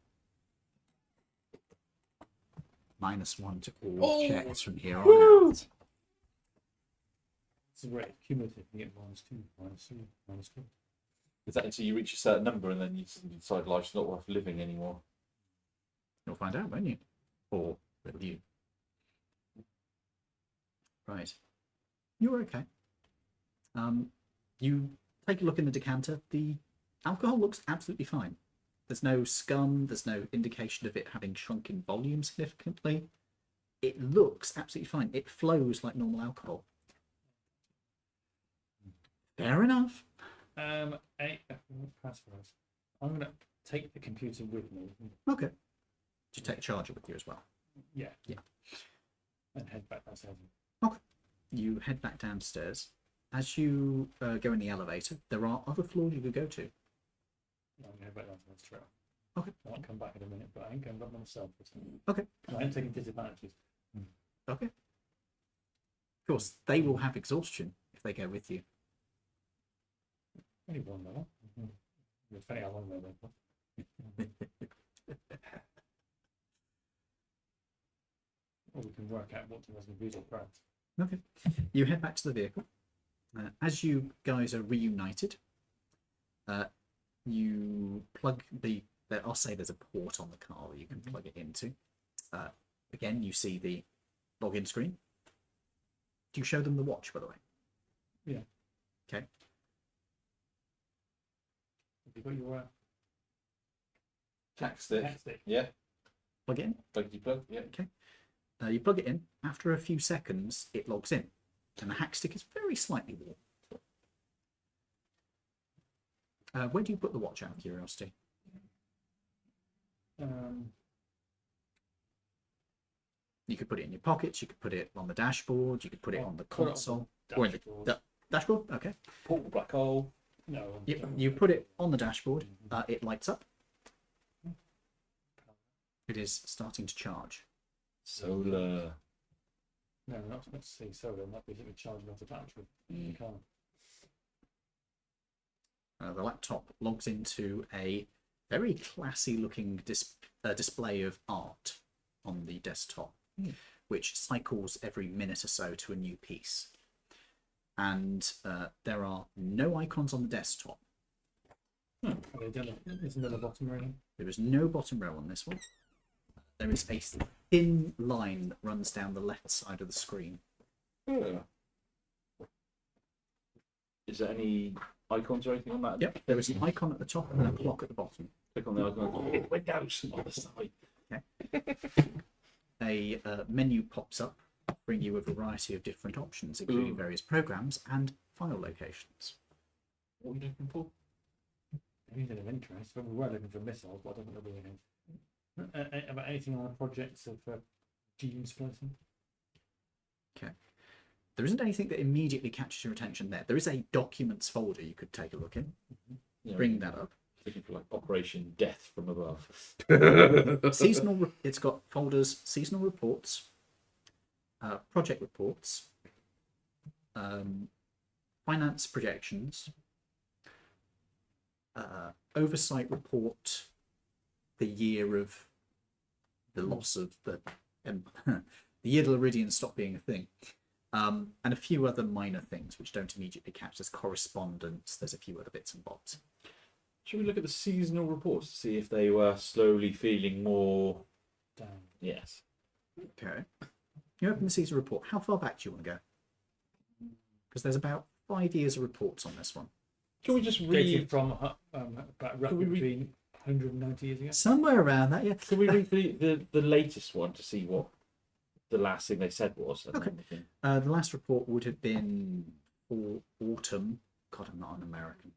-1 to all checks from here on out. This is where it's cumulative. You get -2, -2, -2. Is that until you reach a certain number and then you decide life's not worth living anymore? You'll find out, won't you? Or will you? Right. You're okay. You take a look in the decanter. The alcohol looks absolutely fine. There's no scum. There's no indication of it having shrunk in volume significantly. It looks absolutely fine. It flows like normal alcohol. Fair enough. Passwords. I'm gonna take the computer with me. Okay. Do you take a charger with you as well? Yeah. Yeah. And head back downstairs. You head back downstairs. As you go in the elevator, there are other floors you could go to. I'm gonna head back downstairs straight. Okay. I might come back in a minute, but I ain't going back myself. Okay. I am taking disadvantages. Okay. Of course, they will have exhaustion if they go with you. Only one level. It's funny how long they're there. Or we can work out what was the music brand. Okay. You head back to the vehicle. As you guys are reunited, you plug I'll say there's a port on the car that you can plug it into. Again, you see the login screen. Do you show them the watch, by the way? Yeah. Okay. Have you got your Tack stick. tack stick? Yeah. Plug it in. Pluggy plug. Yeah. You plug it in. After a few seconds, it logs in. And the hack stick is very slightly warm. Where do you put the watch, out of curiosity? You could put it in your pockets, you could put it on the dashboard, you could put it on the console. Or in the dashboard? Okay. Portable black hole. No. You put it on the dashboard, it lights up. It is starting to charge. Solar. No, we're not supposed to see solar. It might be charging off the battery. You can't. The laptop logs into a very classy looking display of art on the desktop, which cycles every minute or so to a new piece. And there are no icons on the desktop. Are they done? Isn't there a bottom row? There is no bottom row on this one. There is a thin line that runs down the left side of the screen. Is there any icons or anything on that? Yep, there is an icon at the top and a clock at the bottom. Click on the icon. Windows on the side. A menu pops up, bring you a variety of different options, including various programs and file locations. What are you looking for? Anything of interest? But we were looking for missiles, but I don't think there'll be anything. About anything on the projects of gene splicing? There isn't anything that immediately catches your attention there. There is a documents folder you could take a look in. Yeah. Bring that up. Looking for like Operation Death from Above. It's got folders: seasonal reports, project reports, finance projections, oversight report, the year of the loss of the year the Laridian stopped being a thing, and a few other minor things which don't immediately catch. There's correspondence. There's a few other bits and bobs. Should we look at the seasonal reports to see if they were slowly feeling more Down. Yes. Okay. You open the season report. How far back do you want to go? Because there's about 5 years of reports on this one. Can we just Dated read? from about roughly between 190 years ago. Somewhere around that, yeah. Can we read the latest one to see what the last thing they said was? And Okay. then we can- The last report would have been for autumn. God, I'm not an American.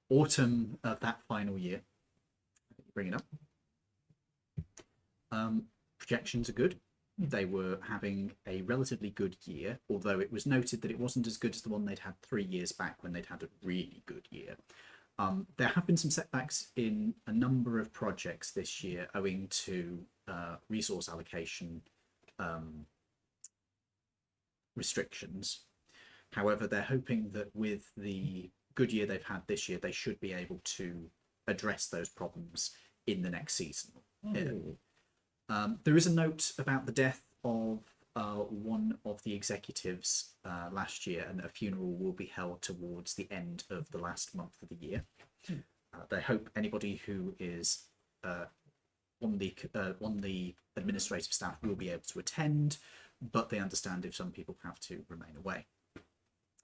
Autumn of that final year. Bring it up. Projections are good. They were having a relatively good year, although it was noted that it wasn't as good as the one they'd had 3 years back when they'd had a really good year. There have been some setbacks in a number of projects this year owing to resource allocation restrictions. However, they're hoping that with the good year they've had this year, they should be able to address those problems in the next season. There is a note about the death of one of the executives last year, and a funeral will be held towards the end of the last month of the year. They hope anybody who is on the administrative staff will be able to attend, but they understand if some people have to remain away.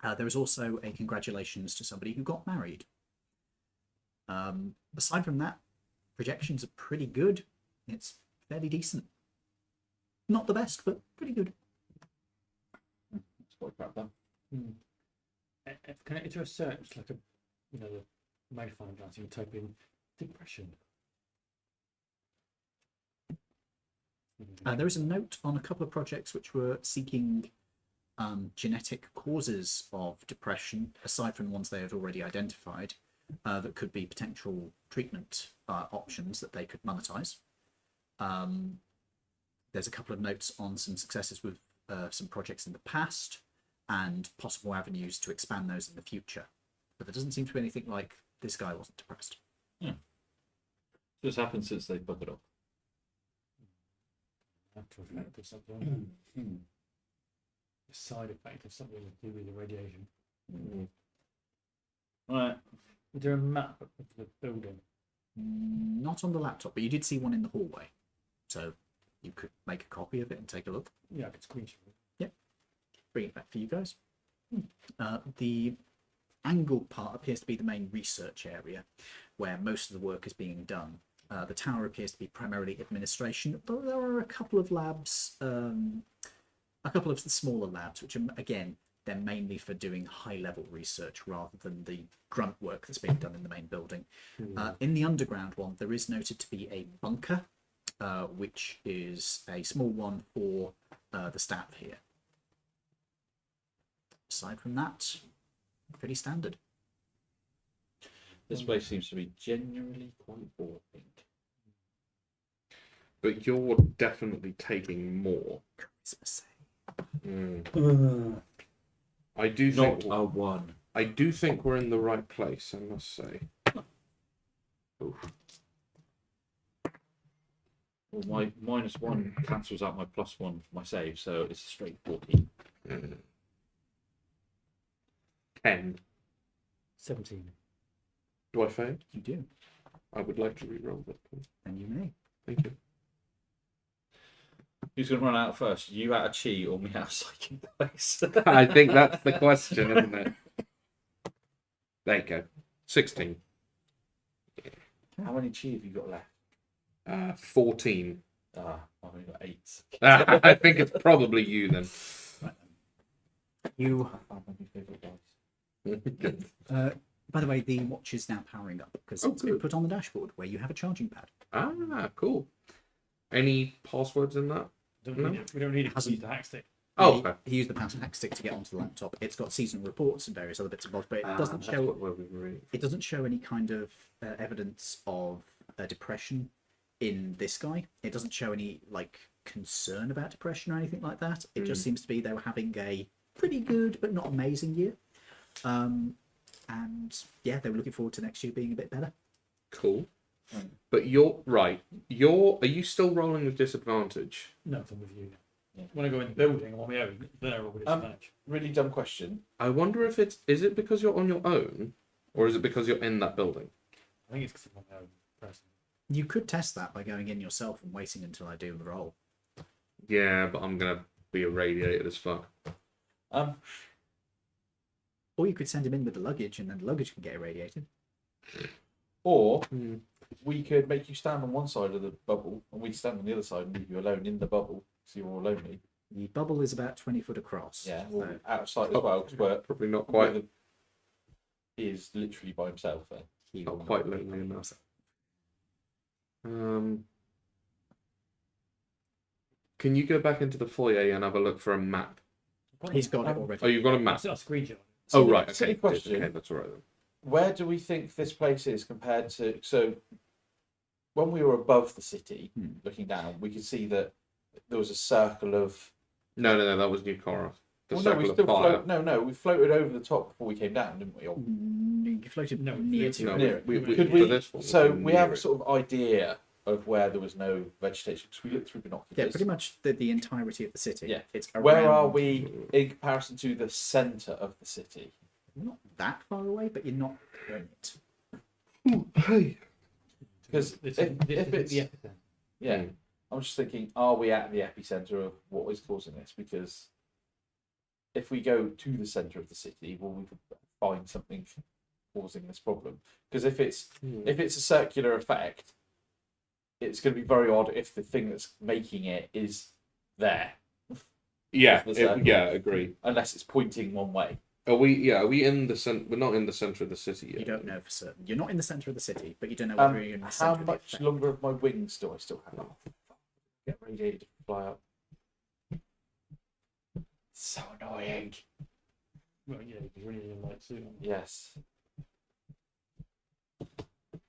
There is also a congratulations to somebody who got married. Aside from that, projections are pretty good. It's fairly decent. Not the best, but pretty good. It's quite crap then. Connected to a search, like the magnifying glass, you type in depression. There is a note on a couple of projects which were seeking genetic causes of depression, aside from the ones they had already identified, that could be potential treatment options that they could monetize. There's a couple of notes on some successes with some projects in the past and possible avenues to expand those in the future. But there doesn't seem to be anything like this guy wasn't depressed. What's happened since they buggered off? After effect of something. The side effect of something to do with the radiation. Right. Is there a map of the building? Not on the laptop, but you did see one in the hallway. So you could make a copy of it and take a look. Yeah, I could screenshot it. Bring it back for you guys. The angled part appears to be the main research area where most of the work is being done. The tower appears to be primarily administration, but there are a couple of labs, a couple of the smaller labs, which are, again, they're mainly for doing high-level research rather than the grunt work that's being done in the main building. In the underground one, there is noted to be a bunker, which is a small one for the staff here. Aside from that, pretty standard. This place seems to be genuinely quite boring. But you're definitely taking more. Christmas. I do Not think a one. I do think we're in the right place, I must say. Oof. Well, my -1 cancels out my +1 for my save, so it's a straight 14. 10. 17. Do I fail? You do, I would like to re-roll that, please. and you may. Thank you. Who's going to run out first? You out of chi or me out of psychic dice? I think that's the question, isn't it? There you go. 16. How many chi have you got left? 14. I've only got 8. I think it's probably you then. You. I found my favourite dice. By the way, the watch is now powering up because it's been good. put on the dashboard where you have a charging pad. Cool. Any passwords in that? We No. don't need it to Hasn't- use the hack stick. Oh, He- okay. He used the pound hack stick to get onto the laptop. It's got seasonal reports and various other bits and bobs, but it doesn't That's show. where we were reading. It doesn't show any kind of evidence of depression in this guy. It doesn't show any concern about depression or anything like that. It just seems to be they were having a pretty good but not amazing year. And yeah, they were looking forward to next year being a bit better. Cool. But you're right. Are you still rolling with disadvantage? No, I'm with you. Yeah. When I go in the building, I'm on my own. Then I roll with disadvantage. Really dumb question. I wonder if is it because you're on your own, or is it because you're in that building? I think it's because I'm on my own person. You could test that by going in yourself and waiting until I do the roll. Yeah, but I'm gonna be irradiated as fuck. Or you could send him in with the luggage and then the luggage can get irradiated. Or we could make you stand on one side of the bubble and we stand on the other side and leave you alone in the bubble so you're all lonely. The bubble is about 20 foot across. Yeah, So out of sight as well, because Probably not quite. he is literally by himself there. he Not will quite not be lonely by enough. himself. Can you go back into the foyer and have a look for a map? He's got it already. Oh, you've got a I'll map. screenshot. Oh, right. Silly Okay. question. Okay, that's all right then. Where do we think this place is compared to? So, when we were above the city, looking down, we could see that there was a circle of. No, that was New Cora. The Well, circle we of still fire. we floated over the top before we came down, didn't we? Or You floated No, near it's to No, it. near it. we, Could for we? this one, So we've we been have near a it. sort of idea of where there was no vegetation because we looked through binoculars. Yeah, pretty much the entirety of the city. Yeah. It's Where are around- we in comparison to the centre of the city? Not that far away, but you're not in it. Hey. Because This if is it's the epicenter. yeah, I'm just thinking, are we at the epicenter of what is causing this? Because if we go to the centre of the city, will we find something causing this problem? Because if it's a circular effect, it's going to be very odd if the thing that's making it is there, Yeah, the circle. yeah, agree. unless it's pointing one way. Are we in the center? We're not in the center of the city yet. You don't know for certain. You're not in the centre of the city, but you don't know Um, whether you're in the how centre of the much effect. longer of my wings do I still have? Get radiated to fly up. So annoying. Well, yeah, because you're only in light suit. aren't you? Yes.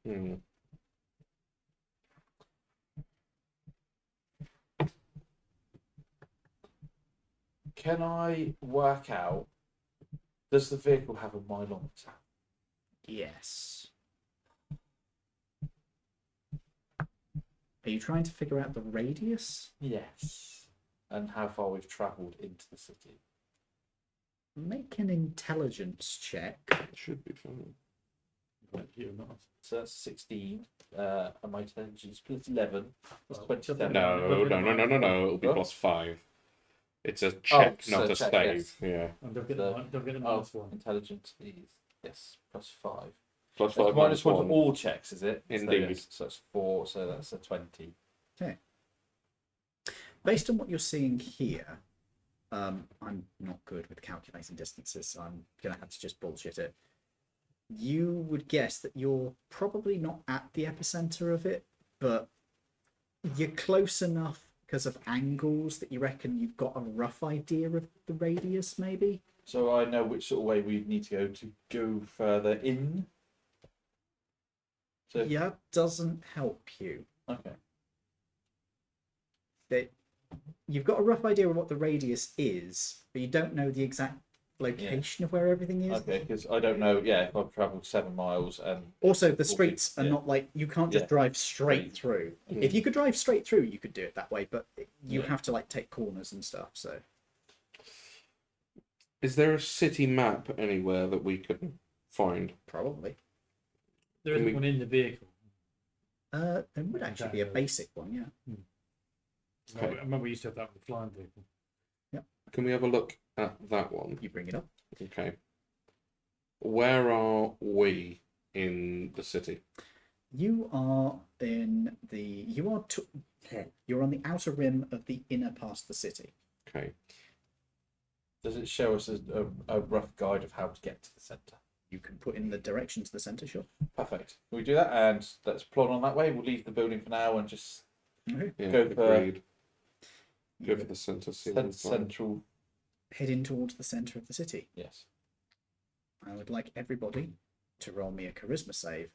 Hmm. Can I work out? Does the vehicle have a mileometer? Yes. Are you trying to figure out the radius? Yes. And how far we've travelled into the city? Make an intelligence check. It should be fine. Right, you're not. So that's 16. And my intelligence plus 11. That's Well, 27. No. It'll be What? +5. It's a check, so not a check, save. yes. Yeah. And don't get So- the Oh, minus one. intelligence is yes, +5. +5 That's minus one to all checks, is it? Indeed. So that's 4. So that's a 20. Based on what you're seeing here, I'm not good with calculating distances, so I'm going to have to just bullshit it. You would guess that you're probably not at the epicenter of it, but you're close enough because of angles that you reckon you've got a rough idea of the radius, maybe? So I know which sort of way we need to go further in. So Yeah, doesn't help you. okay. That you've got a rough idea of what the radius is, but you don't know the exact location of where everything is. Okay, because I don't know. Yeah, if I've travelled 7 miles and Also, the streets are Yeah. not like you can't just Yeah. drive straight through. If you could drive straight through, you could do it that way, but you Yeah. have to like take corners and stuff. So Is there a city map anywhere that we can find? probably There Can isn't we- one in the vehicle. there would actually be a basic one, yeah. I remember we used to have that with the flying vehicle. Can we have a look at that one? You bring it up. Okay. Where are we in the city? You are in the you're on the outer rim of the inner part of the city. Okay. does it show us a rough guide of how to get to the centre? You can put in the direction to the center, sure. Perfect. Can we do that? And let's plod on that way. We'll leave the building for now and just Okay. Yeah, Go for- agreed. Go for the centre. See what we find. central. Head in towards the center of the city. Yes. I would like everybody to roll me a charisma save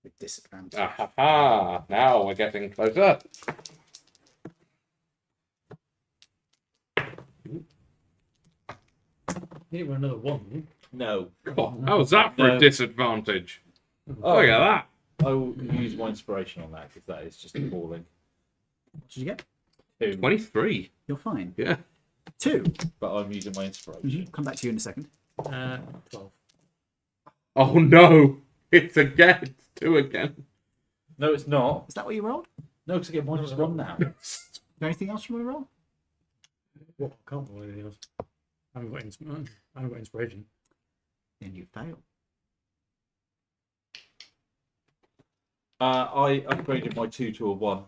with disadvantage. Ah ha ha! Now we're getting closer. Here we're another one. No. God, how's that for No. a disadvantage? Oh, Look at that. I will use my inspiration on that because that is just appalling. What did you get? 2, 23. You're fine. Yeah. 2. but I'm using my inspiration. Come back to you in a second. 12. Oh no! It's again. It's 2 again. No, it's not. Is that what you rolled? No, because I get minus 1 now. Is there anything else you want to roll? What? Can't roll anything else. I haven't got inspiration. Then you fail. I upgraded my 2 to a 1.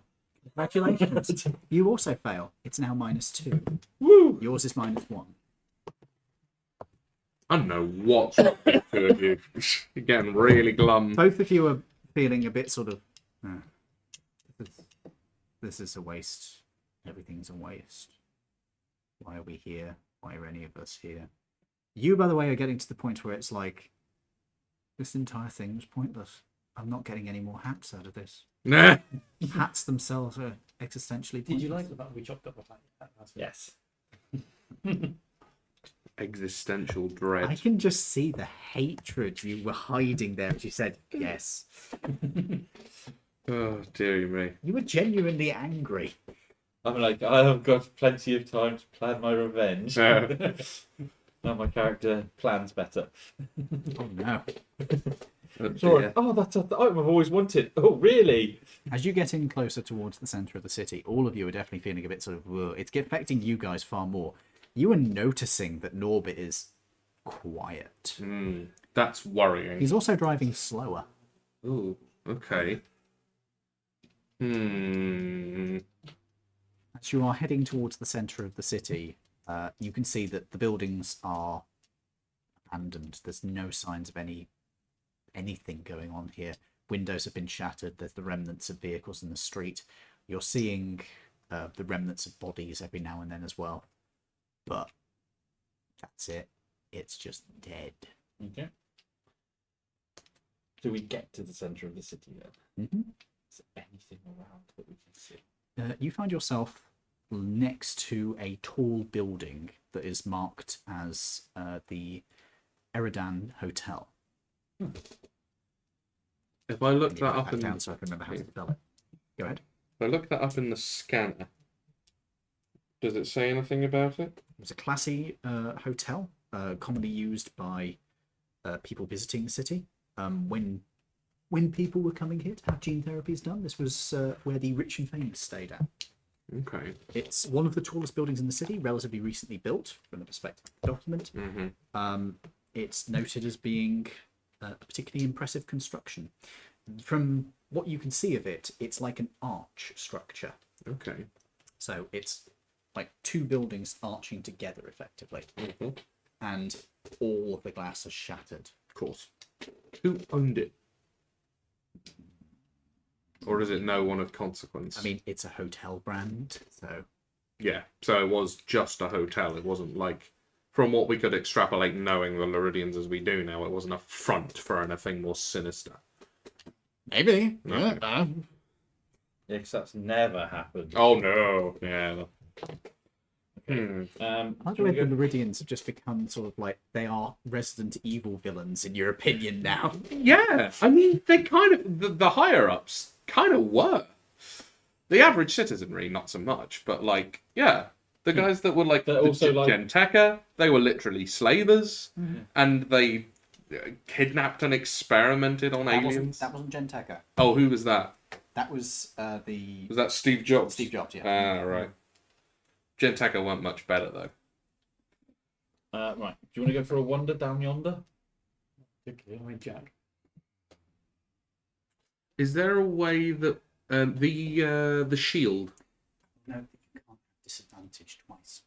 Congratulations. You also fail. It's now -2. Woo! Yours is -1. I don't know what's wrong with the two of you. You're getting really glum. Both of you are feeling a bit sort of, this is a waste. Everything's a waste. Why are we here? Why are any of us here? You, by the way, are getting to the point where it's like, this entire thing was pointless. I'm not getting any more hats out of this. Nah. Hats themselves are existentially pointless. Did you like the fact we chopped up a hat last week? Yes. Existential I dread. can just see the hatred you were hiding there as you said yes. Oh, dearie me. You were genuinely angry. I'm like, I have got plenty of time to plan my revenge. Yeah. Now my character plans better. Oh no. Oh, Sorry. dear. Oh, that's the item I've always wanted. Oh, really? As you get in closer towards the centre of the city, all of you are definitely feeling a bit sort of, "Whoa." It's affecting you guys far more. You are noticing that Norbit is quiet. That's worrying. He's also driving slower. Ooh, okay. As you are heading towards the centre of the city, you can see that the buildings are abandoned. There's no signs of anything going on here. Windows have been shattered. There's the remnants of vehicles in the street. You're seeing the remnants of bodies every now and then as well. But that's it. It's just dead. Okay. Do we get to the centre of the city then? Mm-hmm. Is there anything around that we can see? You find yourself next to a tall building that is marked as the Eridan Hotel. If I look I need to that write up in down so I can remember how to spell it. Go ahead. if I look that up in the scanner, does it say anything about it? It was a classy hotel, commonly used by people visiting the city. When people were coming here to have gene therapies done, this was where the rich and famous stayed at. Okay. It's one of the tallest buildings in the city, relatively recently built from the perspective of the document. It's noted as being a particularly impressive construction. From what you can see of it, it's like an arch structure. Okay. So it's like two buildings arching together effectively. And all of the glass is shattered. Of course. Who owned it? Or is it no one of consequence? I mean, it's a hotel brand, so yeah. So it was just a hotel. It wasn't like, from what we could extrapolate, knowing the Laridians as we do now, it wasn't a front for anything more sinister. maybe. No. Yeah. Yeah, because that's never happened. Oh no! Yeah. I like the way the Laridians have just become sort of like they are Resident Evil villains in your opinion now. Yeah, I mean, they kind of the higher ups kind of were. The average citizenry, not so much, but like, yeah, the guys that were like They're the also like- Genteka, they were literally slavers, and they kidnapped and experimented on aliens. That wasn't Genteka. Oh, who was that? That was the Was that Steve Jobs? Steve Jobs, yeah. Ah, right. Genteka weren't much better though. Right. Do you want to go for a wander down yonder? Particularly, I mean, Jack. Is there a way that the shield? No, you can't have disadvantage twice.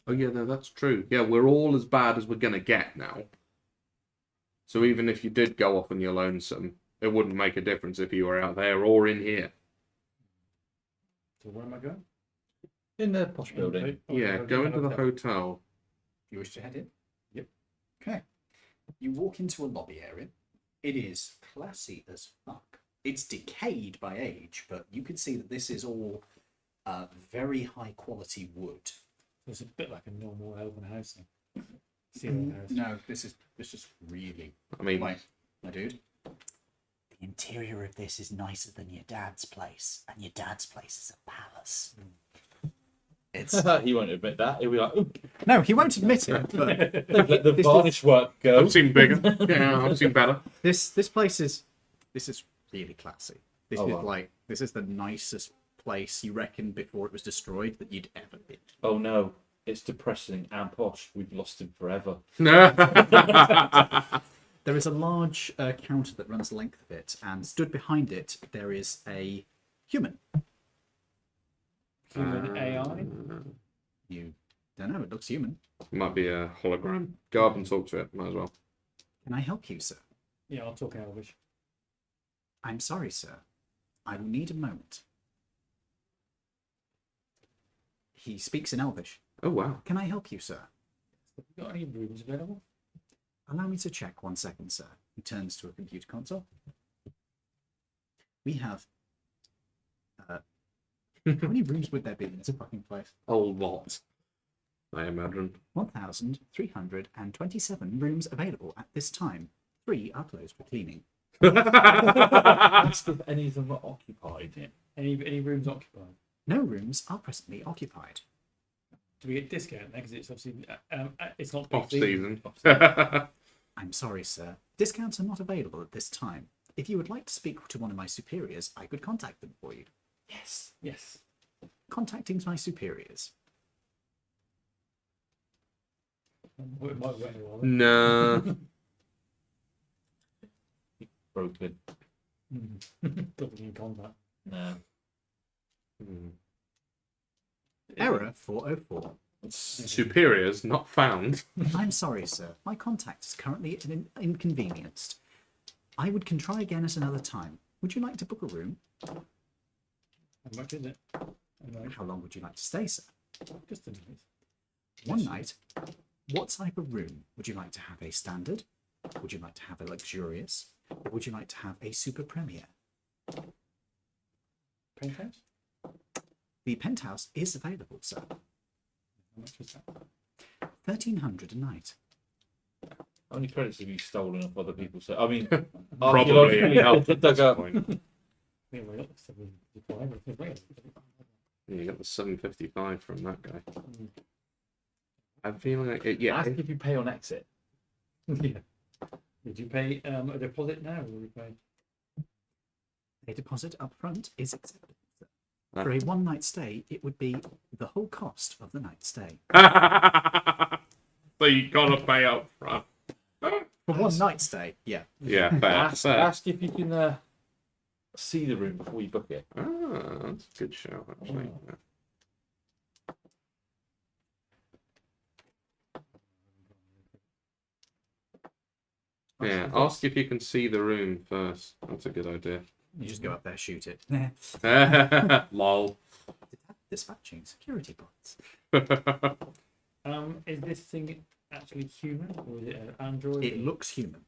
Oh yeah, no, that's true. Yeah, we're all as bad as we're gonna get now. So even if you did go off on your lonesome, it wouldn't make a difference if you were out there or in here. So where am I going? In the posh building. Yeah, go into the hotel. You wish to head in? Yep. Okay. You walk into a lobby area. It is classy as fuck. It's decayed by age, but you can see that this is all very high quality wood. It's a bit like a normal elven house then. Ceiling house. No, this is really I mean, like, my dude. The interior of this is nicer than your dad's place, and your dad's place is a palace. It's He won't admit that. He'll be like, "Ooh, no, he won't admit it, but let the varnish work go." I've seen bigger. Yeah, I've seen better. this place is really classy. This Oh, is wow. like this is the nicest place you reckon before it was destroyed that you'd ever been. Oh no, it's depressing and posh. We've lost him forever. There is a large counter that runs the length of it, and stood behind it there is a human. Human AI. You don't know, it looks human. Might be a hologram. Go up and talk to it. Might as well. Can I help you, sir? Yeah, I'll talk Elvish. I'm sorry, sir. I will need a moment. He speaks in Elvish. Oh wow. Can I help you, sir? Have you got any rooms available? Allow me to check 1 second, sir. He turns to a computer console. We have... how many rooms would there be in this fucking place? A lot. I imagine. 1,327 rooms available at this time. 3 are closed for cleaning. Ask if any of them are occupied. Yeah. Any rooms occupied? No rooms are presently occupied. Do we get discount there? Because it's obviously it's not Off peak season. I'm sorry, sir. Discounts are not available at this time. If you would like to speak to one of my superiors, I could contact them for you. Yes. Contacting my superiors. Well, it might wet anyway. Nah. Broken. Double in combat. No. Hmm. Error 404. Superiors not found. I'm sorry, sir. My contact is currently inconvenienced. I can try again at another time. Would you like to book a room? How much is it? How long would you like to stay, sir? Just a minute. One night. What type of room? Would you like to have a standard? Would you like to have a luxurious? Or would you like to have a super premier? Penthouse? The penthouse is available, sir. How much is that? 1,300 a night. How many credits have you stolen off other people? So I mean, Probably archaeologically help at dug this up. point. Anyway, look, 75. Yeah, you got the 755 from that guy. I'm feeling like it, yeah. Ask if you pay on exit. Yeah. Did you pay a deposit now, or you pay? A deposit up front is accepted. For a one-night stay, it would be the whole cost of the night stay. So you gotta pay up front. For one night stay, yeah. Yeah, fair. Ask if you can see the room before you book it. Ah, that's a good shout, actually. Yeah, ask if you can see the room first. That's a good idea. You just go up there, shoot it. Lol. Dispatching security bots. Is this thing actually human, or is it an android? It looks human.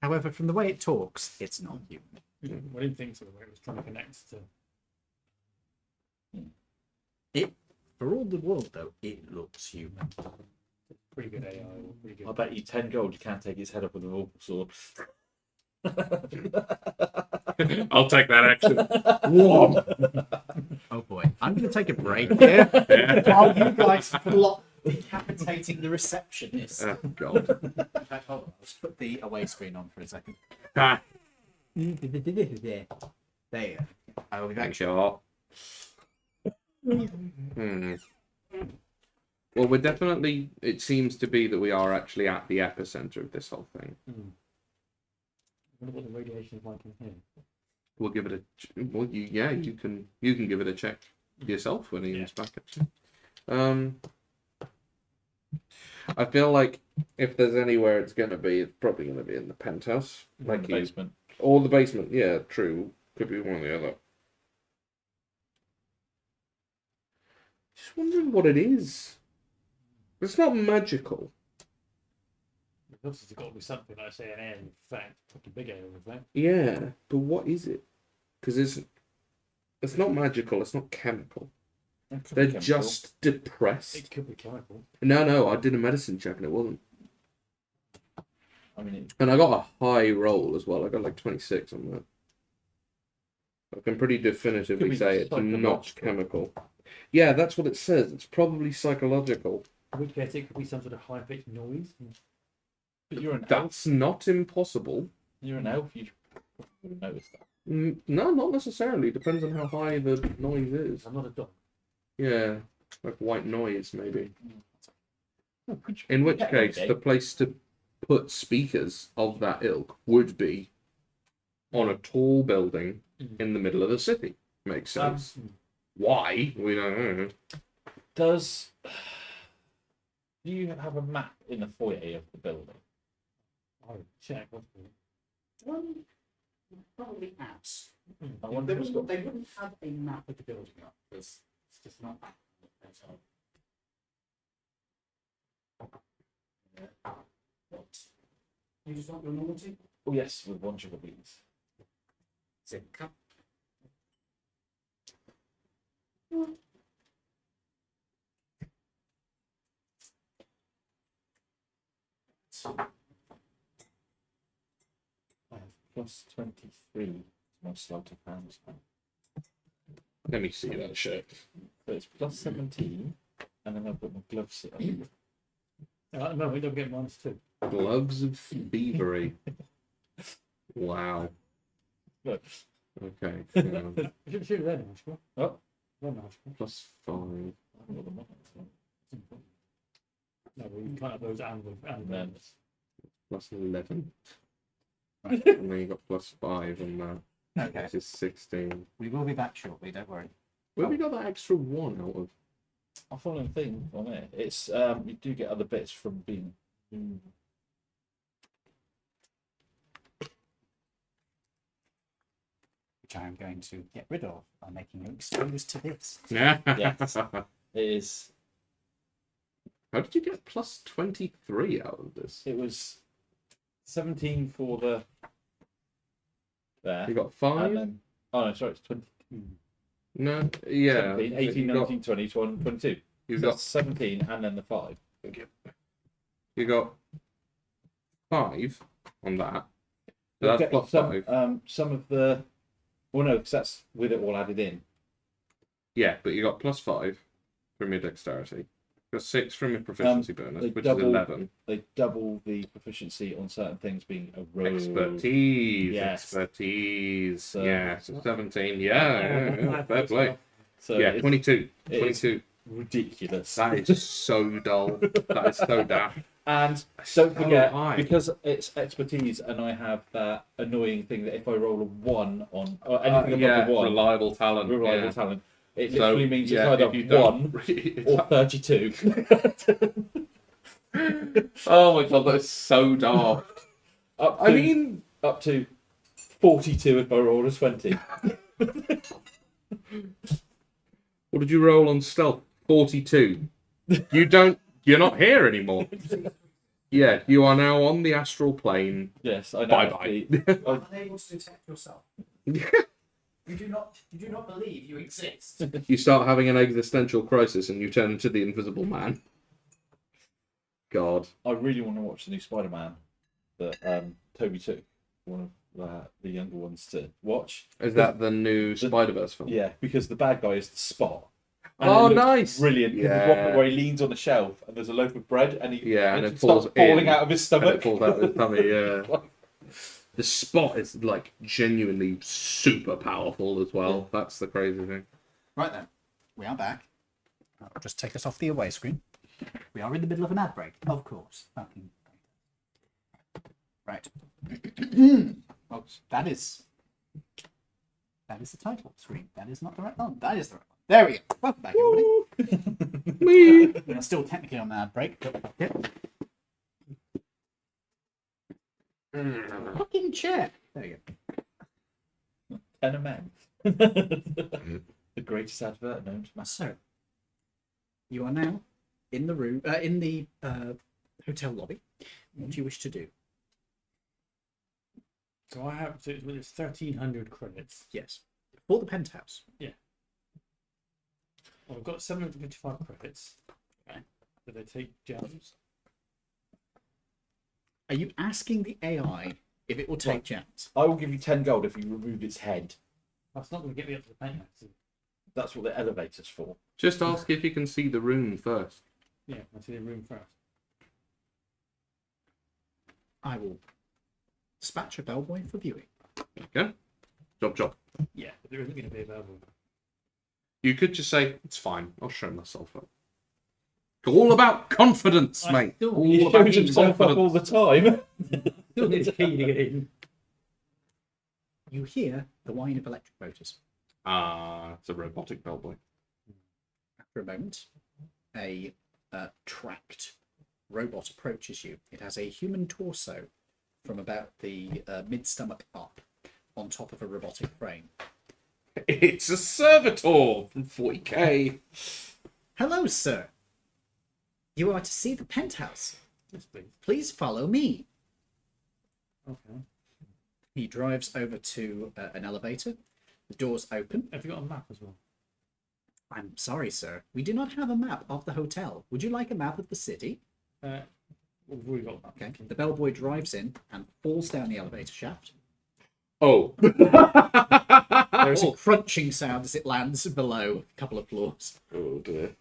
However, from the way it talks, it's not human. I didn't think so. The way it was trying to connect to. For all the world, though, it looks human. Pretty good AI. Pretty good. I bet you 10 gold you can't take his head up with a vorpal sword. I'll take that action. Whoa. Oh boy, I'm going to take a break here while you guys plot decapitating the receptionist. Oh, God. In fact, hold on, I'll just put the away screen on for a second. Ah, There you go. I will be back. thanks, y'all. Hmm. Well, we're definitely. It seems to be that we are actually at the epicenter of this whole thing. I wonder what the radiation is like in here. We'll give it a. Well, you can give it a check yourself when Ian's back. Actually, I feel like if there's anywhere it's gonna be, it's probably gonna be in the penthouse, Like the basement. or the basement. Yeah, true. Could be one or the other. Just wondering what it is. It's not magical. Because it's got to be something like, say, an area of effect, fucking big area of effect. Yeah, but what is it? Because it's not magical. It's not chemical. They're just depressed. It could be chemical. No, I did a medicine check and it wasn't. I mean, And I got a high roll as well. I got like 26 on that. I can pretty definitively Could be say it's not psychological. chemical. Yeah, that's what it says. It's probably psychological. In which case, it could be some sort of high pitched noise. but you're an elf. That's not impossible. You're an elf. You wouldn't notice that. No, not necessarily. Depends on how high the noise is. I'm not a dog. Yeah, like white noise maybe. Oh, In which Yeah, case, okay. the place to put speakers of that ilk would be on a tall building in the middle of the city. Makes sense. Why? We don't know. Do you have a map in the foyer of the building? I would check. What's it? Probably apps. I wonder if it's got. They wouldn't have a map of the building up because it's just not that. What? You just want your naughty? Oh yes, with one sugar beans. Cup. I have plus 23 to my sleight of hand. Let me see that shit. So it's plus 17, and then I've got my gloves. At the moment, we don't get -2. Gloves of thievery. Wow. Look. Okay. You should shoot then, Ashko. Oh. Then, Ashko. +5. I haven't got the mod on, so- No, we can't have those and No. Plus 11. And then you got plus 5 on that, Okay. which is 16. We will be back shortly, don't worry. Where have we got that extra 1 out of? I'm following the thing on it. It's you do get other bits from being. Which I am going to get rid of by making you exposed to this. Yeah. Yes. It is. How did you get plus 23 out of this? It was 17 for the. There. You got 5? And then, oh no, sorry, it's 22. No, yeah. 17, 18, you 19, 20, 21, 22. You've So got that's 17 and then the 5. you got 5 on that. So We'll that's get plus some, 5. some of the. Well, no, because that's with it all added in. Yeah, but you got plus 5 from your dexterity. You got 6 from your proficiency bonus, they which double- is 11. They double the proficiency on certain things being a rogue. Expertise. Yes. Expertise. So- yeah, so 17. Yeah, fair play. So Yeah, it's 22. it is 22. ridiculous. That is so dull. That is so daft. And don't forget, high. because it's expertise, and I have that annoying thing that if I roll a 1 on or anything above yeah, a 1, reliable talent. reliable yeah. talent, it So, literally means yeah, it's if you either 1 don't- or 32. Oh my god, that's so daft. up to, I mean, up to 42 if I roll a 20. what did you roll on stealth? 42. You're not here anymore. Yeah, you are now on the astral plane. Yes, I know. Bye-bye. Unable to detect yourself. You do not believe you exist. You start having an existential crisis and you turn into the Invisible Man. God. I really want to watch the new Spider-Man that Toby took one of the younger ones to watch. Is that the new Spider-Verse film? Yeah, because the bad guy is the Spot. Oh, it looks nice. Brilliant. Because there's one bit where he leans on a shelf and there's a loaf of bread and he Yeah, and it it starts falls falling in, out of his And stomach. it falls out of his tummy, yeah. The Spot is, like, genuinely super powerful as well. That's the crazy thing. Right then, we are back. I'll just take us off the away screen. We are in the middle of an ad break, of course. Fucking right. Oh, that is the title screen. That is not the right one. That is the right one. There we go. Welcome back, everybody. We are still technically on the ad break. But... Fucking chair. There you go. 10 a man. The greatest advert known to man. So, you are now in the room, in the hotel lobby. What do you wish to do? So I have so it's 1,300 credits. Yes. For the penthouse. Well, I've got 755 credits. Okay. Do they take gems? Are you asking the AI if it will take Right. gems? I will give you 10 gold if you remove its head. That's not going to get me up to the penthouse. is it? That's what the elevator's for. Just ask if you can see the room first. Yeah, I see the room first. I will dispatch a bellboy for viewing. Okay? Job. Yeah, but there isn't going to be available. You could just say, it's fine, I'll show myself up. All about confidence, I mate. still- All He about shows himself up all the time. Still need a key to get in. You hear the whine of electric motors. Ah, it's a robotic bellboy. After a moment, a tracked robot approaches you. It has a human torso from about the mid-stomach up on top of a robotic frame. It's a servitor from 40k. Hello, sir. You are to see the penthouse. Yes, please. Please follow me. Okay. He drives over to an elevator. The doors open. Have you got a map as well? I'm sorry, sir. We do not have a map of the hotel. Would you like a map of the city? We've already got that. Okay. The bellboy drives in and falls down the elevator shaft. Oh. There is a crunching sound as it lands below a couple of floors. Oh dear.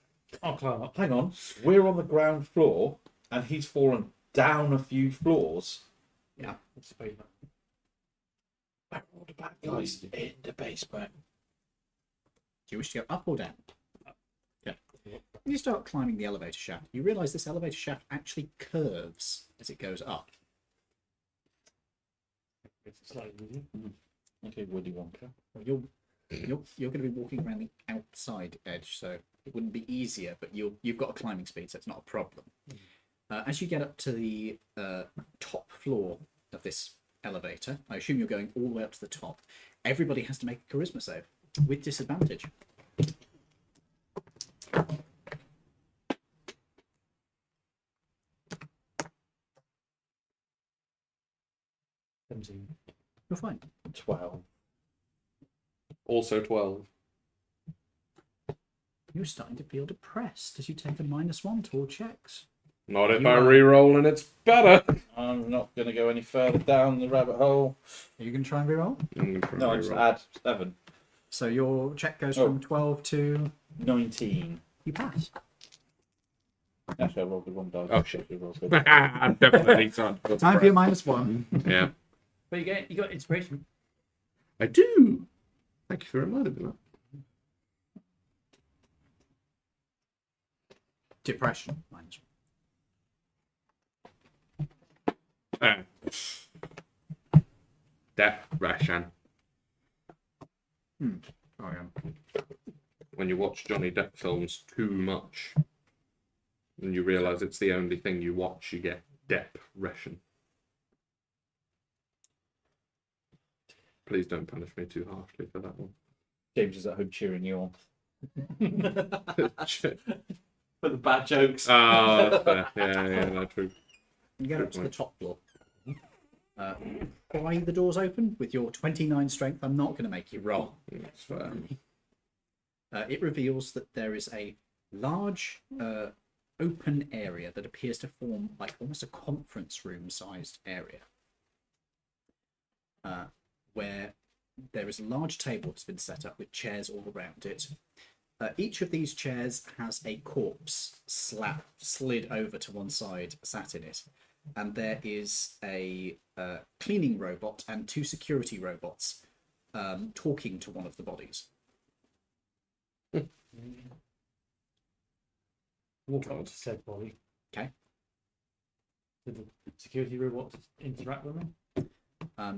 I'll climb up. Hang on. We're on the ground floor and he's fallen down a few floors. Yeah. It's the basement. Where are all the bad guys in the basement? Do you wish to go up or down? Okay. You start climbing the elevator shaft. You realise this elevator shaft actually curves as it goes up. It's slightly easier. Okay, Woody Wonka. Well, you're going to be walking around the outside edge, so it wouldn't be easier, but you've got a climbing speed, so it's not a problem. As you get up to the top floor of this elevator, I assume you're going all the way up to the top. Everybody has to make a charisma save with disadvantage. 17. You're fine. 12. Also 12. You're starting to feel depressed as you take a -1 to all checks. Not if You I are- re-roll and it's better. I'm not going to go any further down the rabbit hole. Are you going to try and reroll? I'm gonna try No, I and just re-roll. add 7. So your check goes Oh. from 12 to 19. you pass. Actually, I rolled the wrong die. Oh, shit. I rolled good. I'm definitely starting to feel Time for your depressed. -1. Yeah, But you got inspiration. I do. Thank you for reminding me of Depression -1. that. Depression. Oh, yeah. When you watch Johnny Depp films too much, and you realise it's the only thing you watch, you get depression. Please don't punish me too harshly for that one. James is at home cheering you on. Shit. For the bad jokes. That's fair. Yeah, no, true. You get up to the top floor. Pry the doors open with your 29 strength. I'm not going to make you roll. That's fair. It reveals that there is a large open area that appears to form like almost a conference room sized area, where there is a large table that's been set up with chairs all around it. Each of these chairs has a corpse slid over to one side, sat in it, and there is a cleaning robot and 2 security robots talking to one of the bodies. Walk up to said body. Okay. Did the security robots interact with me?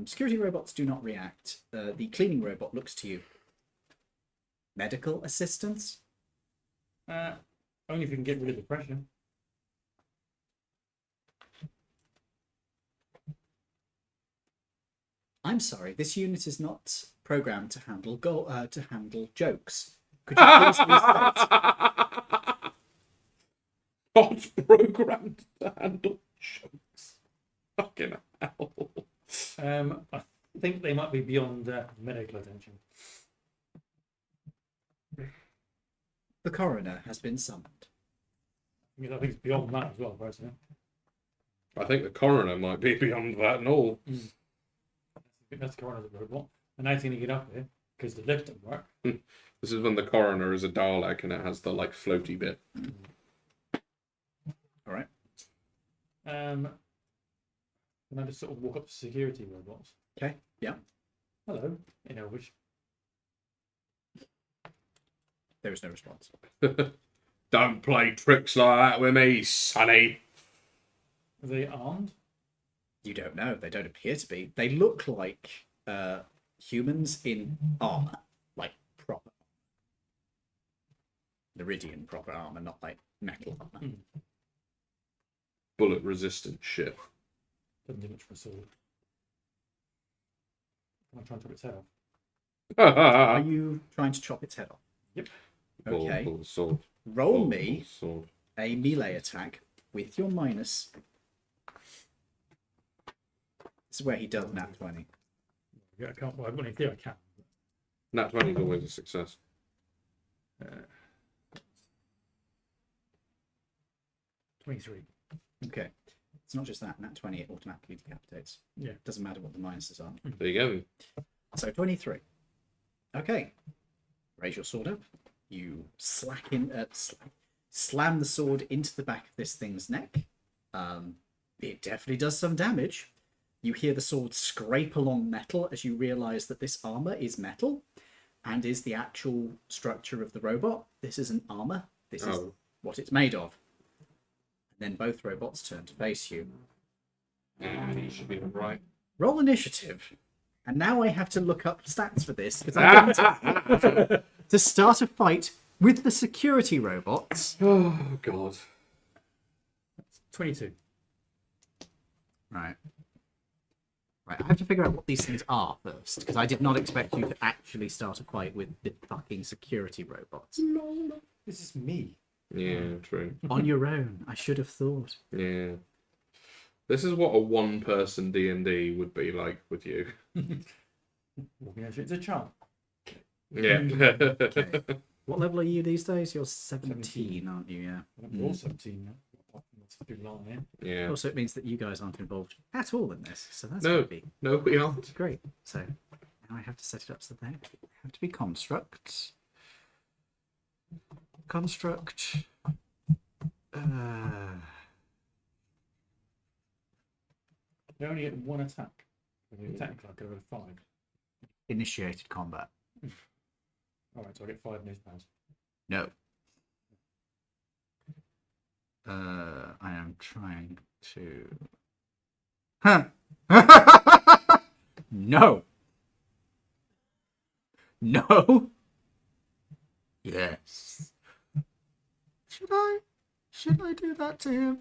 Security robots do not react. The cleaning robot looks to you. Medical assistance? Only if you can get rid of the pressure. I'm sorry, this unit is not programmed to handle jokes. Could you please restate? Not programmed to handle jokes. Fucking hell. I think they might be beyond medical attention. The coroner has been summoned. I think it's beyond that as well, personally. I think the coroner might be beyond that and all. I think that's the coroner's robot. And now he's going to get up here because the lift didn't work. This is when the coroner is a Dalek and it has the like floaty bit. All right. And I just sort of walk up to security robots. Okay. Yeah. Hello, in Elvish. There is no response. Don't play tricks like that with me, sonny. Are they armed? You don't know. They don't appear to be. They look like humans in armor, like proper Laridian proper armor, not like metal armor. Bullet resistant shit. Doesn't do much for a sword. I'm trying to chop its head off. Are you trying to chop its head off? Yep. Okay. Pull the sword. Roll Pull me the sword. a melee attack with your minus. This is where he does nat 20. Yeah, I can't. Well, I've got any theory I can. Nat 20 is always a success. 23. Okay. It's not just that. Nat 20, it automatically decapitates. Yeah. Doesn't matter what the minuses are. There you go. So 23. Okay. Raise your sword up. You slam the sword into the back of this thing's neck. It definitely does some damage. You hear the sword scrape along metal as you realise that this armour is metal and is the actual structure of the robot. This isn't armour. This is what it's made of. And then both robots turn to face you. You should be right. Roll initiative. And now I have to look up stats for this because I'm going to start a fight with the security robots. Oh, God. 22. Right. Right, I have to figure out what these things are first, because I did not expect you to actually start a fight with the fucking security robots. This is me. Yeah, true. On your own, I should have thought. Yeah. This is what a one-person D&D would be like with you. Walking over it's a charm. Yeah. Okay. What level are you these days? You're 17, aren't you? Yeah. We're all 17 now. People aren't here. Yeah. Also, it means that you guys aren't involved at all in this, so that's No. going to be No, we aren't. great. So now I have to set it up so they have to be constructs. Construct. They only get one attack. Technically, I could have 5. Initiated combat. Alright, so I get 5 news pounds. No. I am trying to. Huh. No. No. Yes. Should I do that to him?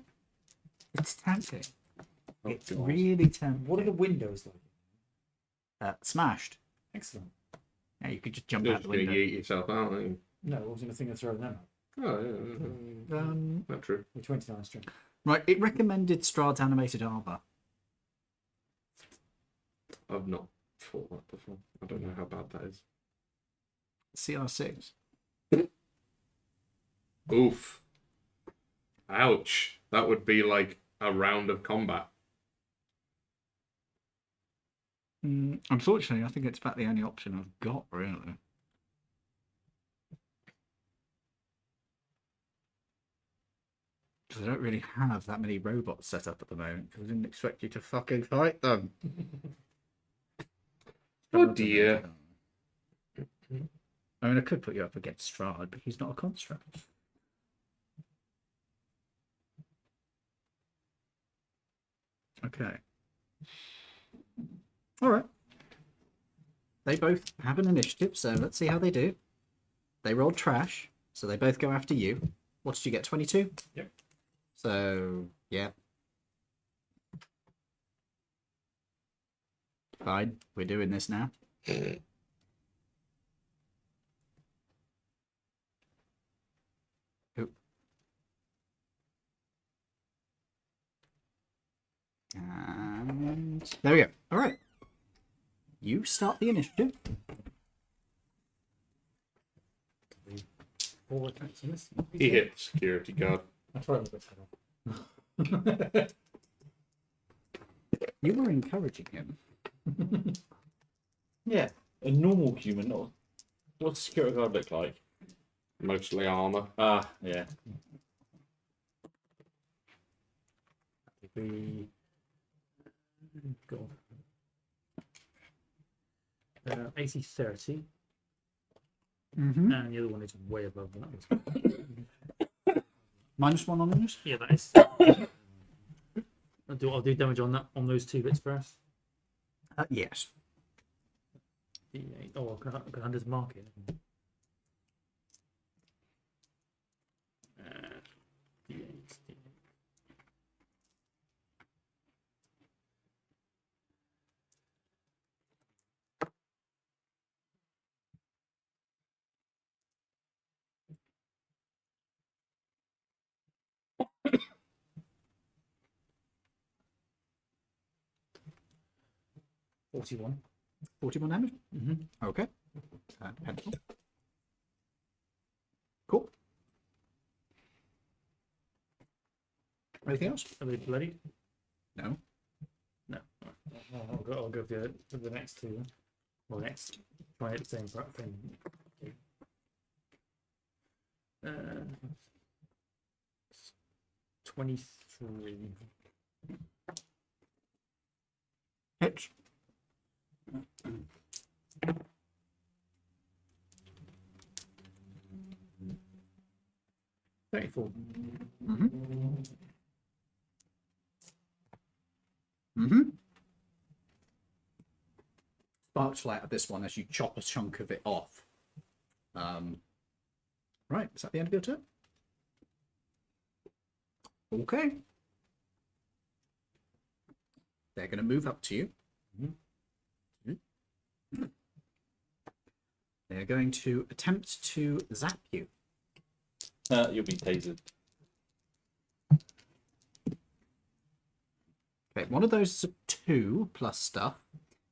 It's tempting. It's God. really tempting. What are the windows like? Smashed. Excellent. Yeah, you could just jump You're out just the going to window. yeet yourself out, aren't you? No, I was going to think of throwing them out. Oh, yeah. Not true. With 29 strength. Right, it recommended Strahd's animated armor. I've not fought that before. I don't know how bad that is. CR6. Oof. Ouch. That would be like a round of combat. Unfortunately, I think it's about the only option I've got, really. Because I don't really have that many robots set up at the moment, because I didn't expect you to fucking fight them. Oh dear. I mean, I could put you up against Strahd, but he's not a construct. Okay. All right. They both have an initiative, so let's see how they do. They rolled trash, so they both go after you. What did you get? 22? Yep. So, yeah. Fine. We're doing this now. Oop. And there we go. All right. You start the initiative. 4 attacks on this. He hit the security guard. I tried with the head. You were encouraging him. Yeah, a normal human. Not what's a security guard look like? Mostly armor. Ah, yeah. The God. 80 30, Mm-hmm. and the other one is way above that. -1 on this? Yeah, that is. I'll do damage on that on those 2 bits first. Yes. D8. Oh, I can just mark it. D8, D8. $41. 41 damage? Mm-hmm. Okay. Pencil. Cool. Anything else? Are they bloodied? No. No. I'll go for the next 2. Then. Well, next. Try it the same thing. 23. Hits. 34. Sparks fly out of this one as you chop a chunk of it off. Right, is that the end of your turn? Okay. They're going to move up to you. They're going to attempt to zap you. You'll be tasered. Okay, one of those is a 2 plus stuff,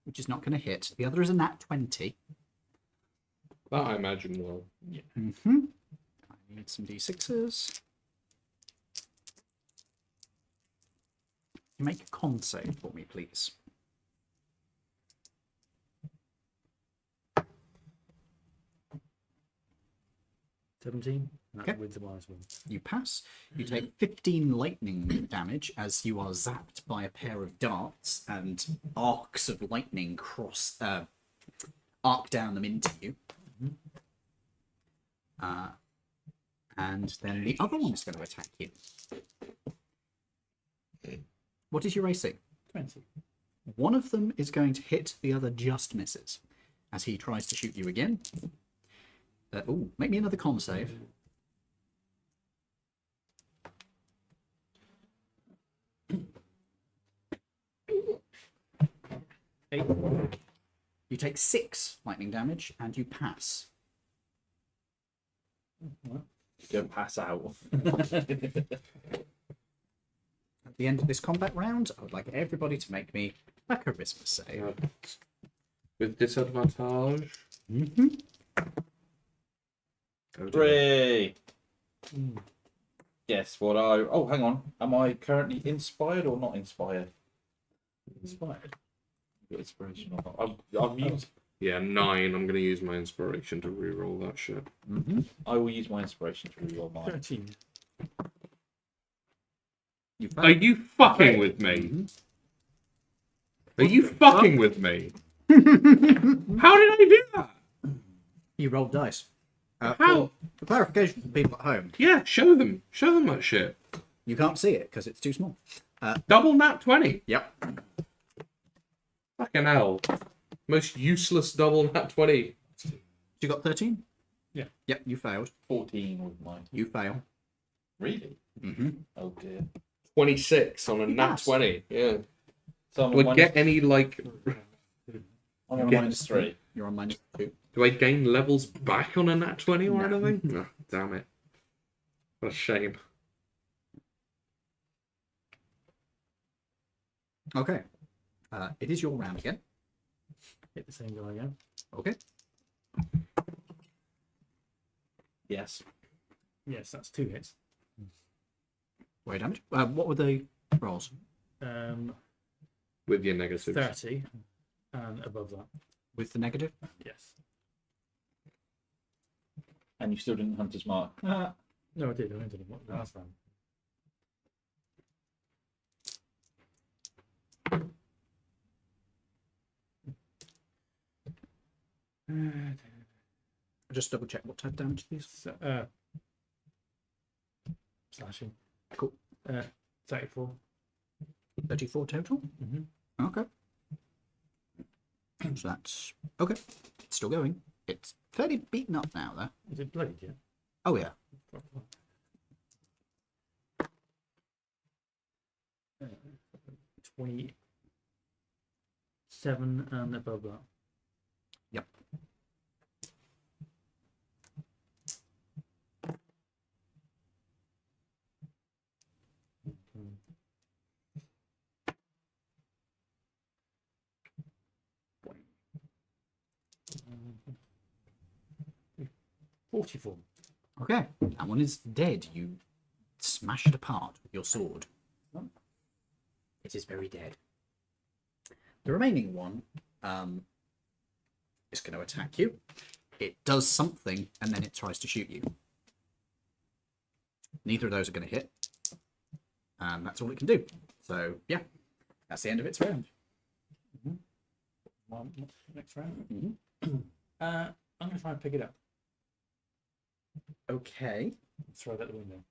which is not going to hit. The other is a nat 20. That I imagine will. I need some d6s. Make a con save for me, please. 17. Okay. With the minus 1. You pass. You take 15 lightning damage as you are zapped by a pair of darts, and arcs of lightning arc down them into you. And then the other one is going to attack you. What is your AC? 20. One of them is going to hit, the other just misses as he tries to shoot you again. Make me another con save. Eight. You take 6 lightning damage and you pass. Go pass out. At the end of this combat round, I would like everybody to make me a charisma save. With disadvantage. 3. Guess what I... Oh, hang on. Am I currently inspired or not inspired? Inspired. Got inspiration or not? I'm used... Yeah, 9. I'm going to use my inspiration to reroll that shit. I will use my inspiration to reroll mine. 13. Are you fucking with me? Are you fucking with me? How did I do that? You rolled dice. How? For clarification for people at home, Yeah, show them. Show them that shit. you can't see it because it's too small. Double nat 20. Yep. Fucking hell. Most useless double nat 20. You got 13? Yeah. Yep, you failed. 14 with mine. You fail. Really? Mm-hmm. Oh dear. 26 on a nat pass. 20. Yeah. So I'm Do I get any, like... I'm on get- -3. You're on -2. Do I gain levels back on a nat 20 or No. anything? No, damn it. What a shame. Okay. It is your round again. Hit the same guy again. Okay. Yes. Yes, that's 2 hits. Way damage. What were the rolls? With your negatives. 30 and above that. With the negative? Yes. And you still didn't Hunter's Mark. No, I did. I went to the last round. Just double check what type of damage these. So, slashing. Cool. 34. 34 total? Mm-hmm. Okay. So that's... Okay. It's still going. It's fairly beaten up now, though. Is it bloodied yet? Oh, yeah. 27 and above that. Yep. Mm. 44. Okay. That one is dead. You smash it apart with your sword. It is very dead. The remaining one is going to attack you. It does something, and then it tries to shoot you. Neither of those are going to hit. And that's all it can do. So, yeah. That's the end of its round. One next round. I'm going to try and pick it up. Okay. Throw it out the window.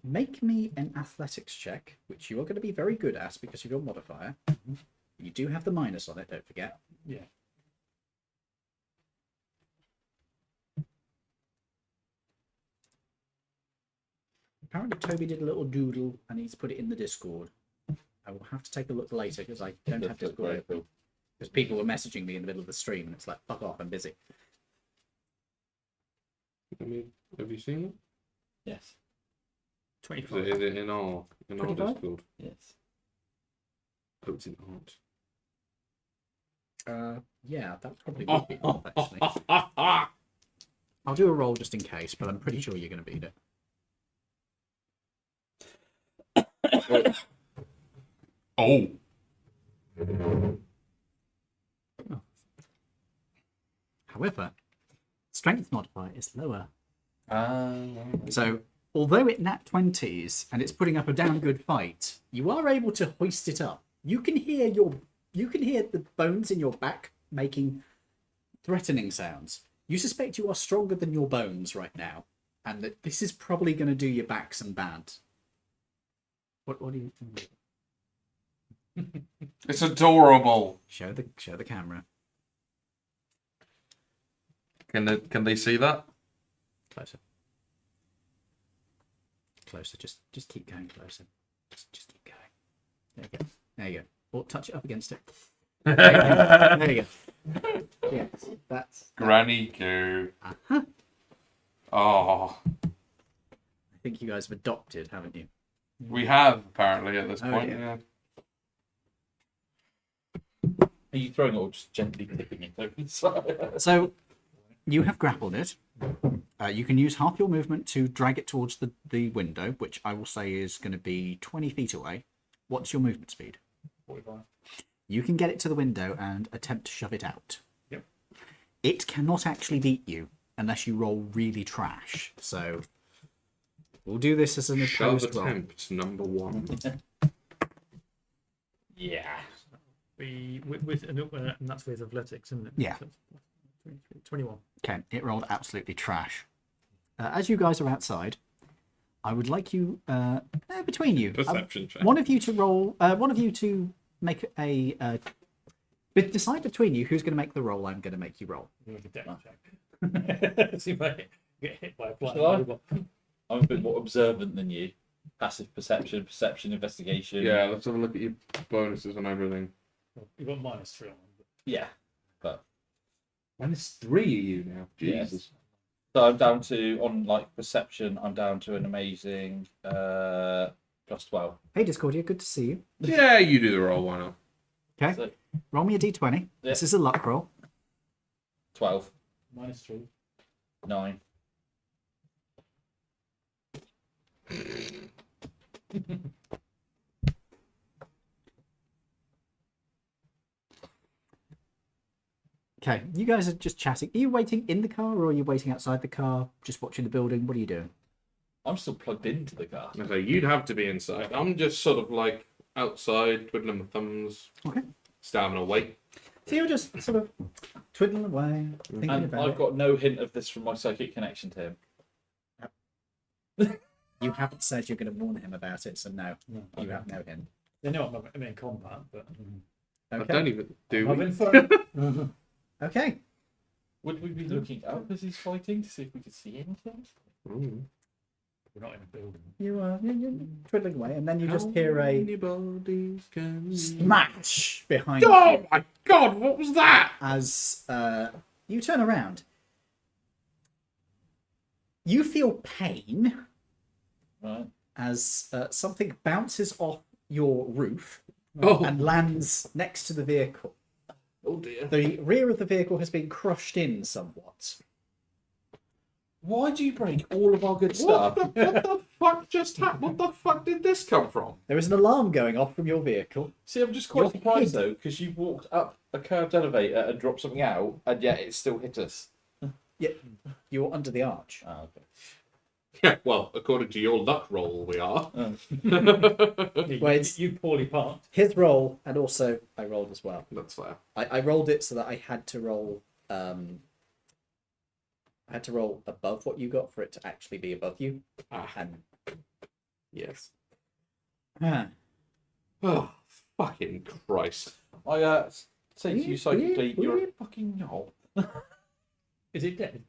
Make me an athletics check, which you are going to be very good at because of your modifier. You do have the minus on it, don't forget. Yeah. Apparently Toby did a little doodle and he's put it in the Discord. I will have to take a look later because I don't have Discord open. Because people were messaging me in the middle of the stream and it's like, fuck off, I'm busy. I mean, have you seen it? Yes. 25. Is it in our 25? Discord? Yes. Oh, it's in art. Yeah, that probably would be off, actually. I'll do a roll just in case, but I'm pretty sure you're going to beat it. Oh. However, strength modifier is lower. So, although it nat 20s and it's putting up a damn good fight, you are able to hoist it up. You can hear the bones in your back making threatening sounds. You suspect you are stronger than your bones right now, and that this is probably going to do your back some bad. What do you think? It's adorable. Show the camera. Can they see that? Closer. Closer. Just keep going closer. Just keep going. There you go. There you go. Or touch it up against it. There you go. Yes, that's Granny Goo. Uh-huh. Oh, I think you guys have adopted, haven't you? we have apparently at this Oh, point. yeah. Yeah. Are you throwing it or just gently tipping it over? So you have grappled it. You can use half your movement to drag it towards the window, which I will say is going to be 20 feet away. What's your movement speed? 45. You can get it to the window and attempt to shove it out. Yep. It cannot actually beat you unless you roll really trash. So we'll do this as an Shove opposed roll. attempt number 1. Yeah. And that's with athletics, isn't it? Yeah. So 21. Okay, it rolled absolutely trash. As you guys are outside, I would like you, between you, Perception check. one of you to roll, one of you to make a, decide between you who's going to make the roll. I'm going to make you roll. You make a dex check. See if I get hit by a flying Shall I? robot. I'm a bit more observant than you. Passive perception, investigation. Yeah, let's have a look at your bonuses and everything. You've got -3 on them. Yeah. But -3 are you now? Yes. Jesus. so I'm down to on like perception. I'm down to an amazing +12. Hey, Discordia, good to see you. Yeah, you do the roll. Why not? Okay, So roll me a d20. This is a luck roll. 12, -3. 9. Okay, you guys are just chatting. Are you waiting in the car or are you waiting outside the car, just watching the building? What are you doing? I'm still plugged into the car. So you'd have to be inside. I'm just sort of like outside, twiddling my thumbs. Okay. Starving away. So you're just sort of twiddling away, thinking And about I've it. got no hint of this from my psychic connection to him. You haven't said you're going to warn him about it, so no, No, you have no hint. They know I'm in combat, but I don't Okay. even do. I'm we? having fun. Okay. Would we be looking up as he's fighting to see if we could see anything? Ooh. We're not in a building. You're twiddling away, and then you just hear a Anybody's can smash behind Oh you my god! What was that? as you turn around. You feel pain Right. as something bounces off your roof Oh, and lands next to the vehicle. oh dear. The rear of the vehicle has been crushed in somewhat. Why do you break all of our good What stuff? what the fuck just happened? What the fuck did this come from? There is an alarm going off from your vehicle. See, I'm just quite You're surprised hid. though, because you walked up a curved elevator and dropped something out, and yet it still hit us. You're under the arch. Oh, okay. Yeah, well, according to your luck roll, we are. Yeah, Well, it's- you poorly parked. His roll, and also I rolled as well. That's fair. I rolled it so that I had to roll. I I had to roll above what you got for it to actually be above you. Ah, And yes. ah, Oh, fucking Christ. I say to you psychically, Weird. you're a fucking knob. Is it dead?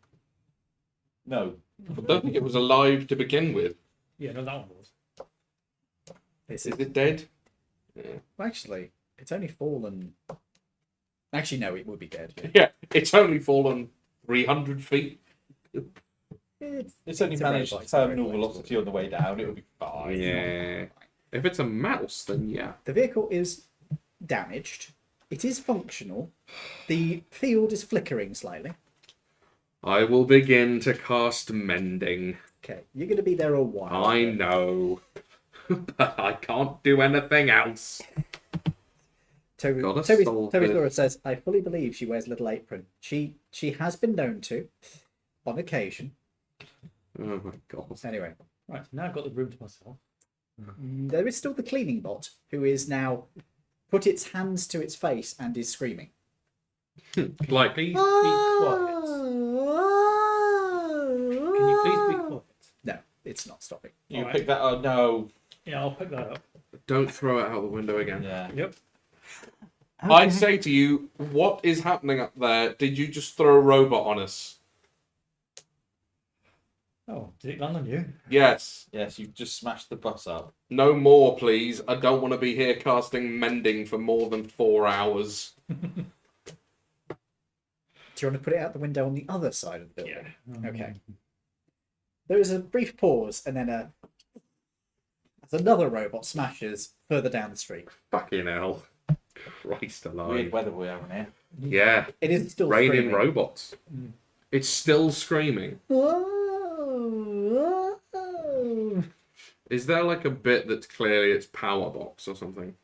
No. I don't think it was alive to begin with. Yeah, no, that one was. this Is is it dead? Yeah. actually it's only fallen. Actually, no, it would be dead. Yeah, it's only fallen 300 feet. It's only a managed robot, it's terminal very velocity on the way down. It'll be fine. Yeah. If it's a mouse, then yeah. The vehicle is damaged. It is functional. The field is flickering slightly. I will begin to cast mending. Okay, you're going to be there a while. I know. But I can't do anything else. Gotta solve Toby it. Flora says, I fully believe she wears a little apron. She has been known to, on occasion. Oh my god. Anyway, Right, now I've got the room to myself. there is still the cleaning bot, who is now put its hands to its face and is screaming. Like, Please be quiet. Can you please be quiet? No, it's not stopping. You Alright. pick that up. No. Yeah, I'll pick that up. don't throw it out the window again. Yeah. Yep. I say to you, what is happening up there? Did you just throw a robot on us? Oh, did it land on you? Yes. Yes, you've just smashed the bus up. No more, please. I don't want to be here casting mending for more than 4 hours. Do you want to put it out the window on the other side of the building? Yeah. Okay. There is a brief pause, and then as another robot smashes further down the street. Fucking hell. Christ alive. Weird weather we're having here. Yeah. It is still Raining screaming. robots. It's still screaming. Whoa, whoa. Is there like a bit that's clearly its power box or something?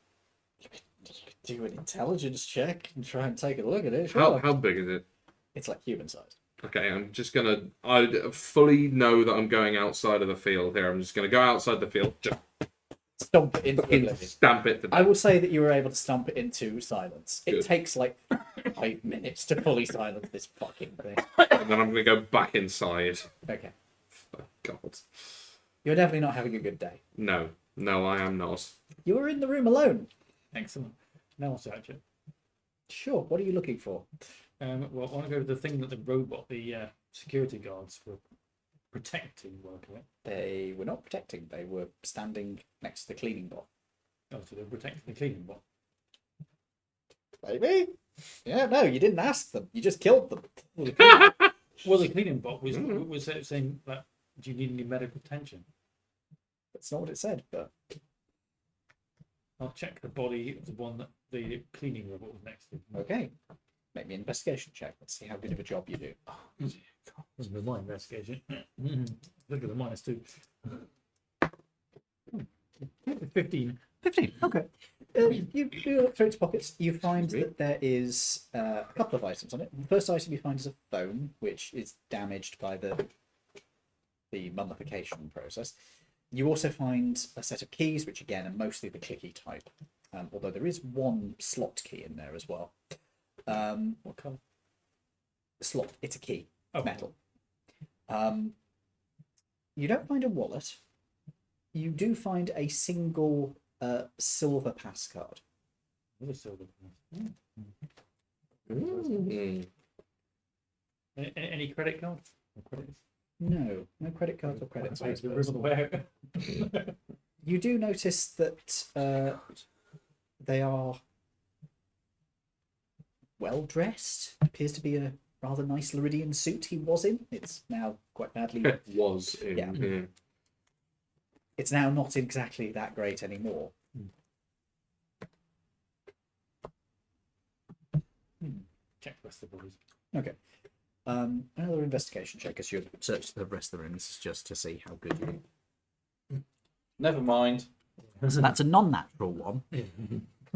You could do an intelligence check and try and take a look at it. How Sure. how big is it? It's like human sized. Okay, I'm just gonna. I fully know that I'm going outside of the field here. I'm just gonna go outside the field, just Stomp it into fucking oblivion. stamp it to I death. will say that you were able to stomp it into silence. It Good. takes like 5 minutes to fully silence this fucking thing. And then I'm gonna go back inside. Okay. Oh, God, You're definitely not having a good day. no, I am not. You were in the room alone. Excellent. Now I'll search it. Sure. What are you looking for? Well, I want to go with the thing that the robot, the security guards were protecting, weren't they? They were not protecting. They were standing next to the cleaning bot. Oh, so they were protecting the cleaning bot. Maybe. Yeah. No, you didn't ask them. You just killed them. Well, the cleaning bot was saying that, do you need any medical attention? That's not what it said. But I'll check the body of the one that the cleaning robot was next to. okay. Make me an investigation check. Let's see how good of a job you do. Wasn't with my investigation. Look at the -2. 15. 15. Okay. You look through its pockets. You find that there is a couple of items on it. The first item you find is a phone, which is damaged by the mummification process. You also find a set of keys, which again are mostly the clicky type, although there is one slot key in there as well. What colour? Slot. It's a key. Oh, Metal. You don't find a wallet. You do find a single silver pass card. Another silver. Mm. Any credit cards? Or credits? No credit cards or credits. Thanks for ripping away. You do notice that they are well dressed. Appears to be a rather nice Laridian suit he was in. It's now quite badly. Was in. Yeah. Yeah. It's now not exactly that great anymore. Check the rest of the bodies. Okay. Another investigation check as you search the rest of the room. This is just to see how good you do. Never mind. So that's a non-natural one.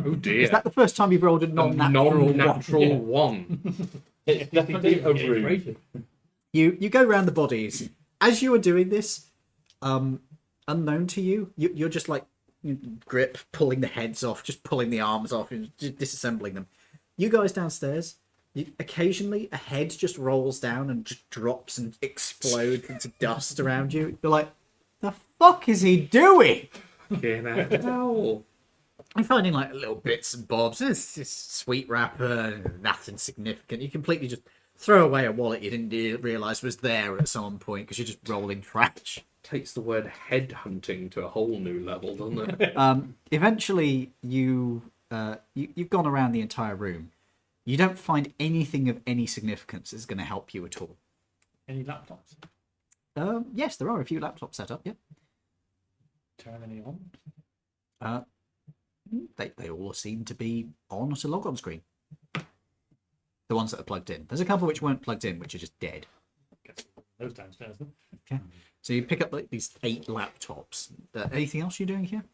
Oh dear. Is that the first time you've rolled a a non-natural one? non-natural one? It's definitely a room. You go around the bodies. As you are doing this, unknown to you, you're just like pulling the heads off, just pulling the arms off, and just disassembling them. You guys downstairs, Occasionally, a head just rolls down and just drops and explodes into dust around you. You're like, the fuck is he doing? Hell. I'm finding like little bits and bobs. It's just sweet wrapper, nothing significant. You completely just throw away a wallet you didn't realise was there at some point because you're just rolling trash. Takes the word head hunting to a whole new level, doesn't it? Eventually, you've gone around the entire room. You don't find anything of any significance that's going to help you at all. Any laptops? Yes, there are a few laptops set up. Yep. Turn any on? They all seem to be on at a log-on screen. The ones that are plugged in. There's a couple which weren't plugged in, which are just dead. Guess those downstairs then. Okay. So you pick up like these 8 laptops. Anything else you're doing here?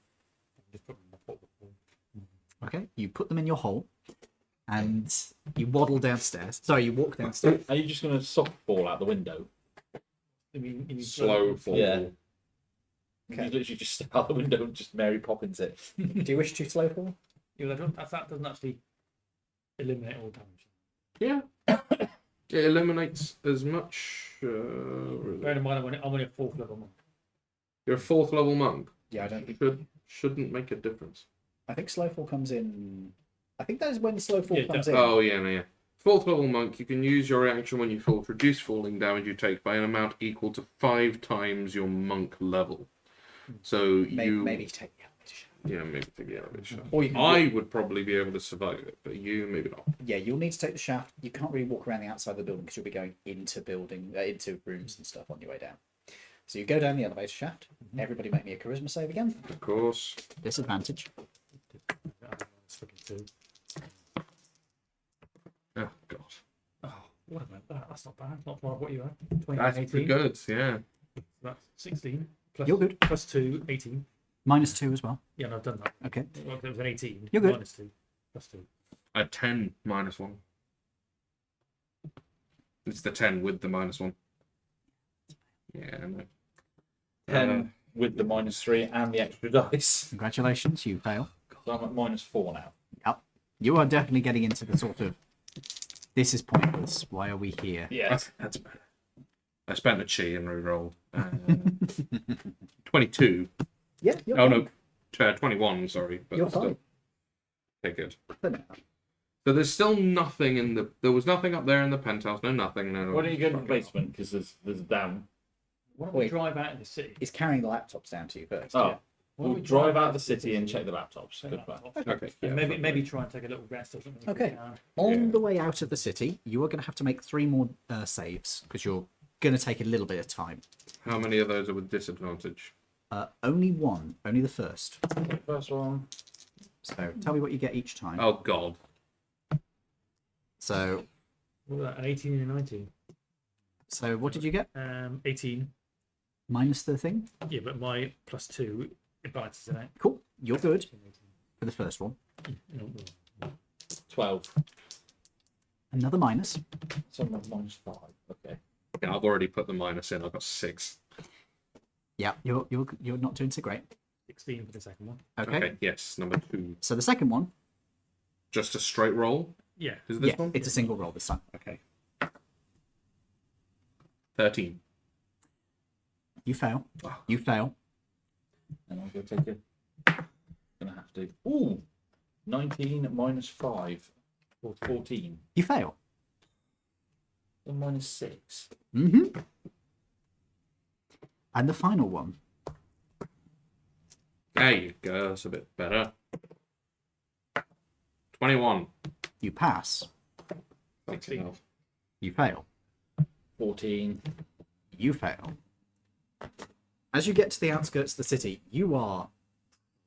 Just put them in the portable. Okay. You put them in your hole, and you waddle downstairs. Sorry, you walk downstairs. Are you just going to soft fall out the window? You mean Slow fall. Yeah. Okay. You literally just step out the window and just Mary Poppins it. Do you wish to slow fall? Yeah, that doesn't actually eliminate all damage. Yeah. It eliminates as much. Bear in mind, I'm only a 4th level monk. You're a 4th level monk. Yeah, I don't think. Shouldn't make a difference. I think slow fall comes in. I think that is when slow fall Yeah, comes that- in. Oh yeah, no, yeah. 4th level monk, you can use your reaction when you fall to reduce falling damage you take by an amount equal to 5 times your monk level. So Maybe take the elevator shaft. Yeah, maybe take the elevator shaft. Or you can I would probably be able to survive it, but you maybe not. Yeah, you'll need to take the shaft. You can't really walk around the outside of the building because you'll be going into into rooms and stuff on your way down. So you go down the elevator shaft. Everybody make me a charisma save again. Of course. Disadvantage. It's fucking 2. Oh god. Oh, what about that? That's not bad. Not far off what you had. That's 18. pretty good, yeah. That's 16. Plus, You're good. Plus 2, 18. -2 as well. Yeah, no, I've done that. Okay. Well, there was an 18. You're good. Minus 2. Plus 2. A 10 minus 1. It's the 10 with the minus 1. Yeah, no. 10 with the -3 and the extra dice. Congratulations, you fail. So I'm at -4 now. Yep. You are definitely getting into the sort of, this is pointless. Why are we here? Yeah. That's better. I spent a chi and re-rolled. 22. Yeah. You're Oh fine. no, 21. Sorry, but You're still. fine. Okay, good. But no. So there's still nothing in the. There was nothing up there in the penthouse. No, nothing. No. Why don't you go to the basement? Because there's a down. Why don't we Wait. drive out of the city? He's carrying the laptops down to you first. Oh, Why don't we'll we drive out of the city and check the laptops. Check Good that plan. out. Okay. Yeah, And maybe fine. maybe try and take a little rest or something. if we Okay. can. On the way out of the city, you are going to have to make 3 more saves because you're going to take a little bit of time. How many of those are with disadvantage? Only one. Only the first. First one. So tell me what you get each time. Oh god. So What was that? An 18 and a 19. what did you get? 18. Minus the thing? Yeah, but my plus 2, it balances it out. Cool. You're good for the first one. No, 12. Another minus. So I'm at -5. Okay. Yeah, I've already put the minus in. I've got 6. Yeah, you're not doing so great. 16 for the second one. Okay. Yes, number 2. So the second one, Just a straight roll. Yeah. Is this yeah, one? it's a single roll this time. Okay. 13. You fail. Oh. You fail. And I'll go take it. Gonna have to. Ooh! 19 -5. 14. You fail. So -6. Mm-hmm. And the final one. There you go. That's a bit better. 21. You pass. Fucking hell. You fail. 14. You fail. As you get to the outskirts of the city, you are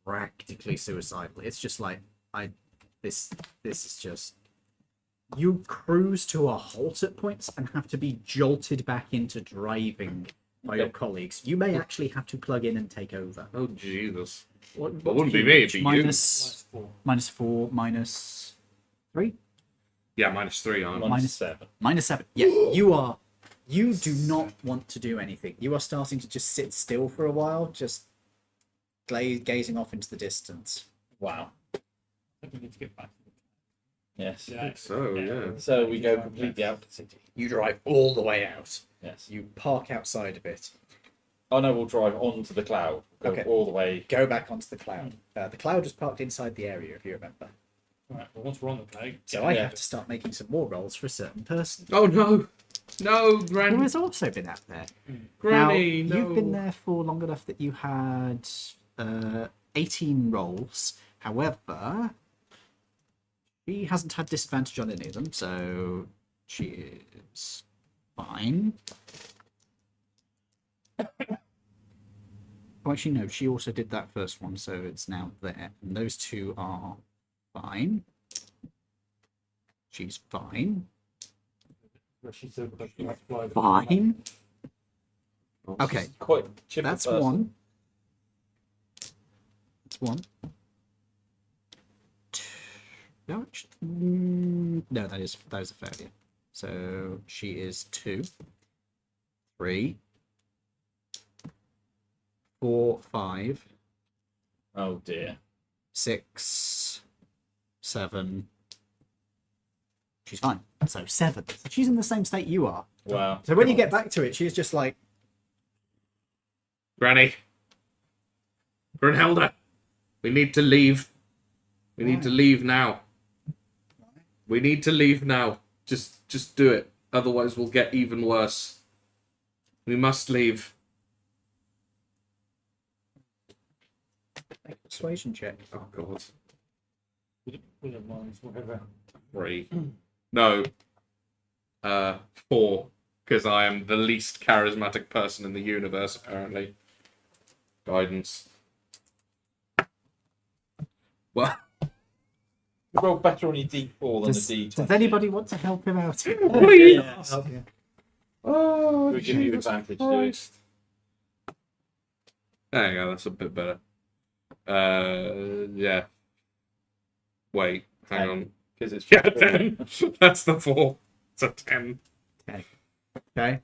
practically suicidal. It's just like this is just, you cruise to a halt at points and have to be jolted back into driving by your colleagues. You may actually have to plug in and take over. Oh Jesus. What It wouldn't be me, it'd be you. minus Minus 4. minus 3? Yeah, -3 on. -7. -7. Yeah, you do not want to do anything. You are starting to just sit still for a while, just gazing off into the distance. Wow. I think we need to get back. Yes. think so, yeah. So we go completely out to the city. You drive all the way out. Yes. You park outside of it. Oh no, we'll drive onto the cloud. Go Okay. all the way. Go back onto the cloud. The cloud was parked inside the area, if you remember. Right, well, once we're on the plane, So I Yeah. have to start making some more rolls for a certain person Oh no! No, who Granny! has also been out there. Granny, now, no! you've been there for long enough that you had 18 rolls. However, she hasn't had disadvantage on any of them, so she is fine. Oh, actually, no, she also did that first one, so it's now there. And those two are fine. She's fine. where she's so close to that fly. Fine. Okay, She's quite chipper that's person. one. That's one. No, no, that is a failure. So she is 2, 3, 4, 5, Oh dear. 6, 7. She's fine. So 7. So she's in the same state you are. Wow. So when you get back to it, she's just like, Granny! Brunhilde! We need to leave. We need to leave now. We need to leave now. Just do it. Otherwise we'll get even worse. We must leave. make a persuasion check. Oh god. With a minus, whatever. 3. No. 4. Because I am the least charismatic person in the universe, apparently. Guidance. Well, You roll better on your D4 than Does, the D20. does anybody want to help him out? please! Yes. Oh, We'll give you advantage to it. There you go, that's a bit better. Yeah. Wait, hang on. Because it's Yeah, 10. That's the 4. It's a 10. Okay.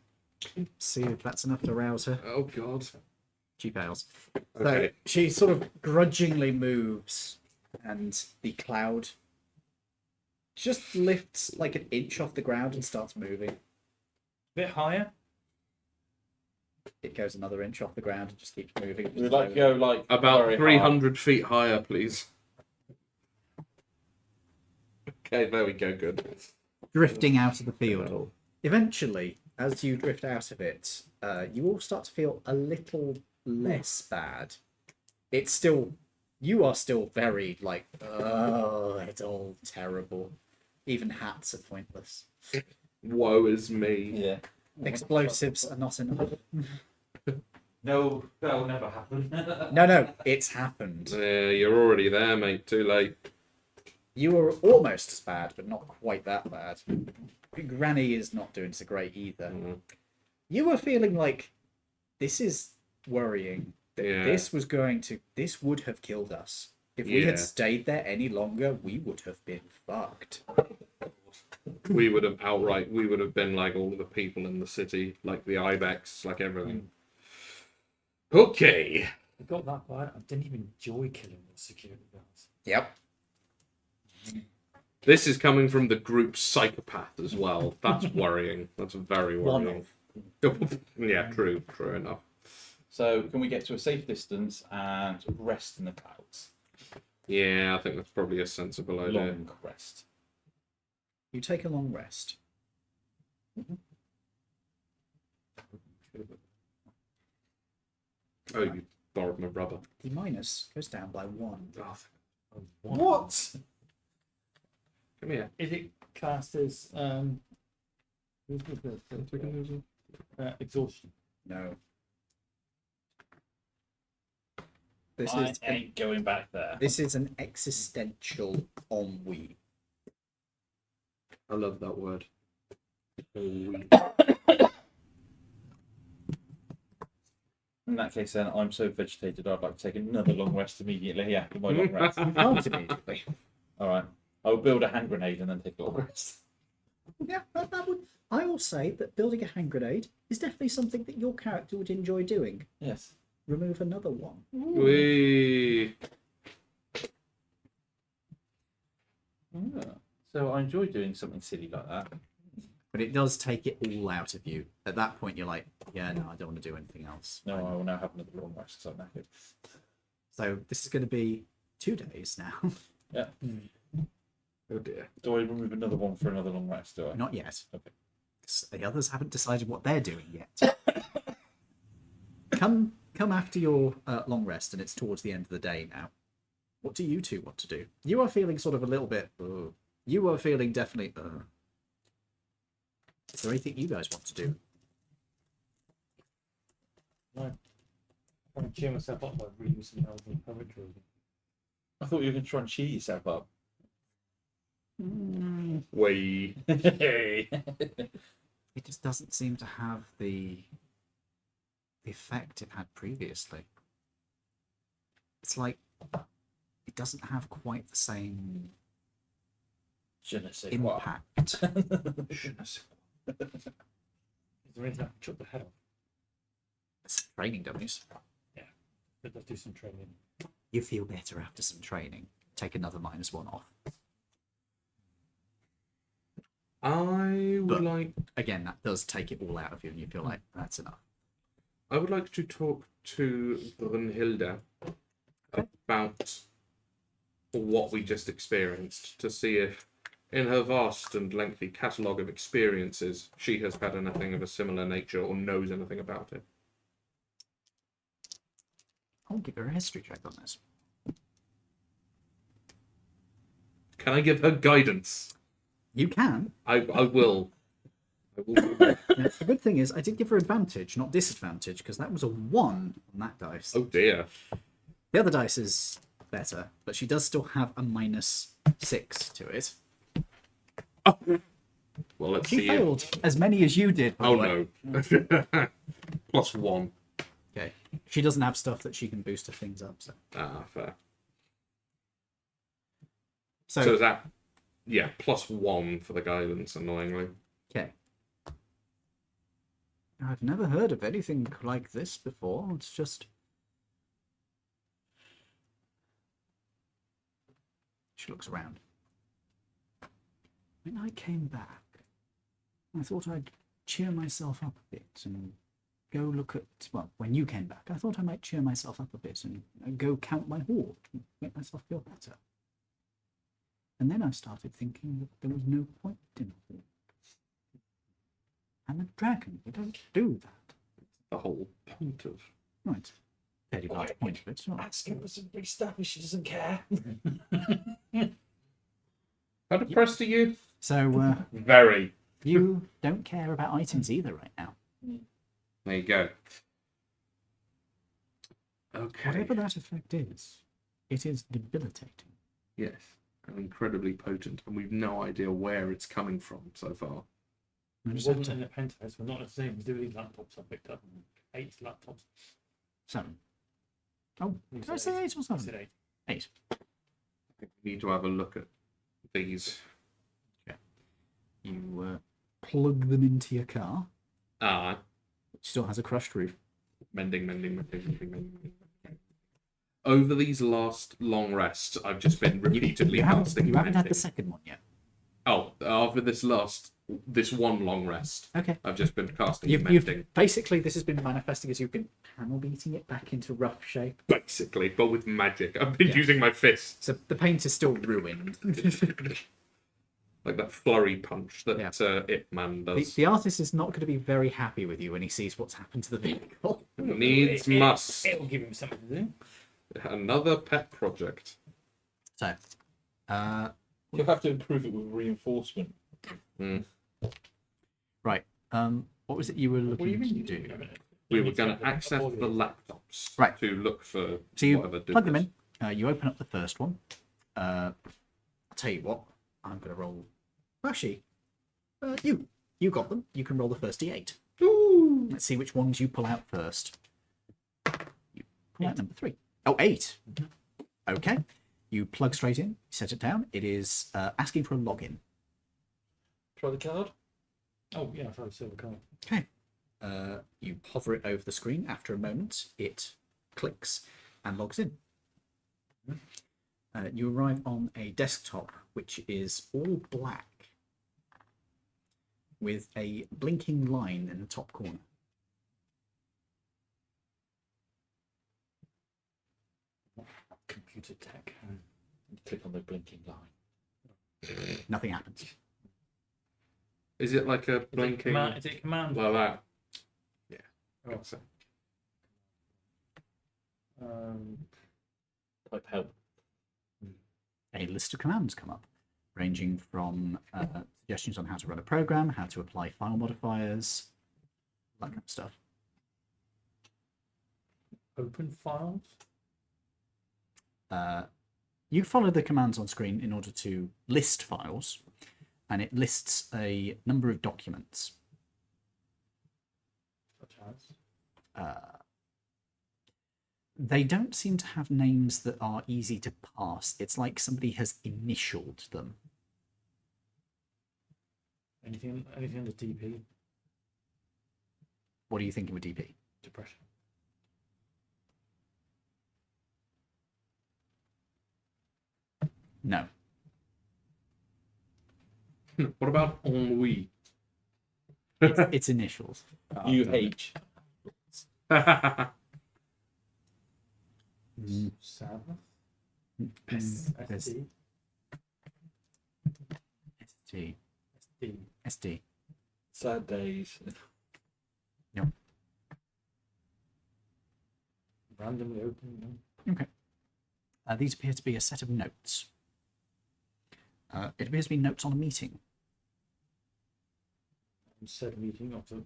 See if that's enough to rouse her. Oh, God. She fails. Okay. So she sort of grudgingly moves, and the cloud just lifts like an inch off the ground and starts moving. Bit higher. It goes another inch off the ground and just keeps moving. We'd like to go like About very 300 feet higher, please. Okay, there we go, good. drifting out of the field. Eventually, as you drift out of it, you all start to feel a little less bad. It's still, you are still very like, oh, it's all terrible. Even hats are pointless. Woe is me. Yeah. Explosives are not enough. No, that'll never happen. No, it's happened. Yeah, you're already there, mate. Too late. You were almost as bad, but not quite that bad. Granny is not doing so great either. Mhm. You were feeling like this is worrying. That Yeah. this would have killed us. If we Yeah. had stayed there any longer, we would have been fucked. We would have been like all the people in the city, like the ibex, like everything. Okay. I got that bad. I didn't even enjoy killing the security guards. Yep. This is coming from the group psychopath as well. That's worrying. That's very worrying. Yeah, true enough. So can we get to a safe distance and rest in the clouds? Yeah, I think that's probably a sensible idea. Long rest. You take a long rest. Oh, you borrowed my rubber. The minus goes down by 1. Oh, What? come here. Is it classed as exhaustion? No. This I is ain't going back there. this is an existential ennui. I love that word. In that case, then I'm so vegetated. I'd like to take another long rest immediately. Yeah, my long rest. You can't immediately. All right. I'll build a hand grenade and then take a long rest. Yeah, that would. I will say that building a hand grenade is definitely something that your character would enjoy doing. Yes. Remove another one. Wee. Ah. So I enjoy doing something silly like that. But it does take it all out of you. At that point, you're like, yeah, no, I don't want to do anything else. No, I will now have another long rest because I'm knackered. So this is going to be 2 days now. Yeah. Oh dear. Do I remove another one for another long rest? Do I? Not yet. Okay. 'Cause the others haven't decided what they're doing yet. Come after your long rest, and it's towards the end of the day now. What do you two want to do? You are feeling sort of a little bit. You are feeling definitely. Is there anything you guys want to do? I'm trying to cheer myself up by reading some Elven poetry. I thought you were going to try and cheer yourself up. Way. It just doesn't seem to have the effect it had previously. It's like it doesn't have quite the same Je ne sais quoi. impact. Is there anything I can chop the head off? It's training dummies. Let's do some training. You feel better after some training. Take another -1 off. I would But- like. Again, that does take it all out of you, and you feel like that's enough. I would like to talk to Brunhilde about what we just experienced to see if, in her vast and lengthy catalogue of experiences, she has had anything of a similar nature or knows anything about it. I'll give her a history check on this. Can I give her guidance? You can. I will. I will do that. Now, the good thing is, I did give her advantage, not disadvantage, because that was a 1 on that dice. Oh dear. The other dice is better, but she does still have a -6 to it. Well, let's She see. If... failed as many as you did. By Oh the way. no. +1. Okay. She doesn't have stuff that she can boost her things up. So, Fair. so So is that? Yeah, +1 for the guidance. Annoyingly. okay. I've never heard of anything like this before. It's just. She looks around. When I came back, I thought I'd cheer myself up a bit and go look at. Well, when you came back, I thought I might cheer myself up a bit and go count my hoard and make myself feel better. And then I started thinking that there was no point in a hoard. I'm a dragon. We don't do that. The whole point of. Right. Fairly large point of it. So. Asking for some free stuff if she doesn't care. How depressed are you? So Very. you don't care about items either right now. There you go. Okay. Whatever that effect is, it is debilitating. Yes. And incredibly potent, and we've no idea where it's coming from so far. I It just have wasn't to- in the penthouse. We're not the same as doing these laptops I picked up. 8 laptops. 7. Oh, You did I said say 8 or I 7? said 8. 8. I think we need to have a look at these. You plug them into your car, which still has a crushed roof. Mending. Over these last long rests, I've just been repeatedly You haven't casting had mending. the second one yet. Oh, after this one long rest, Okay. I've just been casting You've mending, basically, this has been manifesting as you've been panel beating it back into rough shape. basically, but with magic. I've been Yeah. using my fists, So the paint is still ruined. like that flurry punch that Yeah. Ip Man The, does. the artist is not going to be very happy with you when he sees what's happened to the vehicle. Needs must. It'll give him something to do. Another pet project. So, You'll have to improve it with reinforcement. right. What was it you were What do you looking mean? to do? We were going to access the laptops Right. to look for So you whatever. plug them doers. in. You open up the first one. I'll tell you what. I'm going to roll. Actually, you got them. You can roll the first d8. Ooh. Let's see which ones you pull out first. You pull out number 3. Oh, 8. Okay. You plug straight in. Set it down. It is asking for a login. Try the card. Oh, yeah, I found a silver card. Okay. You hover it over the screen. After a moment, it clicks and logs in. You arrive on a desktop which is all black with a blinking line in the top corner. Computer tech. Click on the blinking line. Nothing happens. Is it like a blinking Is it command? like that? Oh. So. Type help. A list of commands come up, ranging from suggestions on how to run a program, how to apply file modifiers, that kind of stuff. Open files. You follow the commands on screen in order to list files, and it lists a number of documents. Such as. They don't seem to have names that are easy to parse. It's like somebody has initialed them. Anything under DP? What are you thinking with DP? Depression. No. What about ennui? It's initials. UH. Sabbath. There's SD. ST. SD. SD. Sad days. Randomly open. Okay. These appear to be a set of notes. It appears to be notes on a meeting. Said meeting of the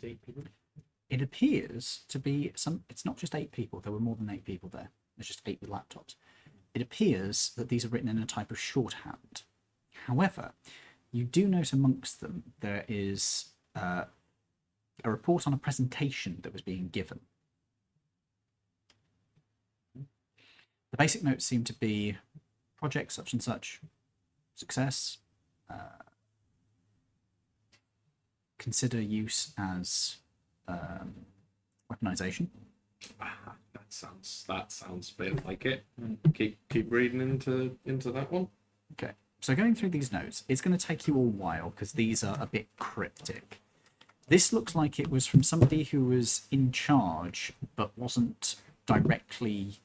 8 people. It appears to be some. It's not just 8 people. There were more than 8 people there. There's just 8 with laptops. It appears that these are written in a type of shorthand. However, you do note amongst them there is a report on a presentation that was being given. The basic notes seem to be project such and such, success, consider use as weaponization. That sounds a bit like it. Keep reading into that one. Okay, so going through these notes, it's going to take you a while because these are a bit cryptic. This looks like it was from somebody who was in charge but wasn't directly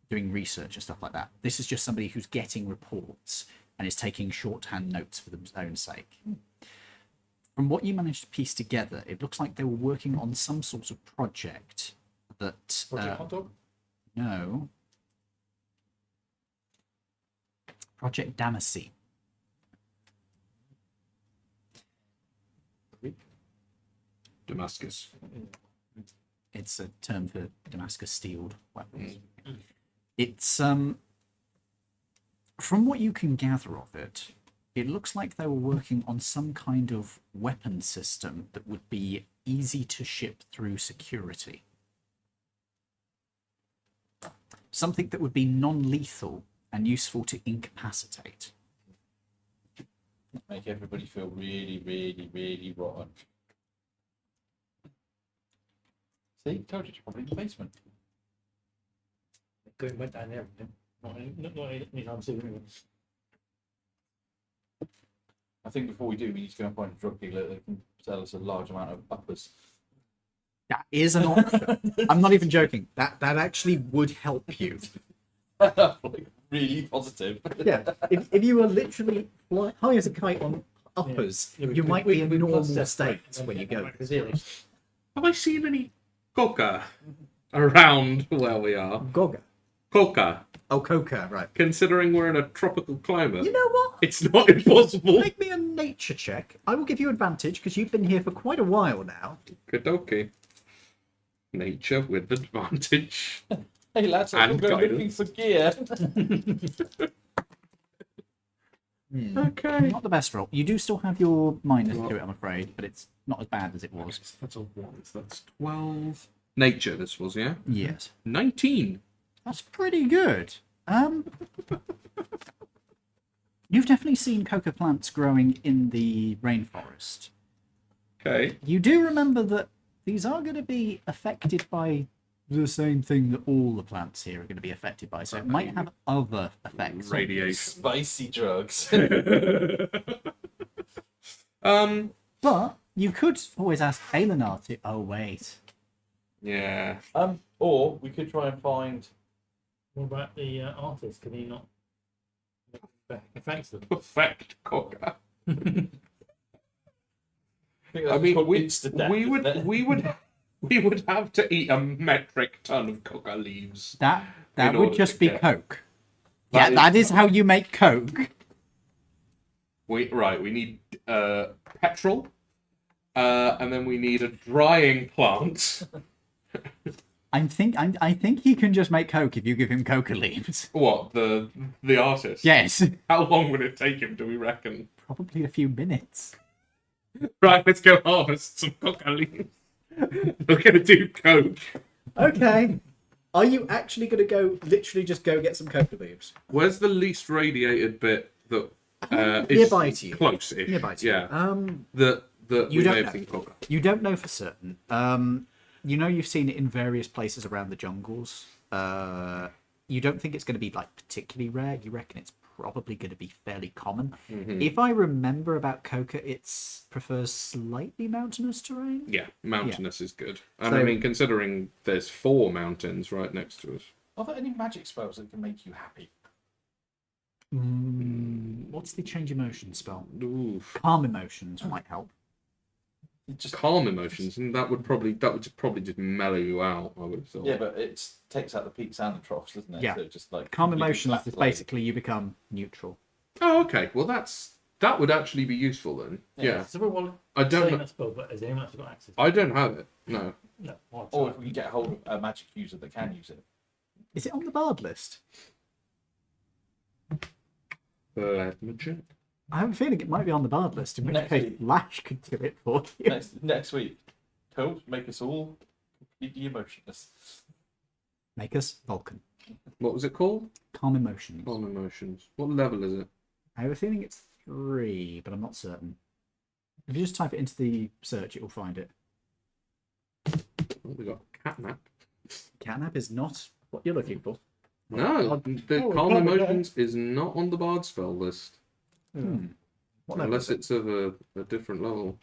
doing research and stuff like that. This is just somebody who's getting reports and is taking shorthand notes for their own sake. From what you managed to piece together, it looks like they were working on some sort of project that... Project Hot Dog? No. Project Damascene. Damascus. It's a term for Damascus steeled weapons. It's from what you can gather of it, it looks like they were working on some kind of weapon system that would be easy to ship through security. Something that would be non-lethal and useful to incapacitate. Make everybody feel really, really, really rotten. See, told you, probably in the basement. Went down there. Not anytime soon. Anyway. I think before we do, we need to go and find a drug dealer that can sell us a large amount of uppers. That is an option. I'm not even joking. That actually would help you. Like, really positive. Yeah, if you were literally high as a kite on uppers, you might be in normal state when you go. Have I seen any coca around where we are? Goga. Coca. Oh, coca, right. Considering we're in a tropical climate, You know what? it's not impossible. Make me a nature check. I will give you advantage because you've been here for quite a while now. Okie. Nature with advantage. Hey lads, I'm And going looking guidance. for gear. Okay. Not the best roll. You do still have your minus to it, I'm afraid, but it's not as bad as it was. That's a 1. That's 12. Nature, this was, yeah? Yes. 19. That's pretty good. You've definitely seen coca plants growing in the rainforest. Okay. You do remember that these are going to be affected by the same thing that all the plants here are going to be affected by, so it might have other effects. Radiation. Spicy drugs. But you could always ask Eleanor to. Oh wait, Yeah. Or we could try and find. What about the artist? Can he not affect them? Perfect cocker. I think I that's mean, called we insta-death, we isn't would it? we would have to eat a metric ton of coca leaves. that In would order just to be get- Coke. That Yeah, that is how you make Coke. We need petrol, and then we need a drying plant. I think he can just make Coke if you give him coca leaves. What, the artist? Yes, How long would it take him, do we reckon? probably a few minutes. Right, let's go harvest some coca leaves. We're gonna do coke. Okay. Are you actually going to go? Literally, just go get some coca leaves Where's the least radiated bit that is nearby to you? close-ish? Nearby to you. Yeah. That You we don't may know. have seen coca. You don't know for certain. You know you've seen it in various places around the jungles. You don't think it's going to be like particularly rare. You reckon it's probably going to be fairly common. Mm-hmm. If I remember about coca, it prefers slightly mountainous terrain. Yeah, mountainous is good. And So- I mean, considering there's 4 mountains right next to us. Are there any magic spells that can make you happy? What's the change emotion spell? Oof. Calm emotions might help. It just Calm emotions, and that would probably just mellow you out. I would have thought. Yeah, but it takes out the peaks and the troughs, doesn't it? Yeah. So just like Calm completely emotions is flat-flowing. basically you become neutral. Oh, okay. Well, that would actually be useful then. Yeah. So we're I don't saying know. that spell, but has anyone actually got access? I don't have it. No. No. I'll Or try. if we can get a hold of a magic user that can use it. Is it on the bard list? Let me check. I have a feeling it might be on the bard list, in which Next case week. Lash could do it for you. Next week, Toad, make us all completely emotionless. Make us Vulcan. What was it called? Calm emotions. Calm emotions. What level is it? I have a feeling it's 3, but I'm not certain. If you just type it into the search, it will find it. Oh, we got catnap. Catnap is not what you're looking for. No, the Oh, calm we can't emotions is not on the bard spell list. What level Unless is it? it's of a different level.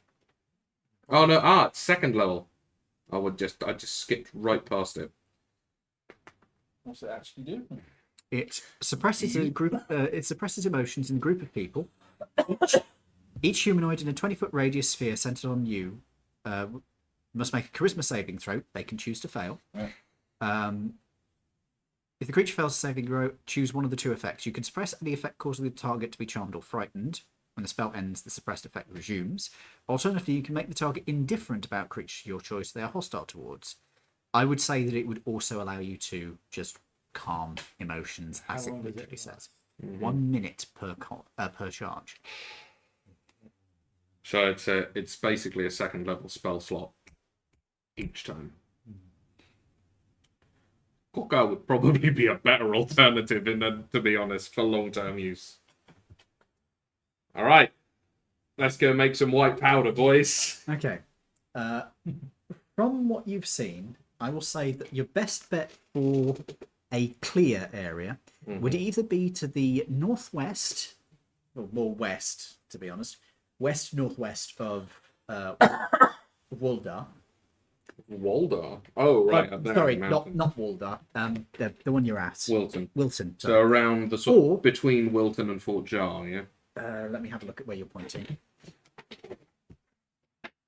Oh no! It's 2nd level. I just skipped right past it. What's it actually do? It suppresses a group. It suppresses emotions in a group of people. Each humanoid in a 20-foot radius sphere centered on you must make a charisma saving throw. They can choose to fail. Yeah. If the creature fails a saving throw, choose one of the 2 effects. You can suppress any effect causing the target to be charmed or frightened. When the spell ends, the suppressed effect resumes. Alternatively, you can make the target indifferent about creatures of your choice they are hostile towards. I would say that it would also allow you to just calm emotions, as it long does it literally last? says. 1 minute per charge. So it's basically a 2nd level spell slot each time. Coca would probably be a better alternative, to be honest, for long-term use. All right, let's go make some white powder, boys. Okay. From what you've seen, I will say that your best bet for a clear area would either be to the northwest, or more west, to be honest, west-northwest of Waldar. Waldar. Oh, right. up there Sorry, in the not mountain. Waldar. The one you're at. Wilton. Wilton. So around the Or- between Wilton and Fort Jar, yeah. Let me have a look at where you're pointing.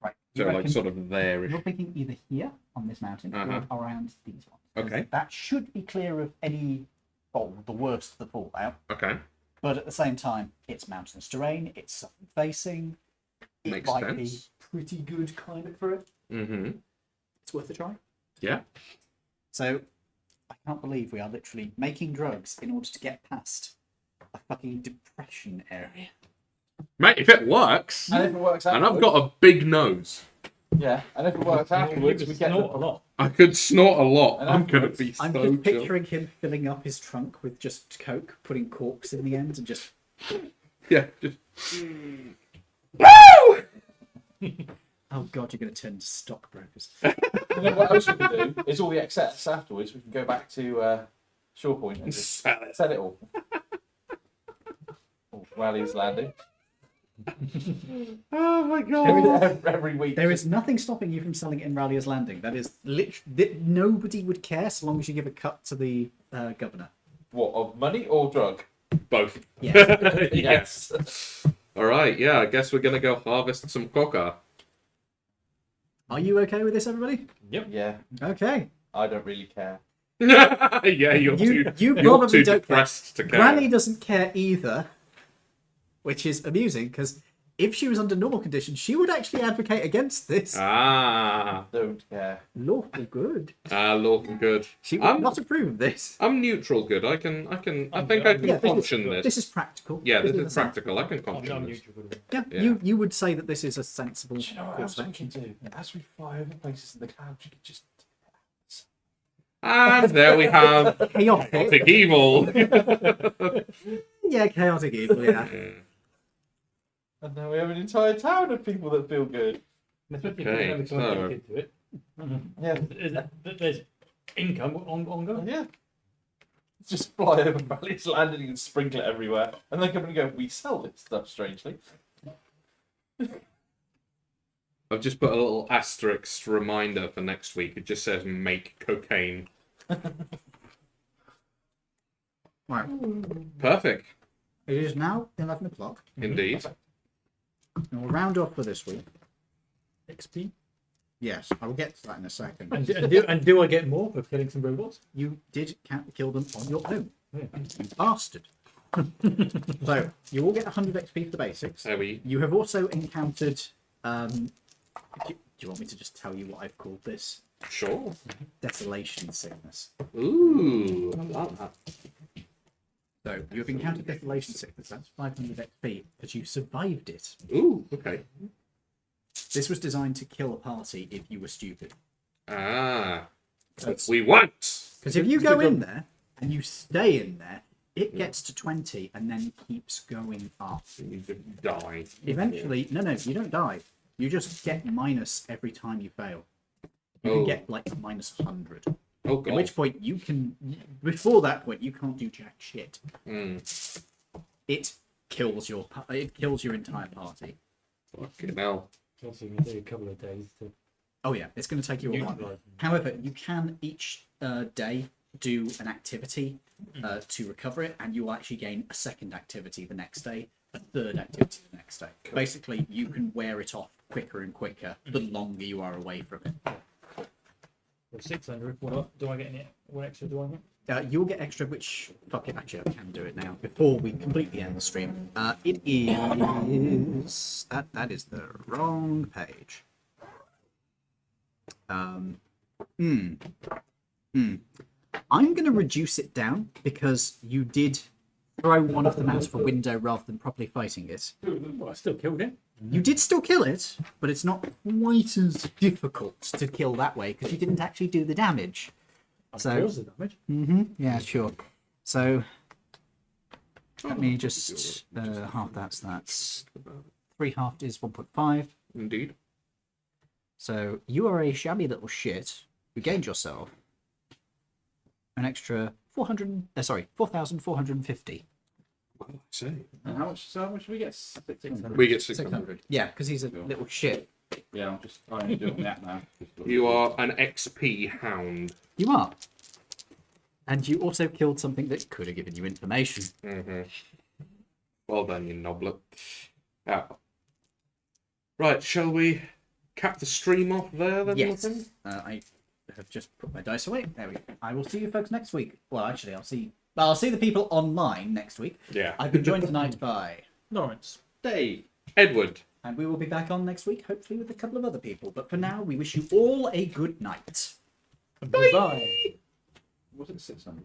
Right. So you like reckon- sort of there-ish. You're thinking either here on this mountain or around these ones. 'Cause Okay. That should be clear of any, the worst of the fallout. Okay. But at the same time, it's mountainous terrain. It's southern facing. It Makes might sense. be pretty good climate for it. Mm-hmm. It's worth a try. Yeah. So I can't believe we are literally making drugs in order to get past a fucking depression area. Mate, if it works, And if it works and afterwards, I've got a big nose, yeah, and if it works afterwards, we get Snort a lot. I could snort a lot. And I'm gonna afterwards- be so I'm just chill. picturing him filling up his trunk with just coke, putting corks in the end, and just Yeah. Just... Oh god, you're going to turn into stockbrokers. And then what else we can do is all the excess afterwards. We can go back to Shore Point and just Sell it. sell it all. Rally's Landing. Oh my god. Every week. There is nothing stopping you from selling it in Ralliers Landing. That is literally nobody would care so long as you give a cut to the governor. What, of money or drug? Both. Yeah. Yes. All right. Yeah. I guess we're gonna go harvest some coca. Are you okay with this, everybody? Yeah, Okay. I don't really care. Yeah. You're You too probably too don't care. depressed to care. Granny doesn't care either, which is amusing because if she was under normal conditions, she would actually advocate against this. Don't care. Lawful good. Lawful good. She would not approve of this. I'm neutral good. I think I can Yeah, function this. This is practical. Yeah, this a is practical. I can function I'm this. neutral with it. Yeah, Yeah. You would say that this is a sensible Do you know what course else of we can action. do? As we fly over places in the clouds, you can just... And there we have Chaotic. chaotic evil. Yeah, chaotic evil, yeah. And now we have an entire town of people that feel good. Especially if Okay, you have so- connected to it. Yeah. There's income ongoing. Yeah. Just fly over Rally's Landing and sprinkle it everywhere. And then come and go, we sell this stuff, strangely. I've just put a little asterisk reminder for next week. It just says make cocaine. Right. Perfect. It is now 11 o'clock. Indeed. And we'll round off for this week. XP. Yes, I will get to that in a second. And do I get more for killing some robots? You did kill them on your own. Yeah. You bastard. So, you will get 100 XP for the basics. There we. You have also encountered... do you want me to just tell you what I've called this? Sure. Desolation sickness. Ooh. I like that. So, you have encountered desolation sickness. That's 500 XP, but you survived it. Ooh. Okay. This was designed to kill a party if you were stupid. Ah. Because We want. if you go in there and you stay in there, it gets to 20 and then keeps going up. You just die. Eventually, no, you don't die. You just get minus every time you fail. You can Oh. get like minus 100. Oh At god. which point you can, before that point, you can't do jack shit. Mm. It kills your entire party. Fucking hell. Also, you can do a couple of days to Oh yeah, it's going to take you a while. utilize them. However, you can each day do an activity to recover it, and you will actually gain a second activity the next day, a third activity the next day. Basically, you can wear it off quicker and quicker the longer you are away from it. For 600, what do I get in it? What extra do I get? You'll get extra, which fuck it, actually I can do it now before we completely end the stream. It is that is the wrong page. I'm going to reduce it down because you did throw one of them out of a window rather than properly fighting it. Well, I still killed it. You did still kill it, but it's not quite as difficult to kill that way because you didn't actually do the damage. So, Cause the damage. yeah, sure. So, let me just half that's 3 halved is 1.5. Indeed. So you are a shabby little shit who gained yourself an extra 4,450. What did I say? And how much do we get? 600. We get 600. 600. Yeah, because he's a little shit. Yeah, I'm just trying to do it on the app now. You are an XP hound. You are. And you also killed something that could have given you information. Mm-hmm. Well done, you noblet. Ah. Right, shall we cap the stream off there then? Yes. I think? I have just put my dice away. There we go. I will see you folks next week. Well, actually, I'll see the people online next week. Yeah. I've been joined tonight by Lawrence. Dave. Edward. and we will be back on next week, hopefully with a couple of other people. But for now, we wish you all a good night. Bye. Was it 600?